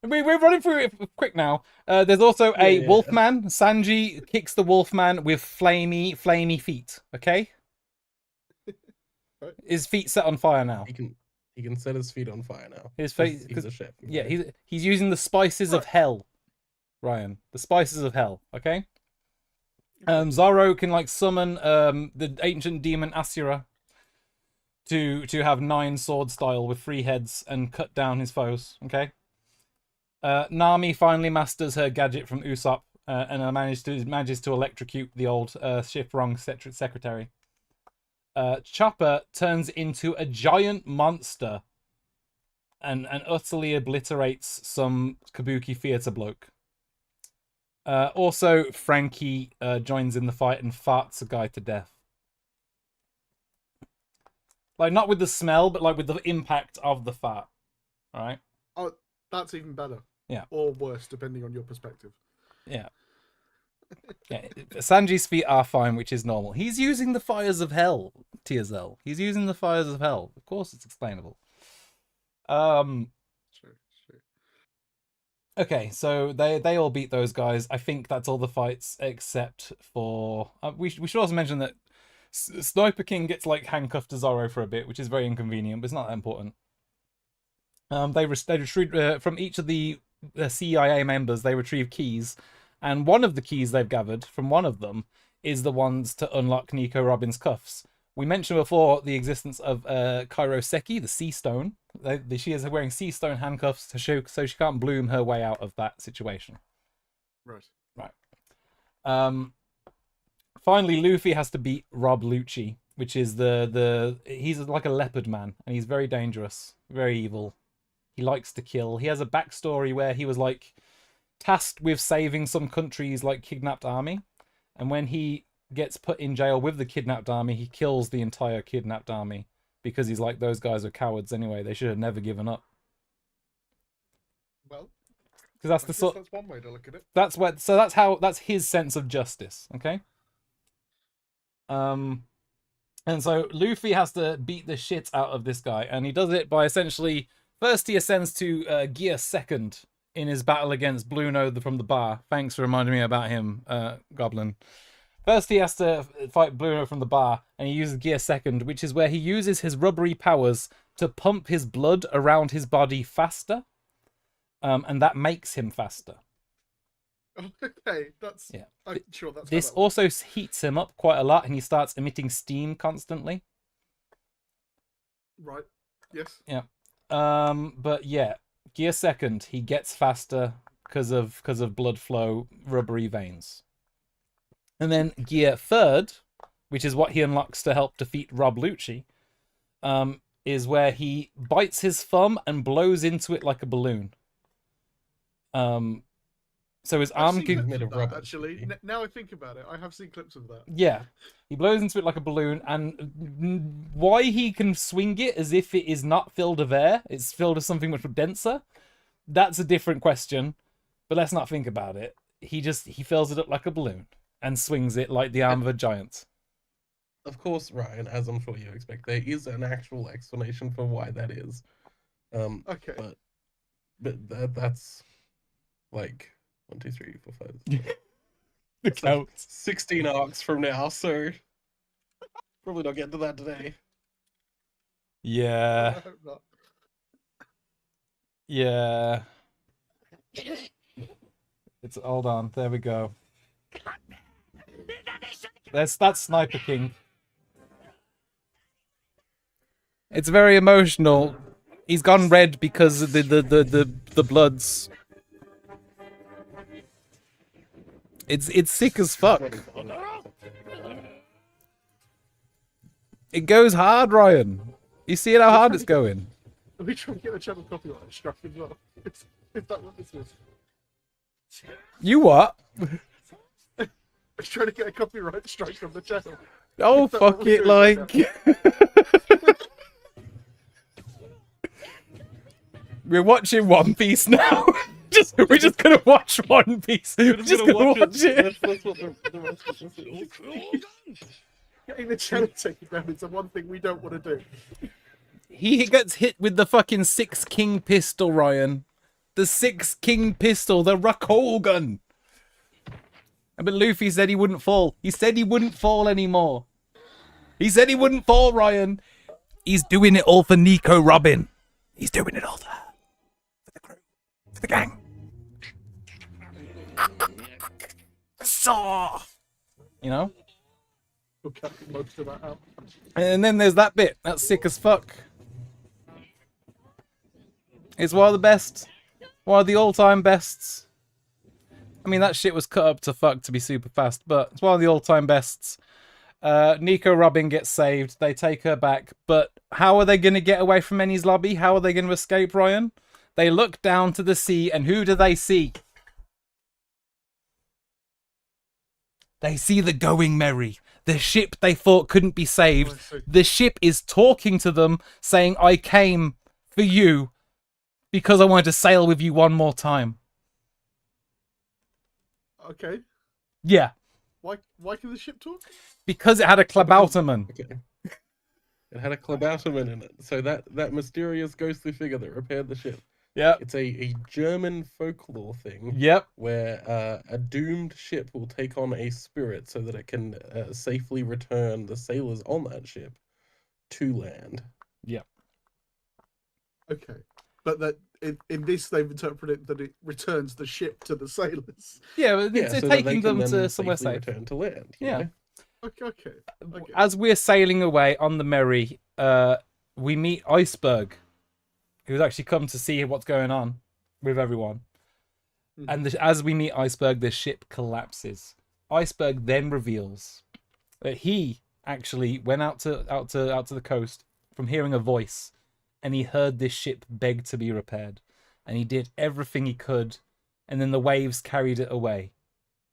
We're running through it quick now. There's also a wolfman. Sanji kicks the wolfman with flamey feet. Okay, his feet set on fire now. He can set his feet on fire now. His feet, he's a chef. Yeah, he's using the spices of hell, Ryan. The spices of hell. Okay. Zoro can like summon the ancient demon Asura to have 9 sword style with 3 heads and cut down his foes. Okay. Nami finally masters her gadget from Usopp and manages to electrocute the old ship-wrong secretary. Chopper turns into a giant monster and utterly obliterates some Kabuki theater bloke. Also, Frankie joins in the fight and farts a guy to death. Like, not with the smell, but like with the impact of the fart. Alright? Oh, that's even better. Yeah. Or worse, depending on your perspective. Yeah. Yeah. Sanji's feet are fine, which is normal. He's using the fires of hell, TSL. He's using the fires of hell. Of course it's explainable. Sure. Okay, so they all beat those guys. I think that's all the fights except for... we should also mention that Sniper King gets like handcuffed to Zoro for a bit, which is very inconvenient, but it's not that important. They retrieve from each of the CIA members, they retrieve keys, and one of the keys they've gathered from one of them is the ones to unlock Nico Robin's cuffs. We mentioned before the existence of Kairoseki, the Sea Stone. She is wearing Sea Stone handcuffs so she can't bloom her way out of that situation. Right. Finally, Luffy has to beat Rob Lucci, which is he's like a leopard man, and he's very dangerous, very evil. He likes to kill. He has a backstory where he was like tasked with saving some country's like kidnapped army, and when he gets put in jail with the kidnapped army, he kills the entire kidnapped army because he's like, those guys are cowards anyway. They should have never given up. Well, because that's I the guess sort. that's one way to look at it. That's what. So that's his sense of justice. Okay. And so Luffy has to beat the shit out of this guy, and he does it by essentially first he ascends to gear second in his battle against Bluno from the bar. Thanks for reminding me about him, Goblin. First he has to fight Bluno from the bar, and he uses gear second, which is where he uses his rubbery powers to pump his blood around his body faster, and that makes him faster. Okay, that's yeah. I'm sure that's. This also heats him up quite a lot, and he starts emitting steam constantly. Right. Yes. Yeah. But yeah, gear second, he gets faster because of blood flow, rubbery veins. And then gear third, which is what he unlocks to help defeat Rob Lucci, is where he bites his thumb and blows into it like a balloon. So his arm can... made of rubber. Actually, now I think about it, I have seen clips of that. Yeah, he blows into it like a balloon, and why he can swing it as if it is not filled with air, it's filled with something much denser, that's a different question, but let's not think about it. He fills it up like a balloon and swings it like the arm of a giant. Of course, Ryan, as I'm sure you expect, there is an actual explanation for why that is. Okay. But that's like 1, 2, 3, 4, 5. The count. 16 arcs from now, so probably not getting to that today. Yeah. I hope not. Yeah. It's hold on. There we go. That's Sniper King. It's very emotional. He's gone red because of the bloods. It's sick as fuck. It goes hard, Ryan. You see how hard it's going. Are we trying to get a channel copyright struck as well? Is that what this is? You what? I'm trying to get a copyright strike from the channel. Oh, fuck it, like... We're watching One Piece now. We're just gonna watch One Piece. We're just gonna watch it. That's what the rest of this is. Getting the channel taken down is the one thing we don't want to do. He gets hit with the fucking 6 King pistol, Ryan. The 6 King pistol, the Rakogan. But Luffy said he wouldn't fall. He said he wouldn't fall anymore. He said he wouldn't fall, Ryan. He's doing it all for Nico Robin. He's doing it all for the crew. For the gang. Saw. You know? We'll cut most of that out. And then there's that bit. That's sick as fuck. It's one of the best. One of the all-time bests. I mean, that shit was cut up to fuck to be super fast, but it's one of the all-time bests. Nico Robin gets saved. They take her back. But how are they going to get away from Eni's lobby? How are they going to escape, Ryan? They look down to the sea, and who do they see? They see the Going Merry. The ship they thought couldn't be saved. The ship is talking to them, saying, I came for you because I wanted to sail with you one more time. Okay. Yeah. Why can the ship talk? Because it had a Klabauterman. Okay. It had a Klabauterman in it. So that mysterious ghostly figure that repaired the ship. Yeah. It's a German folklore thing. Yep. Where a doomed ship will take on a spirit so that it can safely return the sailors on that ship to land. Yep. Okay. But that in this they've interpreted that it returns the ship to the sailors. Yeah, but it's so taking them to somewhere safely safe. return to land. Yeah. Know? Okay. As we're sailing away on the Merry, we meet Iceberg, who's actually come to see what's going on with everyone. Mm-hmm. And as we meet Iceberg, the ship collapses. Iceberg then reveals that he actually went out to the coast from hearing a voice, and he heard this ship beg to be repaired, and he did everything he could, and then the waves carried it away.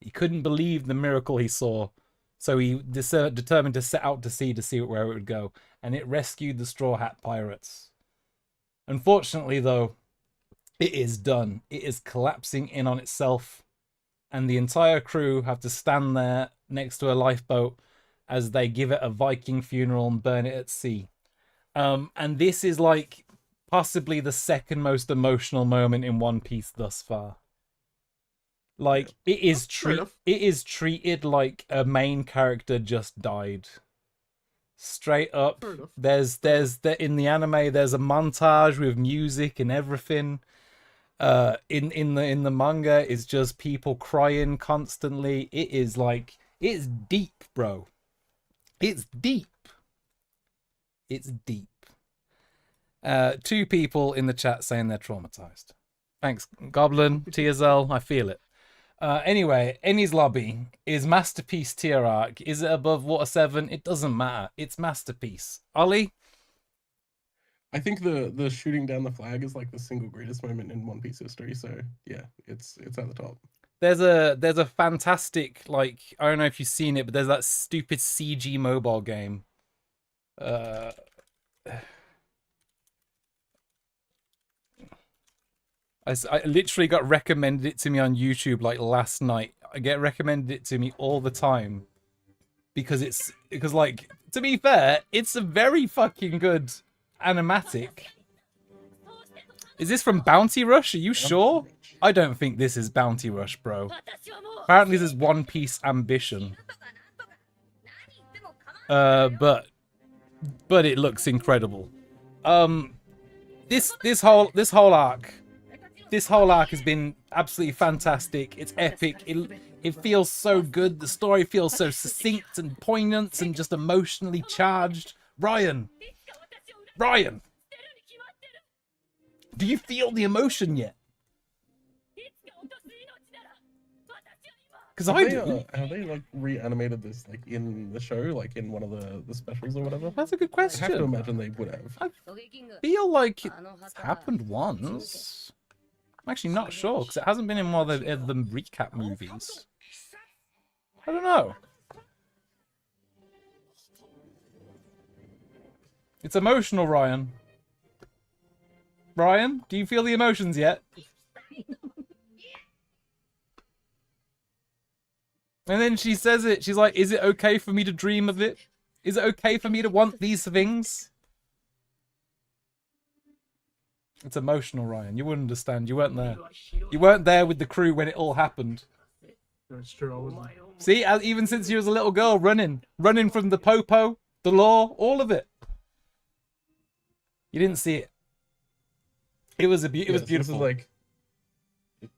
He couldn't believe the miracle he saw, So he determined to set out to sea to see where it would go, and it rescued the Straw Hat Pirates. Unfortunately, though, it is done. It is collapsing in on itself, and the entire crew have to stand there next to a lifeboat as they give it a Viking funeral and burn it at sea. And this is like possibly the second most emotional moment in One Piece thus far. Like it is treated like a main character just died. Straight up. There's in the anime there's a montage with music and everything. In the manga it's just people crying constantly. It is like it's deep, bro. It's deep. It's deep. 2 people in the chat saying they're traumatized. Thanks, Goblin, TSL, I feel it. Anyway, Enies Lobby is Masterpiece tier arc. Is it above Water 7? It doesn't matter. It's Masterpiece. Ollie? I think the shooting down the flag is like the single greatest moment in One Piece history. So yeah, it's at the top. There's a fantastic, like, I don't know if you've seen it, but there's that stupid CG mobile game. I literally got recommended it to me on YouTube like last night. I get recommended it to me all the time because like, to be fair, it's a very fucking good animatic. Is this from Bounty Rush? Are you sure? I don't think this is Bounty Rush, bro. Apparently this is One Piece Ambition. But it looks incredible. This whole arc has been absolutely fantastic. It's epic. It feels so good. The story feels so succinct and poignant and just emotionally charged. Ryan, do you feel the emotion yet? Because I do. Have they like reanimated this like in the show, like in one of the specials or whatever? That's a good question. I have to imagine they would have. I feel like it's happened once. I'm actually not sure because it hasn't been in one of the recap movies. I don't know. It's emotional, Ryan. Ryan, do you feel the emotions yet? And then she says it. She's like, is it okay for me to dream of it? Is it okay for me to want these things? It's emotional, Ryan. You wouldn't understand. You weren't there. You weren't there with the crew when it all happened. That's true, I wasn't. See, even since you was a little girl, running from the popo, the law, all of it. You didn't see it. It was beautiful. This is like,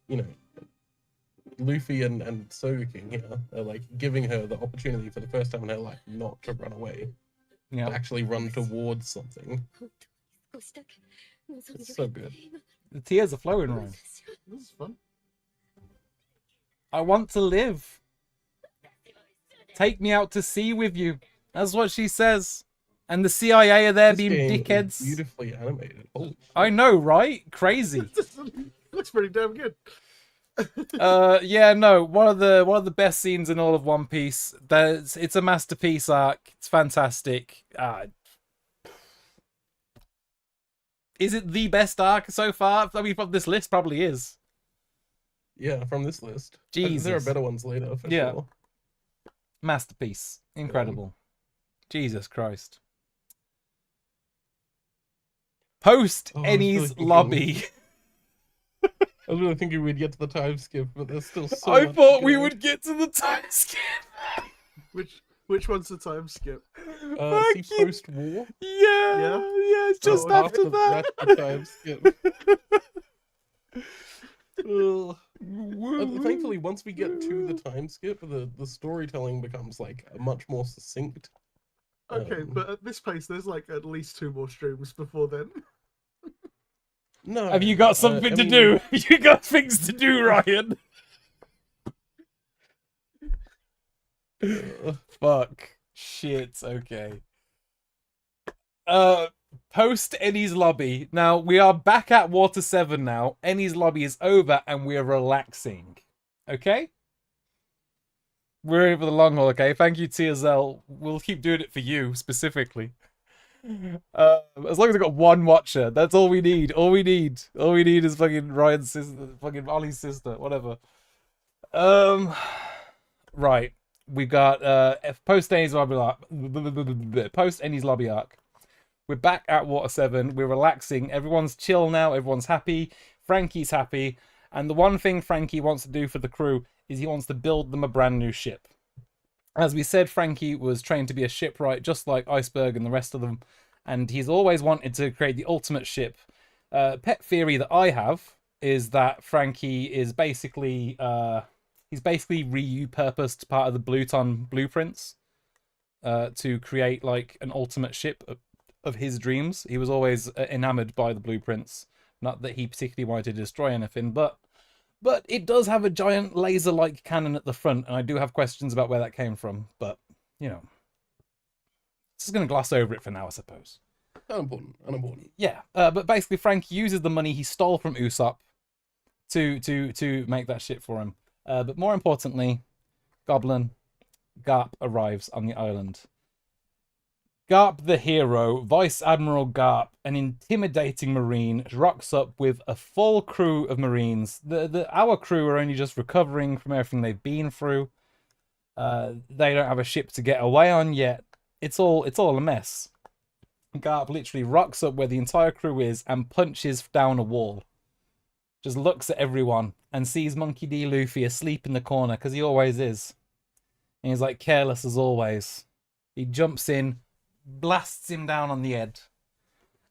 you know, Luffy and Sogeking here are like giving her the opportunity for the first time in her life not to run away, to actually run towards something. It's so good. The tears are flowing, Ryan. This is fun. I want to live. Take me out to sea with you. That's what she says. And the CIA are there being dickheads. Beautifully animated. Holy shit. I know, right? Crazy. Looks pretty damn good. Yeah, no. One of the best scenes in all of One Piece. It's a masterpiece arc. It's fantastic. Is it the best arc so far? I mean, from this list, probably is. Yeah, from this list. Jesus. There are better ones later, for sure. Masterpiece. Incredible. Jesus Christ. Post Enies Lobby. I was really thinking we'd get to the time skip, but there's still so I much thought to we go. would get to the time skip. Which one's the time skip? See post-war? Yeah, it's just after that. That's the time skip. Thankfully, once we get to the time skip, the storytelling becomes like much more succinct. Okay, but at this pace, there's like at least 2 more streams before then. No. Have you got something to do? You got things to do, Ryan. Fuck. Shit. Okay. Post Enies Lobby. Now we are back at Water 7 now. Enies Lobby is over and we're relaxing. Okay? We're in it for the long haul, okay? Thank you, TSL. We'll keep doing it for you, specifically. As long as I got one watcher, that's all we need. All we need is fucking Ryan's sister, fucking Ollie's sister, whatever. Right. We've got post Ennie's lobby arc. We're back at Water 7. We're relaxing. Everyone's chill now. Everyone's happy. Frankie's happy. And the one thing Frankie wants to do for the crew is he wants to build them a brand new ship. As we said, Frankie was trained to be a shipwright, just like Iceberg and the rest of them. And he's always wanted to create the ultimate ship. Pet theory that I have is that Frankie is basically... he's basically repurposed part of the Bluton blueprints to create like an ultimate ship of his dreams. He was always enamored by the blueprints. Not that he particularly wanted to destroy anything, but it does have a giant laser-like cannon at the front, and I do have questions about where that came from. But, you know, just going to gloss over it for now, I suppose. Unimportant. Yeah, but basically Frank uses the money he stole from Usopp to make that ship for him. But more importantly, Goblin Garp arrives on the island. Garp the hero, Vice Admiral Garp, an intimidating Marine, rocks up with a full crew of Marines. Our crew are only just recovering from everything they've been through. They don't have a ship to get away on yet. It's all a mess. Garp literally rocks up where the entire crew is and punches down a wall. Just looks at everyone and sees Monkey D. Luffy asleep in the corner, because he always is. And he's like careless as always. He jumps in, blasts him down on the head,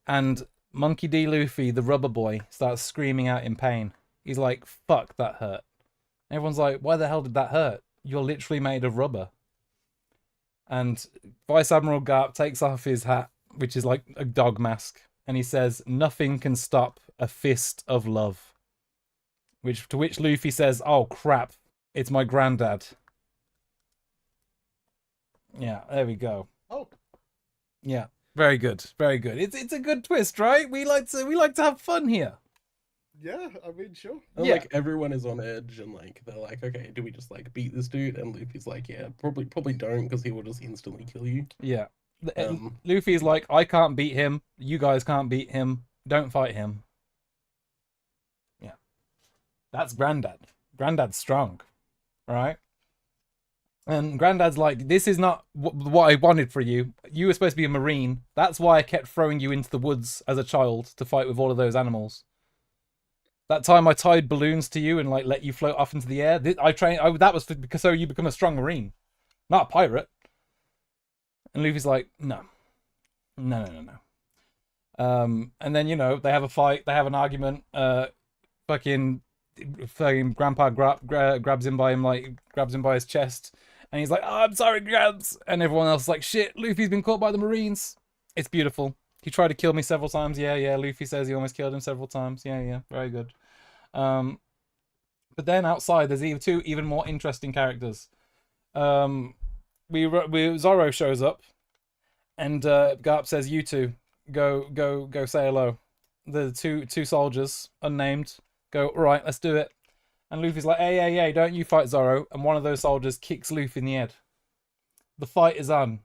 and Monkey D. Luffy, the rubber boy, starts screaming out in pain. He's like, fuck, that hurt. And everyone's like, why the hell did that hurt? You're literally made of rubber. And Vice Admiral Garp takes off his hat, which is like a dog mask, and he says, nothing can stop a fist of love. To which Luffy says, oh crap, it's my granddad. Yeah, there we go. Oh. Yeah, very good, very good. It's a good twist, right? We like to have fun here. Yeah, I mean, sure. And, Yeah. like, everyone is on edge, and like they're like, okay, do we just like beat this dude? And Luffy's like, yeah, probably don't, because he will just instantly kill you. Yeah. Luffy's like, I can't beat him. You guys can't beat him. Don't fight him. Yeah. That's Granddad. Granddad's strong. Right? And Granddad's like, this is not what I wanted for you. You were supposed to be a Marine. That's why I kept throwing you into the woods as a child to fight with all of those animals. That time I tied balloons to you and like let you float off into the air. That was because so you become a strong Marine, not a pirate. And Luffy's like, no. And then, you know, they have a fight. They have an argument. Fucking Grandpa grabs him by his chest. And he's like, oh, I'm sorry, Grabs. And everyone else is like, shit, Luffy's been caught by the Marines. It's beautiful. He tried to kill me several times. Yeah. Luffy says he almost killed him several times. Yeah. Very good. But then outside, there's two even more interesting characters. Zoro shows up. And Garp says, you two, go say hello. The two soldiers, unnamed, go, all right, let's do it. And Luffy's like, hey, don't you fight Zoro. And one of those soldiers kicks Luffy in the head. The fight is on.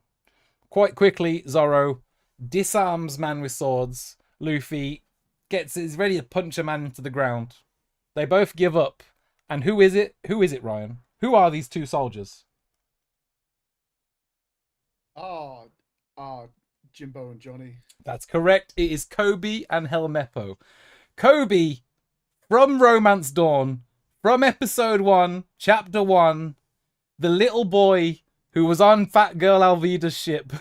Quite quickly, Zoro disarms man with swords. Luffy is ready to punch a man into the ground. They both give up. And who is it? Who is it, Ryan? Who are these two soldiers? Jimbo and Johnny. That's correct. It is Kobe and Helmeppo. Kobe from Romance Dawn, from episode 1, chapter 1, the little boy who was on Fat Girl Alvida's ship.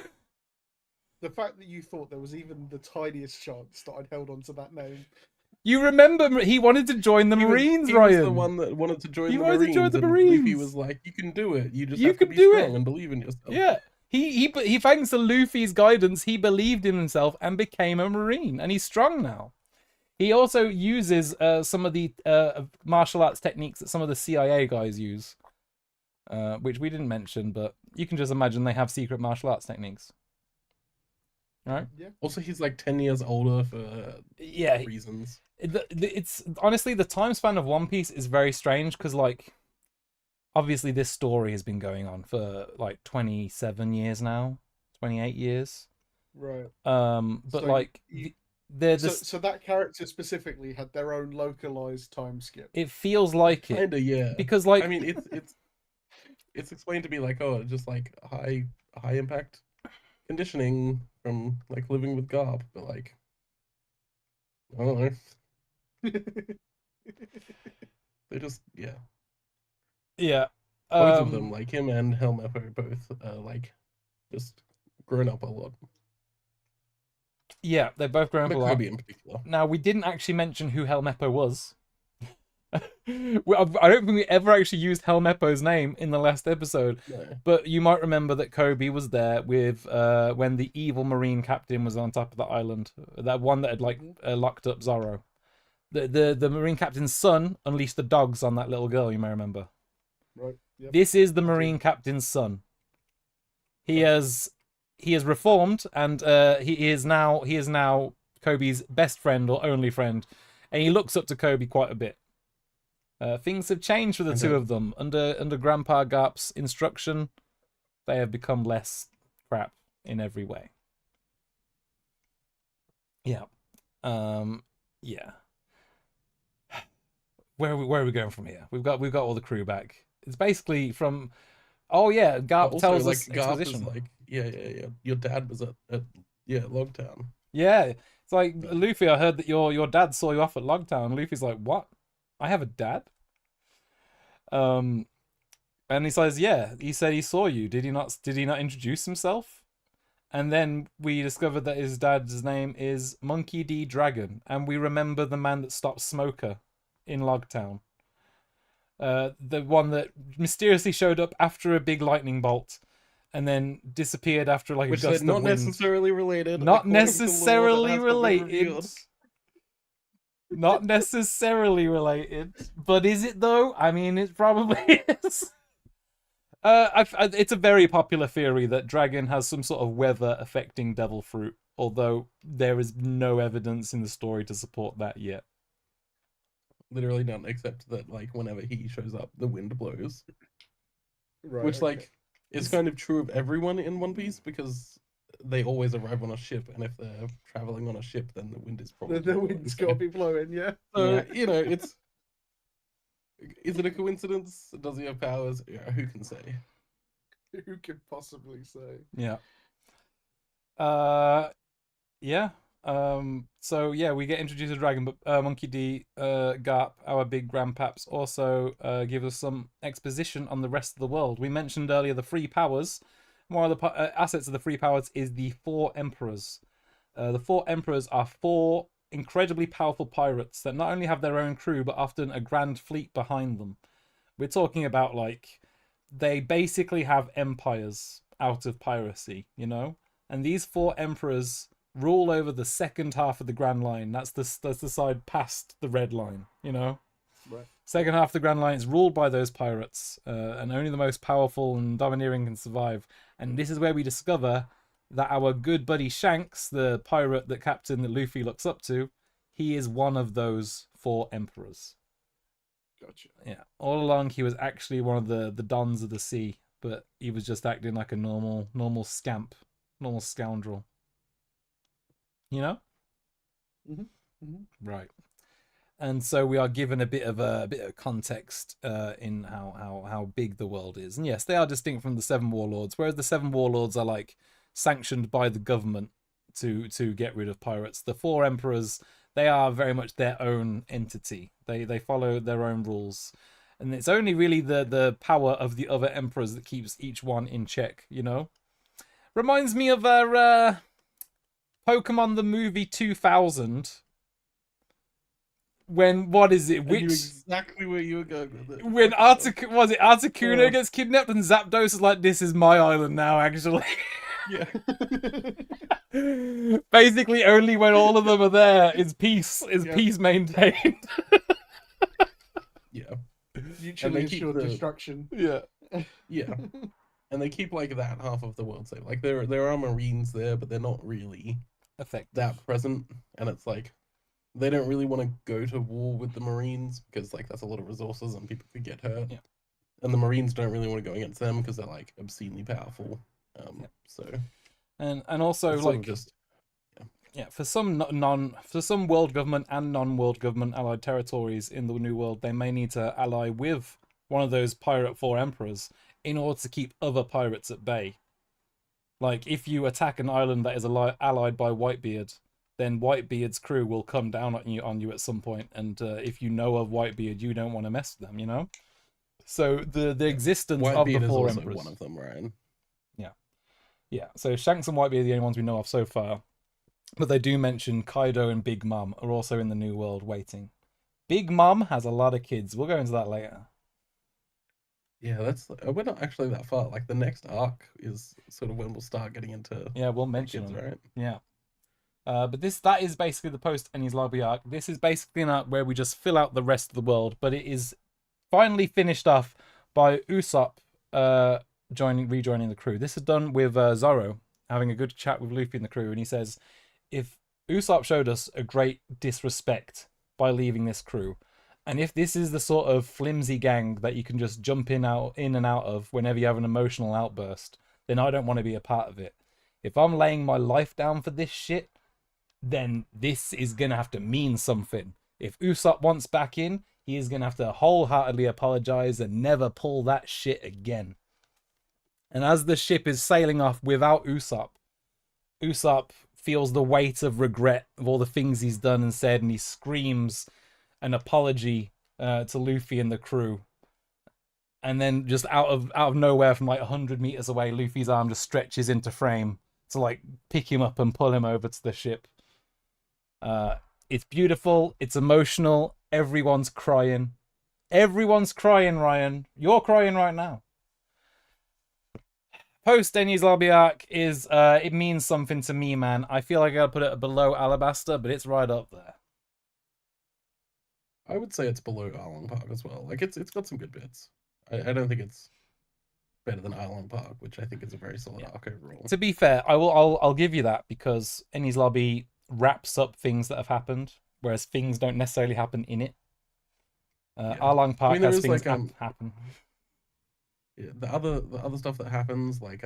The fact that you thought there was even the tiniest chance that I'd held on to that name. You remember he wanted to join the Marines, Ryan. He was the one that wanted to join the Marines. Luffy was like, you can do it. You just have to be strong and believe in yourself. Yeah. He thanks to Luffy's guidance, he believed in himself and became a Marine. And he's strong now. He also uses some of the martial arts techniques that some of the CIA guys use. Which we didn't mention, but you can just imagine they have secret martial arts techniques. Right? Yeah. Also, he's like 10 years older for reasons. It's honestly, the time span of One Piece is very strange because, like, obviously this story has been going on for like 27 years now, 28 years. Right. But So like so that character specifically had their own localized time skip. it feels like it. Kinda, yeah. Because like I mean, it's explained to be like, oh, just like high impact conditioning from like living with Garp, but like, I don't know. They just, yeah. Yeah. Both of them, like him and Helmeppo, both like just grown up a lot. Yeah, they've both grown up a lot. Kirby in particular. Now, we didn't actually mention who Helmeppo was. I don't think we ever actually used Helmeppo's name in the last episode. No. But you might remember that Kobe was there with when the evil marine captain was on top of the island. That one that had like locked up Zorro. The marine captain's son unleashed the dogs on that little girl, you may remember. Right. Yep. This is the marine captain's son. He has reformed, and he is now Kobe's best friend or only friend, and he looks up to Kobe quite a bit. Things have changed for the two of them under Grandpa Garp's instruction. They have become less crap in every way. Yeah, yeah. Where are we going from here? We've got all the crew back. It's basically from. Oh yeah, Garp also, tells like, us Garp exposition. is like, yeah. Your dad was at Logtown. Yeah, it's like, Luffy, I heard that your dad saw you off at Logtown. Luffy's like, what? I have a dad? And he says, yeah, he said he saw you. Did he not introduce himself? And then we discovered that his dad's name is Monkey D. Dragon, and we remember the man that stopped Smoker in Logtown. The one that mysteriously showed up after a big lightning bolt and then disappeared after like a Which gust not of wind. necessarily related. Not necessarily related. Not necessarily related. But is it though? I mean, it probably is. It's a very popular theory that Dragon has some sort of weather affecting devil fruit, although there is no evidence in the story to support that yet. Literally none, except that like whenever he shows up, the wind blows. Right. Which like is kind of true of everyone in One Piece because they always arrive on a ship, and if they're traveling on a ship, then the wind is probably the wind's got to be blowing. Yeah. So Yeah. you know, is it a coincidence? Does he have powers? Yeah, who can say? Who could possibly say? Yeah. Yeah. So yeah, we get introduced to Dragon, but Monkey D, Garp, our big grandpaps, also give us some exposition on the rest of the world. We mentioned earlier the Free Powers. One of the assets of the Free Powers is the Four Emperors. The Four Emperors are four incredibly powerful pirates that not only have their own crew, but often a grand fleet behind them. We're talking about, like, they basically have empires out of piracy, you know? And these four emperors rule over the second half of the Grand Line. That's the side past the Red Line, you know? Right. Second half of the Grand Line is ruled by those pirates, and only the most powerful and domineering can survive. And this is where we discover that our good buddy Shanks, the pirate that captain that Luffy looks up to, he is one of those four emperors. Gotcha. Yeah. All along, he was actually one of the dons of the sea, but he was just acting like a normal scamp, normal scoundrel. You know? Right. And so we are given a bit of context in how big the world is. And yes, they are distinct from the Seven Warlords, whereas the Seven Warlords are like sanctioned by the government to get rid of pirates. The Four Emperors, they are very much their own entity. They follow their own rules. And it's only really the power of the other emperors that keeps each one in check, you know? Reminds me of our Pokemon the movie 2000. When, what is it? I knew exactly where you were going with it. When Articuno gets kidnapped and Zapdos is like, this is my island now, actually. Yeah. Basically, only when all of them are there is peace maintained. Yeah. Mutually assured destruction. Yeah. Yeah. And they keep like that half of the world safe. Like there are Marines there, but they're not really that present. And it's like they don't really want to go to war with the Marines because like that's a lot of resources and people could get hurt. Yeah. and the Marines don't really want to go against them because they're like obscenely powerful. So and also it's sort like of just for some world government and non-world government allied territories in the New World, they may need to ally with one of those Pirate 4 emperors in order to keep other pirates at bay. Like, if you attack an island that is allied by Whitebeard, then Whitebeard's crew will come down on you at some point, and if you know of Whitebeard, you don't want to mess with them, you know? So the existence of the Whitebeard is four also emperors. one of them, Ryan. Yeah, so Shanks and Whitebeard are the only ones we know of so far. But they do mention Kaido and Big Mom are also in the New World waiting. Big Mom has a lot of kids. We'll go into that later. Yeah, we're not actually that far. Like the next arc is sort of when we'll start getting into. Yeah, we'll mention kids, them. right? Yeah. But that is basically the post-Enies Lobby arc. This is basically an arc where we just fill out the rest of the world, but it is finally finished off by Usopp rejoining the crew. This is done with Zoro having a good chat with Luffy and the crew, and he says, if Usopp showed us a great disrespect by leaving this crew, and if this is the sort of flimsy gang that you can just jump in and out of whenever you have an emotional outburst, then I don't want to be a part of it. If I'm laying my life down for this shit, then this is going to have to mean something. If Usopp wants back in, he is going to have to wholeheartedly apologize and never pull that shit again. And as the ship is sailing off without Usopp feels the weight of regret of all the things he's done and said, and he screams an apology to Luffy and the crew. And then just out of nowhere from like 100 meters away, Luffy's arm just stretches into frame to like pick him up and pull him over to the ship. It's beautiful. It's emotional. Everyone's crying. Everyone's crying, Ryan. You're crying right now. Post Enies Lobby arc is it means something to me, man. I feel like I gotta put it below Alabasta, but it's right up there. I would say it's below Arlong Park as well. Like it's got some good bits. I don't think it's better than Arlong Park, which I think is a very solid arc overall. To be fair, I'll give you that, because Enies Lobby wraps up things that have happened, whereas things don't necessarily happen in it. Arlong Park has things like, happen. Yeah, the other stuff that happens, like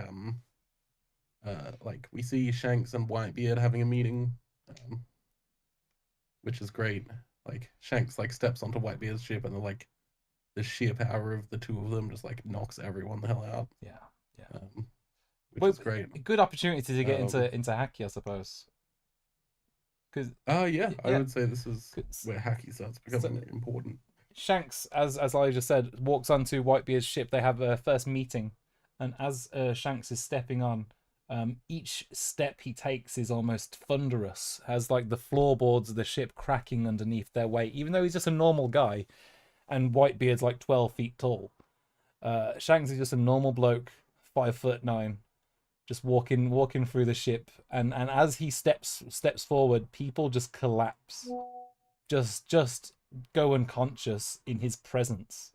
we see Shanks and Whitebeard having a meeting, which is great. Like Shanks like steps onto Whitebeard's ship, and like the sheer power of the two of them just like knocks everyone the hell out. Yeah. Which is great. Good opportunity to get into Haki, I suppose. I would say this is where Haki starts becoming important. Shanks, as I just said, walks onto Whitebeard's ship. They have a first meeting, and as Shanks is stepping on, each step he takes is almost thunderous, has like the floorboards of the ship cracking underneath their weight, even though he's just a normal guy, and Whitebeard's like 12 feet tall. Shanks is just a normal bloke, 5'9", just walking through the ship, and as he steps forward, people just collapse, just go unconscious in his presence.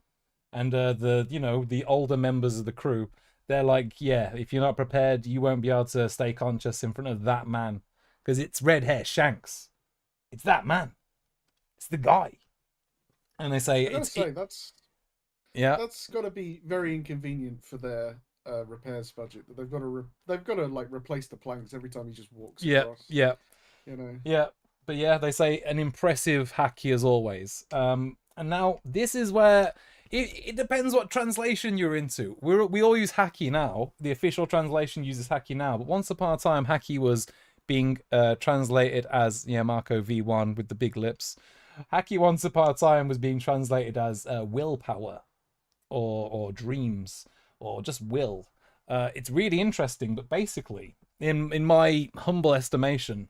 And the older members of the crew, they're like, yeah, if you're not prepared, you won't be able to stay conscious in front of that man, because it's red hair Shanks. It's that man. It's the guy. And they say that's got to be very inconvenient for their repairs budget. That they've got to like replace the planks every time he just walks across. Yeah. You know. Yeah. But yeah, they say an impressive Haki as always. And now this is where it depends what translation you're into. We all use Haki now. The official translation uses Haki now. But once upon a time, Haki was being translated as Marco V1 with the big lips. Haki once upon a time was being translated as willpower or dreams or just will. It's really interesting, but basically, in my humble estimation,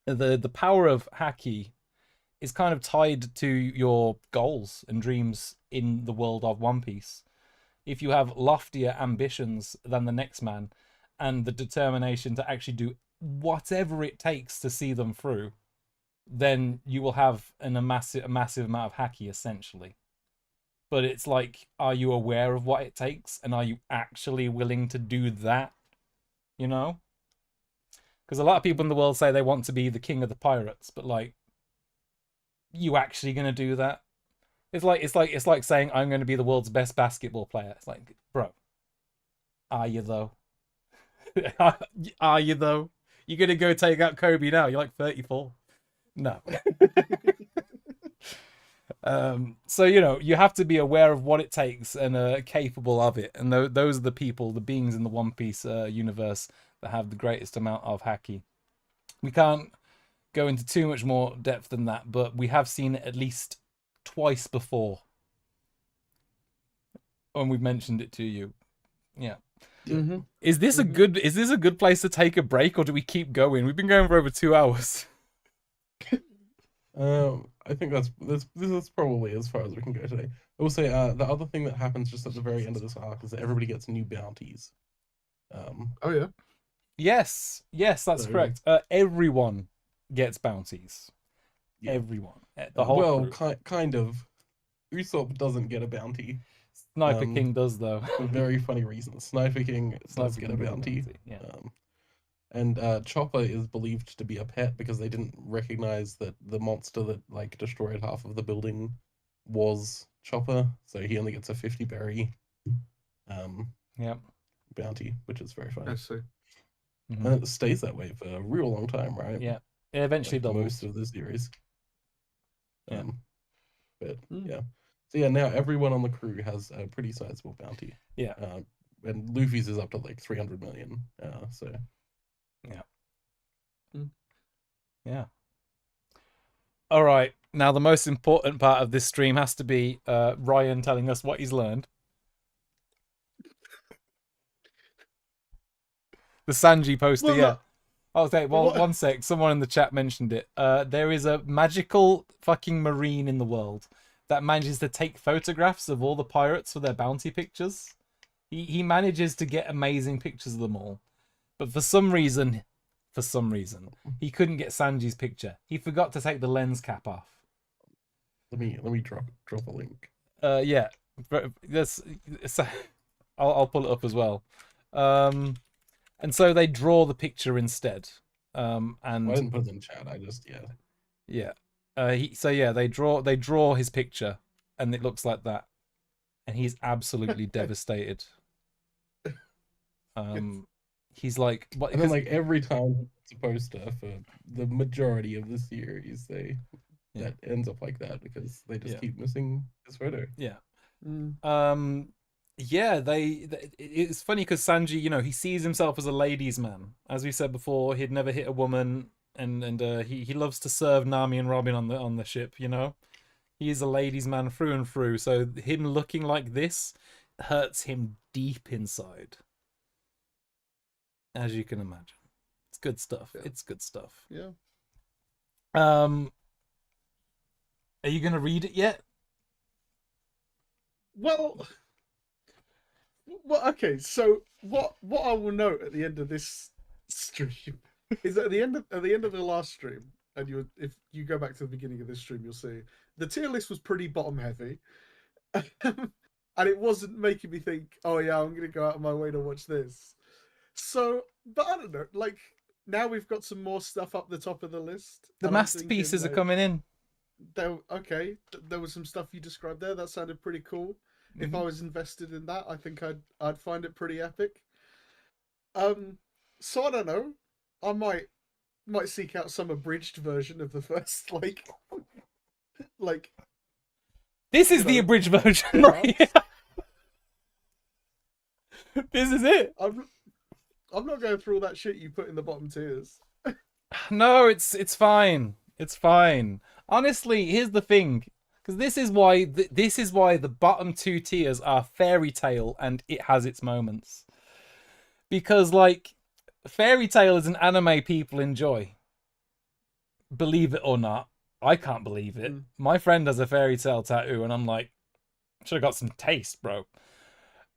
the power of Haki is kind of tied to your goals and dreams in the world of One Piece. If you have loftier ambitions than the next man and the determination to actually do whatever it takes to see them through, then you will have a massive amount of Haki, essentially. But it's like, are you aware of what it takes, and are you actually willing to do that? You know? Because a lot of people in the world say they want to be the king of the pirates, but like, you actually going to do that? It's like saying I'm going to be the world's best basketball player. It's like, bro, are you though? Are you though? You're gonna go take out Kobe now? You're like 34. No. So you have to be aware of what it takes and capable of it. And those are the people, the beings in the One Piece universe that have the greatest amount of haki. We can't go into too much more depth than that, but we have seen it at least twice before, and we've mentioned it to you. Yeah. Mm-hmm. Is this a good place to take a break, or do we keep going? We've been going for over 2 hours. I think this is probably as far as we can go today. I will say the other thing that happens just at the very end of this arc is that everybody gets new bounties. Oh yeah. Yes, that's correct. Everyone gets bounties. Yeah. Everyone. The whole crew. Kind of. Usopp doesn't get a bounty. Sniper King does, though. For very funny reasons. Sniper King does get a bounty. Yeah. And Chopper is believed to be a pet because they didn't recognize that the monster that like destroyed half of the building was Chopper, so he only gets a 50 berry bounty, which is very funny. I see. Mm-hmm. And it stays that way for a real long time, right? Yeah. It eventually doubles. Most of the series. Yeah. But yeah. So yeah, now everyone on the crew has a pretty sizable bounty. Yeah. And Luffy's is up to like 300 million. So yeah. Yeah. All right. Now the most important part of this stream has to be Ryan telling us what he's learned. The Sanji poster, well, yeah. Okay, well, one sec. Someone in the chat mentioned it. There is a magical fucking marine in the world that manages to take photographs of all the pirates for their bounty pictures. He manages to get amazing pictures of them all. But for some reason, he couldn't get Sanji's picture. He forgot to take the lens cap off. Let me drop a link. Yeah. I'll pull it up as well. And so they draw the picture instead. And I didn't put it in chat. I just Yeah. They draw his picture, and it looks like that, and he's absolutely devastated. He's like, what? And then like every time it's a poster for the majority of the series, that ends up like that because they just keep missing his photo. Yeah. Yeah, it's funny because Sanji, he sees himself as a ladies' man. As we said before, he'd never hit a woman, and he loves to serve Nami and Robin on the ship. He is a ladies' man through and through. So him looking like this hurts him deep inside, as you can imagine. It's good stuff. Yeah. It's good stuff. Yeah. Are you gonna read it yet? Well, okay. So what I will note at the end of this stream is that at the end of the last stream, and if you go back to the beginning of this stream, you'll see the tier list was pretty bottom heavy, and it wasn't making me think, oh yeah, I'm gonna go out of my way to watch this. So, but I don't know. Like now we've got some more stuff up the top of the list. The masterpieces are coming in. There was some stuff you described there that sounded pretty cool. If I was invested in that, I think I'd find it pretty epic. So I don't know. I might seek out some abridged version of the first like. This is the abridged version, right? This is it. I'm not going through all that shit you put in the bottom tiers. No, it's fine. It's fine. Honestly, here's the thing, because this is why the bottom two tiers are Fairy Tail, and it has its moments. Because Fairy Tail is an anime people enjoy. Believe it or not, I can't believe it. My friend has a Fairy Tail tattoo, and I'm like, should have got some taste, bro.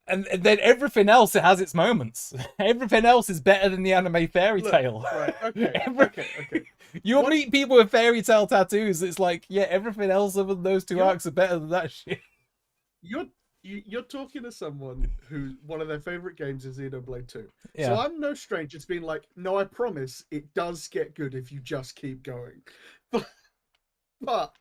And then everything else, it has its moments. Everything else is better than the anime Fairy Tail. Right, okay. You'll meet people with Fairy Tail tattoos. It's like, yeah, everything else other than those two arcs are better than that shit. You're talking to someone who one of their favorite games is Xenoblade 2. Yeah. So I'm no stranger to being like, no, I promise it does get good if you just keep going. But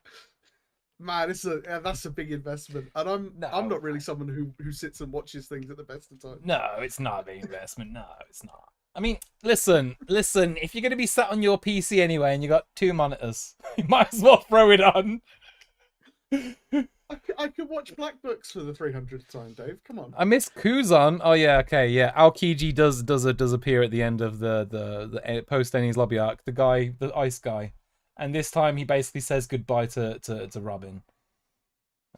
Man, that's a big investment, and I'm No. not really someone who sits and watches things at the best of times. No, it's not a big investment. No, it's not. I mean, listen. If you're going to be sat on your PC anyway and you got 2 monitors, you might as well throw it on. I could watch Black Books for the 300th time, Dave. Come on. I miss Kuzan. Oh yeah, okay, yeah. Aokiji does appear at the end of the post Enies lobby arc. The ice guy, and this time he basically says goodbye to Robin.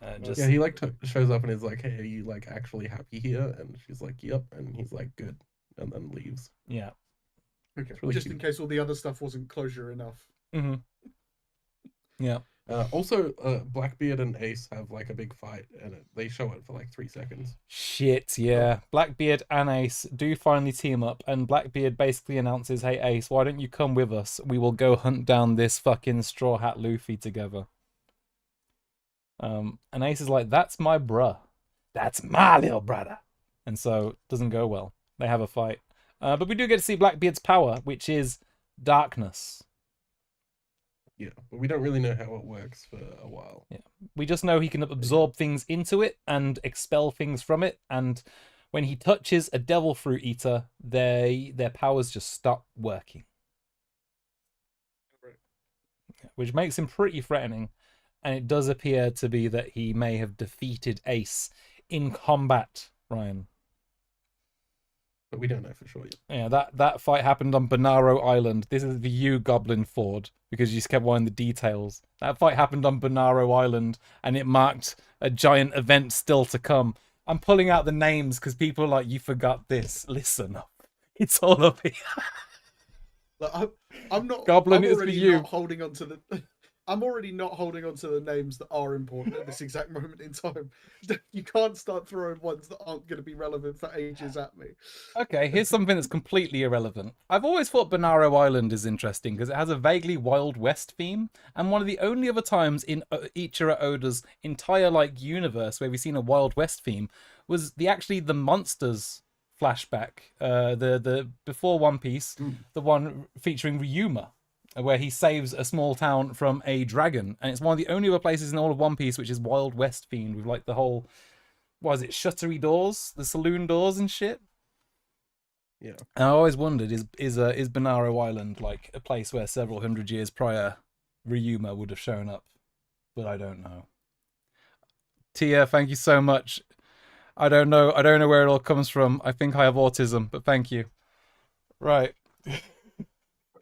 Yeah, he like shows up and is like, "Hey, are you like actually happy here?" And she's like, "Yep," and he's like, "Good," and then leaves. Yeah. Okay. Really just cute. in case all the other stuff wasn't closure enough. Mm-hmm. Yeah. Also, Blackbeard and Ace have like a big fight, and they show it for like 3 seconds. Shit, yeah. Blackbeard and Ace do finally team up, and Blackbeard basically announces, "Hey Ace, why don't you come with us? We will go hunt down this fucking Straw Hat Luffy together." And Ace is like, "That's my bruh. That's my little brother." And so it doesn't go well. They have a fight. But we do get to see Blackbeard's power, which is darkness. Yeah, but we don't really know how it works for a while. Yeah, we just know he can absorb things into it and expel things from it. And when he touches a devil fruit eater, their powers just stop working, which makes him pretty threatening. And it does appear to be that he may have defeated Ace in combat, Ryan. But we don't know for sure yet. Yeah, that fight happened on Bonaro Island. This is the you, Goblin Ford, because you just kept wanting the details. That fight happened on Bonaro Island, and it marked a giant event still to come. I'm pulling out the names because people are like, "You forgot this." Listen up. It's all up here. Like, I'm not. Goblin, I'm it's for already you. not holding on to the. I'm already not holding on to the names that are important at this exact moment in time. You can't start throwing ones that aren't going to be relevant for ages at me. Okay, here's something that's completely irrelevant. I've always thought Bonaro Island is interesting because it has a vaguely Wild West theme, and one of the only other times in Ichiro Oda's entire universe where we've seen a Wild West theme was the Monsters flashback, the before One Piece, the one featuring Ryuma, where he saves a small town from a dragon, and it's one of the only other places in all of One Piece which is Wild West themed with like the whole, what is it, shuttery doors, the saloon doors and shit. Yeah. And I always wondered, is Bonaro Island like a place where several hundred years prior Ryuma would have shown up? But I don't know. Tia, thank you so much. I don't know where it all comes from. I think I have autism, but thank you. Right.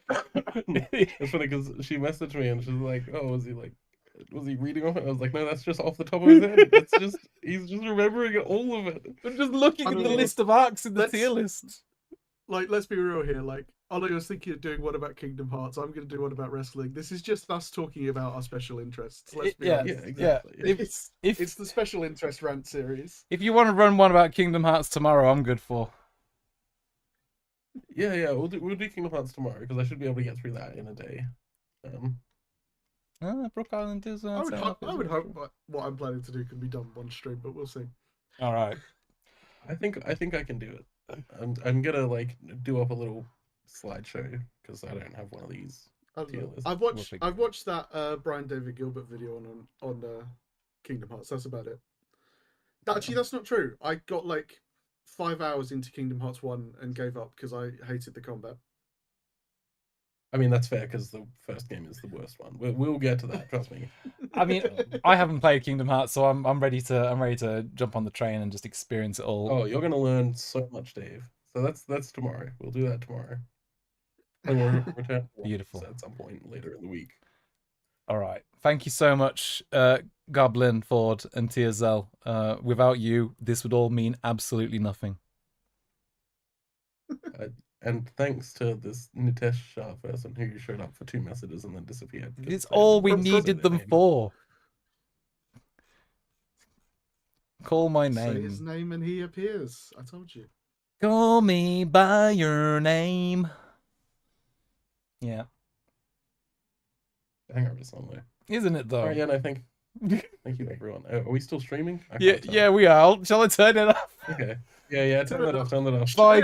It's funny because she messaged me and she's like, "Oh, was he reading off it?" I was like, "No, that's just off the top of his head. It's just he's just remembering all of it." I'm just looking at the list of arcs in the tier list. Like, let's be real here. Like, I was thinking of doing one about Kingdom Hearts. I'm going to do one about wrestling. This is just us talking about our special interests. Let's be honest. Yeah, exactly. Yeah. It's the special interest rant series. If you want to run one about Kingdom Hearts tomorrow, I'm good for. Yeah, we'll do Kingdom Hearts tomorrow because I should be able to get through that in a day. Brook Island is. I would hope what I'm planning to do can be done one stream, but we'll see. All right. I think I can do it. I'm gonna do up a little slideshow because I don't have one of these. I've watched that Brian David Gilbert video on Kingdom Hearts. That's about it. Actually, that's not true. I got 5 hours into Kingdom Hearts 1 and gave up because I hated the combat. I mean, that's fair because the first game is the worst one. We'll get to that, trust me. I mean, I haven't played Kingdom Hearts, so I'm ready to jump on the train and just experience it all. Oh, you're gonna learn so much, Dave. So that's tomorrow. We'll do that tomorrow. And we'll return Beautiful at some point later in the week. All right. Thank you so much, Goblin, Ford, and TSL. Without you, this would all mean absolutely nothing. And thanks to this Nitesh Shah person who showed up for 2 messages and then disappeared. It's all we needed them for. Call my name. Say his name and he appears. I told you. Call me by your name. Yeah. Hangover song though. Isn't it though? Oh yeah, no, thank you everyone. Are we still streaming? Yeah, we are. Shall I turn it off? Okay. Yeah, turn that off. Bye.